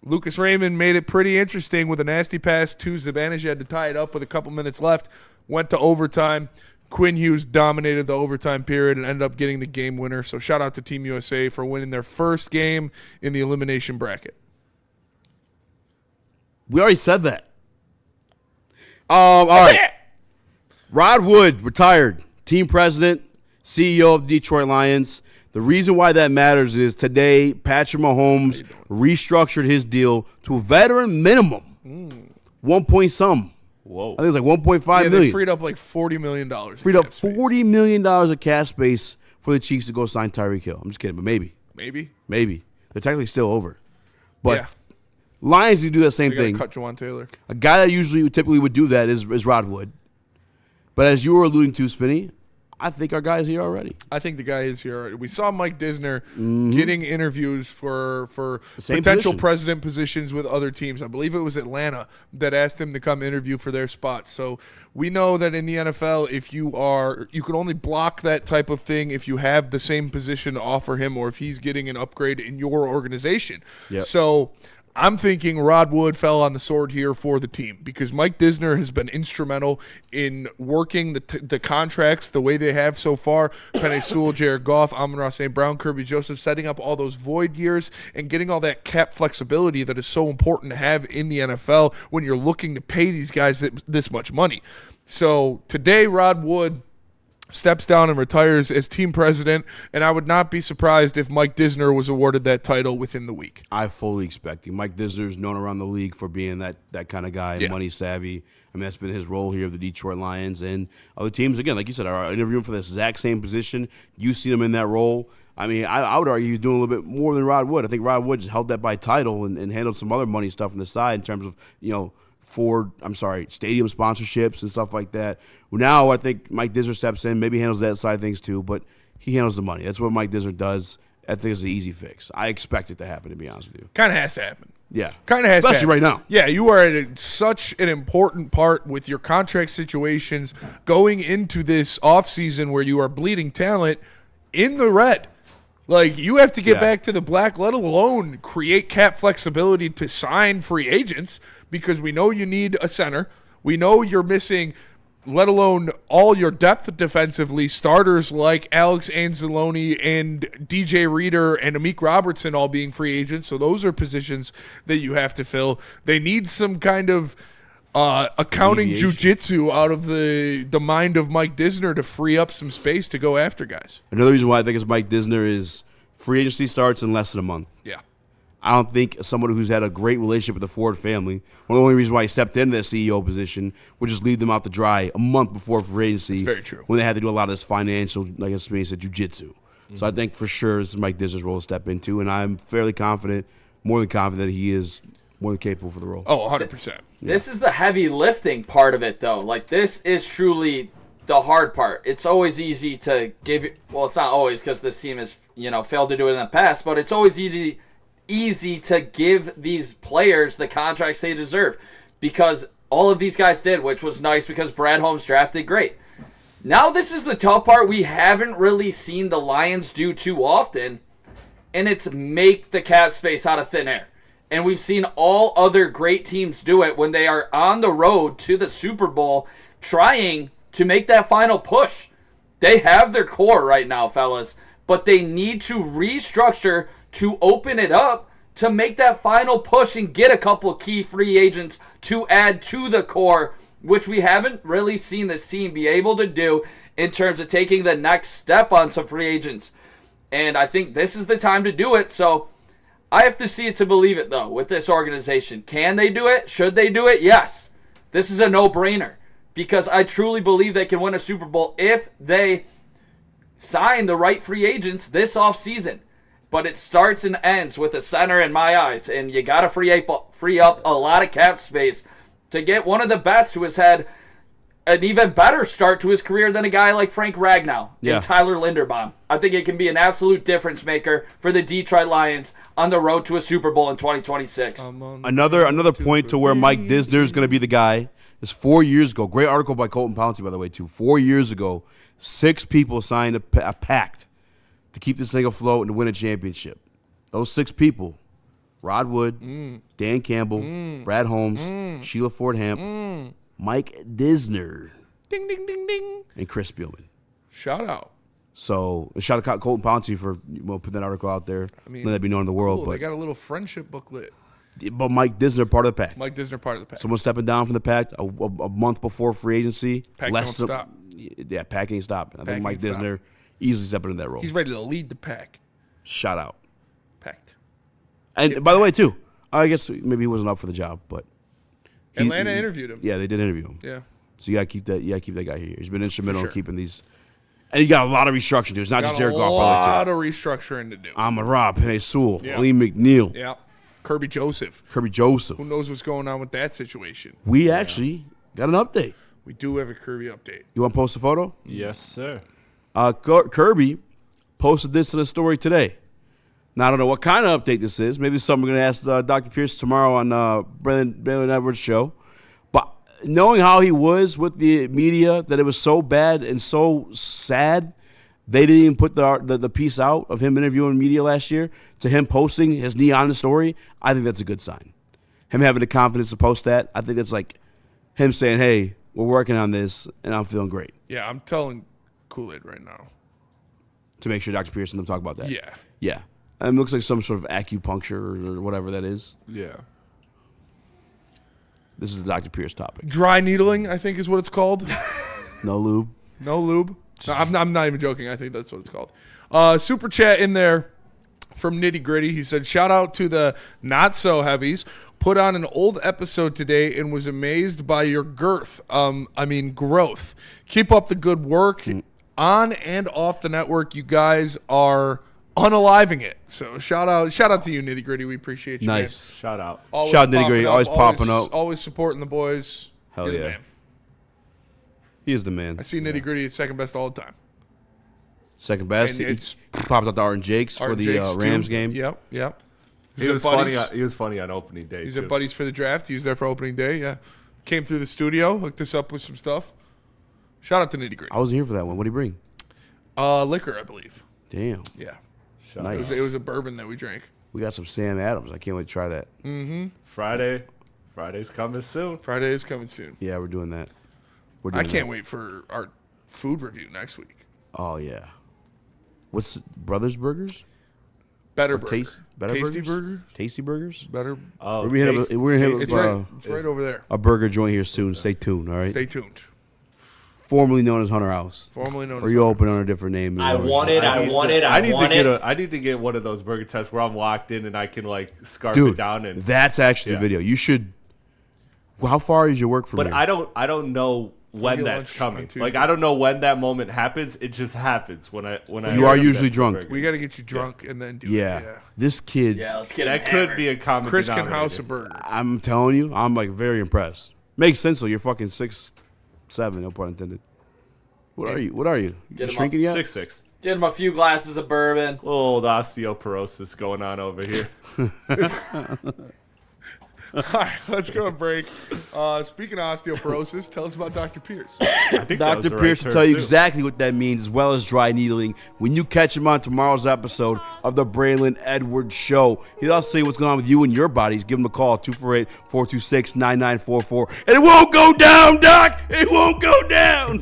Lucas Raymond made it pretty interesting with a nasty pass to Zibanejad had to tie it up with a couple minutes left. Went to overtime. Quinn Hughes dominated the overtime period and ended up getting the game winner. So shout out to Team USA for winning their first game in the elimination bracket. We already said that. All right. Rod Wood retired, team president, CEO of the Detroit Lions. The reason why that matters is today Patrick Mahomes restructured his deal to a veteran minimum, 1 point some. Whoa! I think it's like 1.5 million. They freed up like $40 million. Freed up $40 million of cash space for the Chiefs to go sign Tyreek Hill. I'm just kidding, but maybe. Maybe. They're technically still over. But yeah. Lions do that same They gotta thing. cut Juwan Taylor. A guy that typically would do that is Rod Wood. But as you were alluding to, Spinny, I think our guy's here already. I think the guy is here already. We saw Mike Disner getting interviews for Same potential position. president positions with other teams. I believe it was Atlanta that asked him to come interview for their spot. So we know that in the NFL, you can only block that type of thing if you have the same position to offer him or if he's getting an upgrade in your organization. Yep. So I'm thinking Rod Wood fell on the sword here for the team because Mike Disner has been instrumental in working the contracts the way they have so far. Penei Sewell, Jared Goff, Amon-Ra St. Brown, Kerby Joseph, setting up all those void years and getting all that cap flexibility that is so important to have in the NFL when you're looking to pay these guys this much money. So today, Rod Wood steps down and retires as team president, and I would not be surprised if Mike Disner was awarded that title within the week. I fully expect him. Mike Disner is known around the league for being that kind of guy, money savvy. I mean, that's been his role here of the Detroit Lions. And other teams, again, like you said, are interviewing for the exact same position. You see him in that role. I mean, I would argue he's doing a little bit more than Rod Wood. I think Rod Wood just held that by title and handled some other money stuff on the side in terms of, stadium sponsorships and stuff like that. Now I think Mike Disner steps in, maybe handles that side of things too, but he handles the money. That's what Mike Disner does. I think it's an easy fix. I expect it to happen, to be honest with you. Kind of has to happen. Yeah. Kind of has to happen. Especially right now. Yeah, you are at such an important part with your contract situations going into this offseason where you are bleeding talent in the red. Like, you have to get back to the black, let alone create cap flexibility to sign free agents because we know you need a center. We know you're missing, let alone all your depth defensively, starters like Alex Anzalone and DJ Reader and Amik Robertson all being free agents. So those are positions that you have to fill. They need some kind of accounting jujitsu out of the mind of Mike Disner to free up some space to go after guys. Another reason why I think it's Mike Disner is free agency starts in less than a month. Yeah. I don't think someone who's had a great relationship with the Ford family, one of the only reasons why he stepped into that CEO position would just leave them out to dry a month before free agency. That's very true. When they had to do a lot of this financial, like I said, jiu-jitsu. So I think for sure this is Mike Disner's role to step into, and I'm fairly confident, more than confident, that he is more than capable for the role. Oh, 100%. This is the heavy lifting part of it, though. Like, this is truly the hard part. It's always easy to give – well, it's not always because this team has, failed to do it in the past, but it's always easy easy to give these players the contracts they deserve because all of these guys did, which was nice because Brad Holmes drafted great. Now this is the tough part we haven't really seen the Lions do too often, and it's make the cap space out of thin air. And we've seen all other great teams do it when they are on the road to the Super Bowl trying to make that final push. They have their core right now, fellas, but they need to restructure to open it up to make that final push and get a couple key free agents to add to the core, which we haven't really seen this team be able to do in terms of taking the next step on some free agents. And I think this is the time to do it. So I have to see it to believe it, though, with this organization. Can they do it? Should they do it? Yes. This is a no-brainer because I truly believe they can win a Super Bowl if they sign the right free agents this offseason. But it starts and ends with a center in my eyes, and you got to free up a lot of cap space to get one of the best who has had an even better start to his career than a guy like Frank Ragnow and Tyler Linderbaum. I think it can be an absolute difference maker for the Detroit Lions on the road to a Super Bowl in 2026. Another point to where Mike Disner is going to be the guy is 4 years ago. Great article by Colton Pouncey, by the way, too. 4 years ago, 6 people signed a pact to keep this thing afloat and to win a championship. Those 6 people, Rod Wood, Dan Campbell, Brad Holmes, Sheila Ford Hamp, Mike Disner, Ding, ding, ding, ding. and Chris Spielman. Shout out. So, shout out Colton Pouncey for putting that article out there. I mean, let that be known in the world. Cool. But They got a little friendship booklet. But Mike Disner part of the pact. Mike Disner part of the pact. Someone stepping down from the pact a month before free agency. Pact don't stop. Yeah, pact ain't stopping. I think Pact Mike ain't Disner easily stepping into that role. He's ready to lead the pack. Shout out. Pact. And by the way, too, I guess maybe he wasn't up for the job, but Atlanta interviewed him. Yeah, they did interview him. Yeah. So you gotta keep that. You gotta keep that guy here. He's been instrumental sure. in keeping these. And you got a lot of restructuring too. It's not just Jared Goff. A lot of restructuring to do. Amon-Ra, Penei Sewell, Yeah. Lee McNeil. Yeah. Kerby Joseph. Who knows what's going on with that situation? We actually got an update. We do have a Kirby update. You want to post a photo? Yes, sir. Kirby posted this in a story today. Now, I don't know what kind of update this is. Maybe it's something we're going to ask Dr. Pierce tomorrow on Braylon Edwards' show. But knowing how he was with the media, that it was so bad and so sad, they didn't even put the piece out of him interviewing media last year to him posting his knee on the story. I think that's a good sign. Him having the confidence to post that, I think that's like him saying, hey, we're working on this, and I'm feeling great. Yeah, I'm telling Kool-Aid right now. To make sure Dr. Pierce and them talk about that. Yeah. Yeah. It looks like some sort of acupuncture or whatever that is. Yeah. This is the Dr. Pierce topic. Dry needling, I think is what it's called. No lube. No lube. No, I'm not even joking. I think that's what it's called. Super chat in there from Nitty Gritty. He said, shout out to the Not So Heavies. Put on an old episode today and was amazed by your growth. Keep up the good work on and off the network. You guys are unaliving it. So shout out to you, Nitty Gritty. We appreciate you. Nice. Man. Shout out. Always Shout out Nitty Gritty. Always popping up. Always supporting the boys. Hell You're yeah. the man. He is the man. I see Nitty Gritty at second best all the time. Second best. And He it's popped out to Art and Jake's for the Rams game. Yep. He was funny on opening day. He's too. at Buddies for the draft. He was there for opening day. Yeah, came through the studio, hooked us up with some stuff. Shout out to Nitty Gritty. I wasn't here for that one. What did he bring? Liquor, I believe. Damn. Yeah. Nice. It was a bourbon that we drank. We got some Sam Adams. I can't wait to try that. Mm-hmm. Friday's coming soon. Friday is coming soon. Yeah, we're doing that. I can't wait for our food review next week. Oh yeah. What's Brothers Burgers? Better Or Burger. Better Tasty Burgers? Burger? Tasty Burgers? Better. Oh, we're gonna have It's right over there. a burger joint here soon. Stay tuned. All right. Stay tuned. Formerly known as Hunter House. Formerly known or as you Hunter open on a different name. I need to get one of those burger tests where I'm locked in and I can like scarf Dude, it down. And that's actually the video. You should. How far is your work from But here? I don't know when get that's lunch on coming. Tuesday. Like I don't know when that moment happens. It just happens when I. You are usually drunk. We got to get you drunk and then do Yeah. it. Yeah. This kid. Yeah, let's get That him could hammered. be a common Chris can denominator. house a burger. I'm telling you, I'm like very impressed. Makes sense though. You're fucking 6'7", no pun intended. What are you? Get him shrinking yet? 6'6". Get him a few glasses of bourbon. Old osteoporosis going on over here. All right, let's go to break. Speaking of osteoporosis, tell us about Dr. Pierce. Dr. Pierce will tell you exactly what that means, as well as dry needling, when you catch him on tomorrow's episode of the Braylon Edwards Show. He'll also say what's going on with you and your bodies. Give him a call, 248-426-9944. And it won't go down, Doc! It won't go down!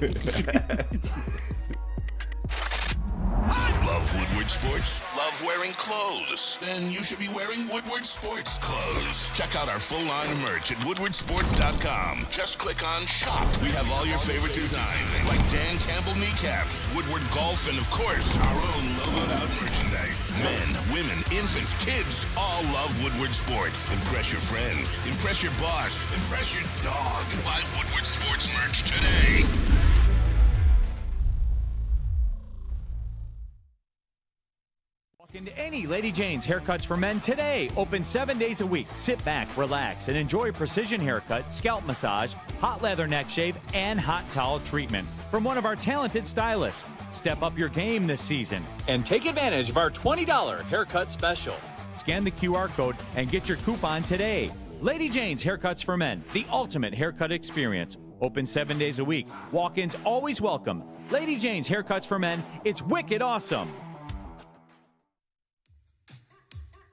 Love Woodward Sports? Love wearing clothes? Then you should be wearing Woodward Sports clothes. Check out our full line of merch at woodwardsports.com. Just click on shop. We have all your favorite designs, like Dan Campbell kneecaps, Woodward golf, and of course, our own logoed out merchandise. Men, women, infants, kids, all love Woodward Sports. Impress your friends. Impress your boss. Impress your dog. Buy Woodward Sports merch today. Into any Lady Jane's Haircuts for Men today. Open 7 days a week. Sit back, relax, and enjoy precision haircut, scalp massage, hot leather neck shave, and hot towel treatment from one of our talented stylists. Step up your game this season and take advantage of our $20 haircut special. Scan the QR code and get your coupon today. Lady Jane's Haircuts for Men, the ultimate haircut experience. Open 7 days a week. Walk-ins always welcome. Lady Jane's Haircuts for Men. It's wicked awesome.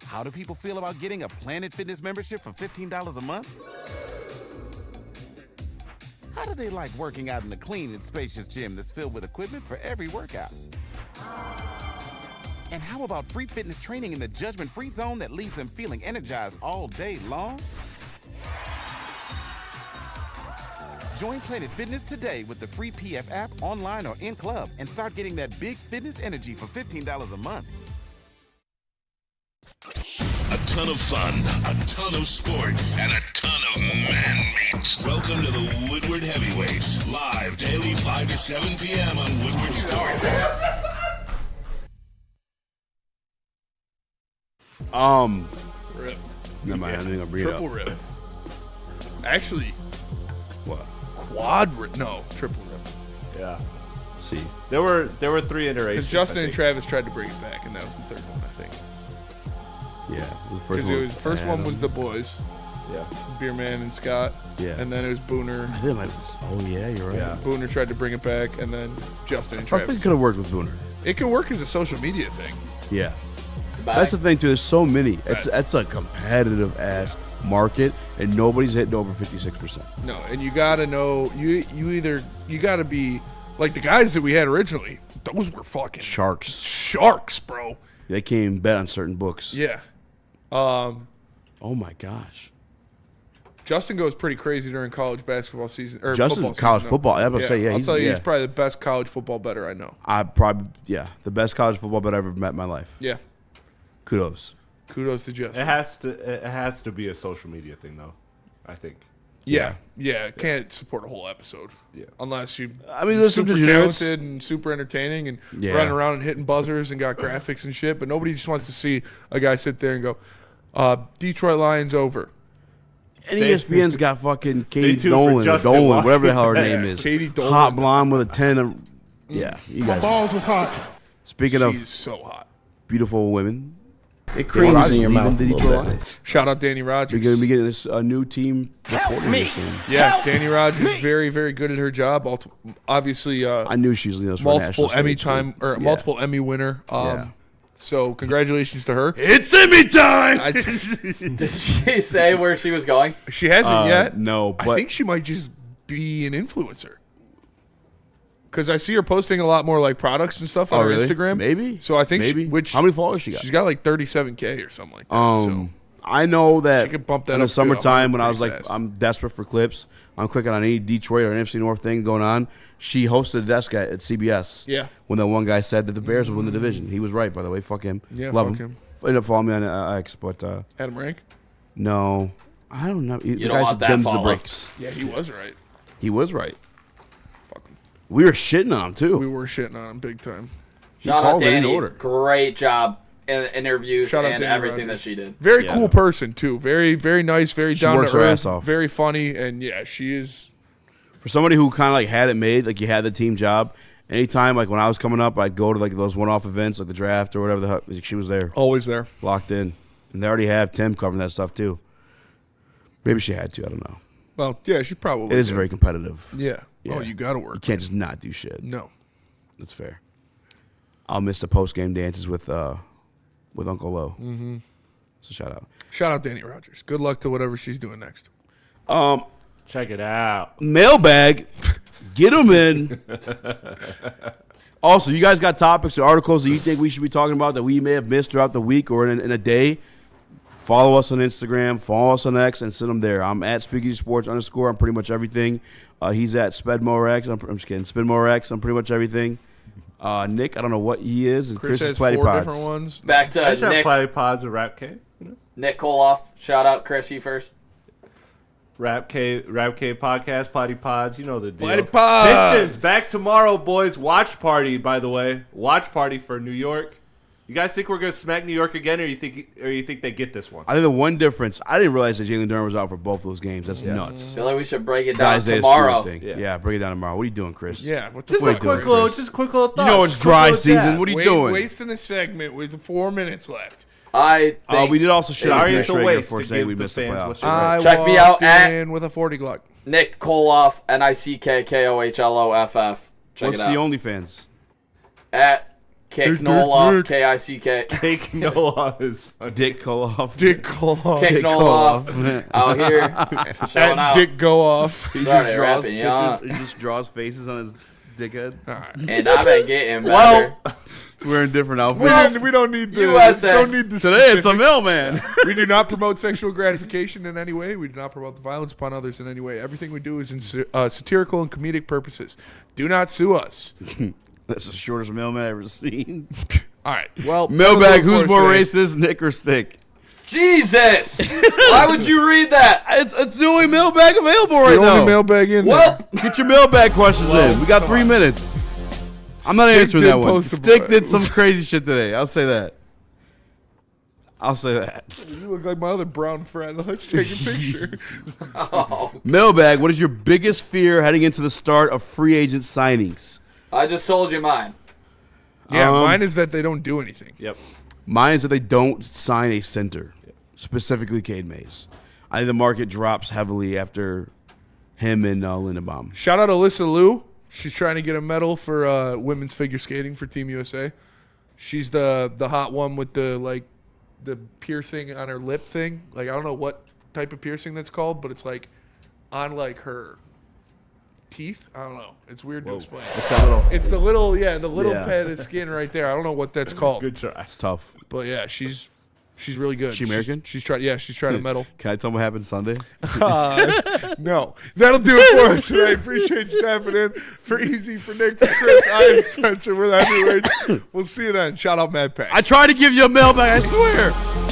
How do people feel about getting a Planet Fitness membership for $15 a month? How do they like working out in a clean and spacious gym that's filled with equipment for every workout? And how about free fitness training in the judgment-free zone that leaves them feeling energized all day long? Join Planet Fitness today with the free PF app, online or in club, and start getting that big fitness energy for $15 a month. A ton of fun, a ton of sports, and a ton of man meat. Welcome to the Woodward Heavyweights, live daily 5 to 7 p.m. on Woodward Sports. Rip. Never mind, I didn't gonna bring it up. Triple rip. Actually, what? Quad rip. No, triple rip. Yeah. See. There were 3 iterations. Because Justin and Travis tried to bring it back, and that was the third one, I think. Yeah, the first one was the boys. Yeah. Beerman and Scott. Yeah. And then it was Booner. I didn't like this. Oh, yeah, you're right. Yeah. Booner tried to bring it back, and then Justin and Travis. I think it could have worked with Booner. It could work as a social media thing. Yeah. That's the thing, too. There's so many. That's a competitive-ass market, and nobody's hitting over 56%. No, and you got to know, you got to be, like the guys that we had originally, those were fucking Sharks, bro. They came bet on certain books. Yeah. Oh, my gosh. Justin goes pretty crazy during college basketball season. Or Justin's college football. I was yeah, say, yeah. I'll tell you, he's probably the best college football bettor I know. The best college football bet I've ever met in my life. Yeah. Kudos to Justin. It has to be a social media thing, though, I think. Yeah. Can't support a whole episode. Yeah. Unless you're there's super some degenerates. talented and super entertaining and running around and hitting buzzers and got graphics and shit, but nobody just wants to see a guy sit there and go, Detroit Lions over. And ESPN's got fucking Katie Dolan, whatever the hell her name is. Katie Dolan. Hot blonde with a 10. Yeah, you guys. My balls was hot. Speaking of She's so hot. Beautiful women. It creams in your mouth a little bit. Shout out Danny Rogers. We're going to be getting this new team. Help me. Yeah, Danny Rogers is very, very good at her job. Obviously, I knew she was leading us for multiple national Emmy stage, multiple Emmy winner. So congratulations to her. It's Emmy time. Did she say where she was going? She hasn't yet. No, but I think she might just be an influencer. Because I see her posting a lot more like products and stuff on her really? Instagram. Maybe. So I think how many followers she got? She's got like 37K or something like that. So I know that she could bump that in the up to summertime when I was 100 like, pretty fast. I'm desperate for clips. I'm clicking on any Detroit or NFC North thing going on. She hosted a desk at CBS. Yeah. When that one guy said that the Bears would win the division. He was right, by the way. Fuck him. Yeah, Love fuck him. Ended up following me on X, but Adam Rank? no, I don't know. You don't want that follow. breaks. Yeah, he was right. He was right. We were shitting on him too. We were shitting on him big time. Shout out called it in Danny. order. Great job in interviews Shout out and Danny everything Rogers. that she did. Very cool person too. Very, very nice. Very down works to her earth. ass off. Very funny, and yeah, she is. For somebody who kind of like had it made, like you had the team job, anytime, like when I was coming up, I'd go to like those one-off events, like the draft or whatever the hell. She was there. Always there. Locked in. And they already have Tim covering that stuff too. Maybe she had to. I don't know. Well, yeah, she probably It is did. very competitive. Yeah. Oh, you got to work. You can't just not do shit. No. That's fair. I'll miss the post-game dances with Uncle Lo. Mm-hmm. So shout out. Shout out Danny Rogers. Good luck to whatever she's doing next. Check it out. Mailbag. Get them in. Also, you guys got topics or articles that you think we should be talking about that we may have missed throughout the week or in a day? Follow us on Instagram. Follow us on X and send them there. I'm at SpeakeasySports _ on pretty much everything. He's at SpedMoreX. I'm just kidding. SpedMoreX on pretty much everything. Nick, I don't know what he is. And Chris has is Platte 4 Pods. different ones. Back to I should have Nick. Platte Pods or Rap K. Nick Kohloff. Shout out, Chris. You first. Rap K podcast, Platte Pods. You know the deal. Platte Pods. Pistons back tomorrow, boys. Watch party, by the way. Watch party for New York. You guys think we're gonna smack New York again, or you think they get this one? I think the one difference, I didn't realize that Jalen Durham was out for both those games. That's nuts. I feel like we should break it down Guys, they tomorrow. Yeah, break it down tomorrow. What are you doing, Chris? Yeah, what the Just fuck? a quick little thought. You know it's dry season. What are you doing? Wasting a segment with 4 minutes left. I think we did also shit on Sorry, Peter it's a Schrager waste for to saying give we the missed the fans playoffs. what's I Check me out walked at in with a 40 Glock. Nick Kohloff, NickKohloff. Check What's it out. the OnlyFans? At Kick Noloff, Kick. Cake Noah is funny. Dick Kohloff. Dick Kohloff. Kick Noloff out here showing out. Dick go off. He Sorry, just draws rapping, pictures. yeah. He just draws faces on his dickhead. And I've been getting better. Wearing different outfits. We don't need the USA. Don't need the Today it's a specific- mailman. We do not promote sexual gratification in any way. We do not promote the violence upon others in any way. Everything we do is in satirical and comedic purposes. Do not sue us. That's the shortest mailman I've ever seen. All right. Well, Mailbag, that'll do it who's for more us today. racist, Nick or Stick? Jesus! Why would you read that? It's the only mailbag available right The only now. mailbag in Well, Get your mailbag questions in. We got 3 minutes. I'm not Stick answering did that one. post a- Stick did some crazy shit today. I'll say that. there. You look like my other brown friend. Let's take a picture. Mailbag, what is your biggest fear heading into the start of free agent signings? I just told you mine. Yeah, mine is that they don't do anything. Yep. Mine is that they don't sign a center, specifically Cade Mays. I think the market drops heavily after him and Lindenbaum. Shout out Alyssa Liu. She's trying to get a medal for women's figure skating for Team USA. She's the hot one with the piercing on her lip thing. Like, I don't know what type of piercing that's called, but it's like on like her teeth. I don't know. It's weird to explain. It's the little pad of skin right there. I don't know what that's called. Good try. It's tough. But yeah, she's really good. She American? She's trying to medal. Can I tell them what happened Sunday? No. That'll do it for us today. Appreciate you tapping in. For Easy, for Nick, for Chris, I am Spencer with Heavyweights. We'll see you then. Shout out Mad Pack. I tried to give you a mailbag, I swear.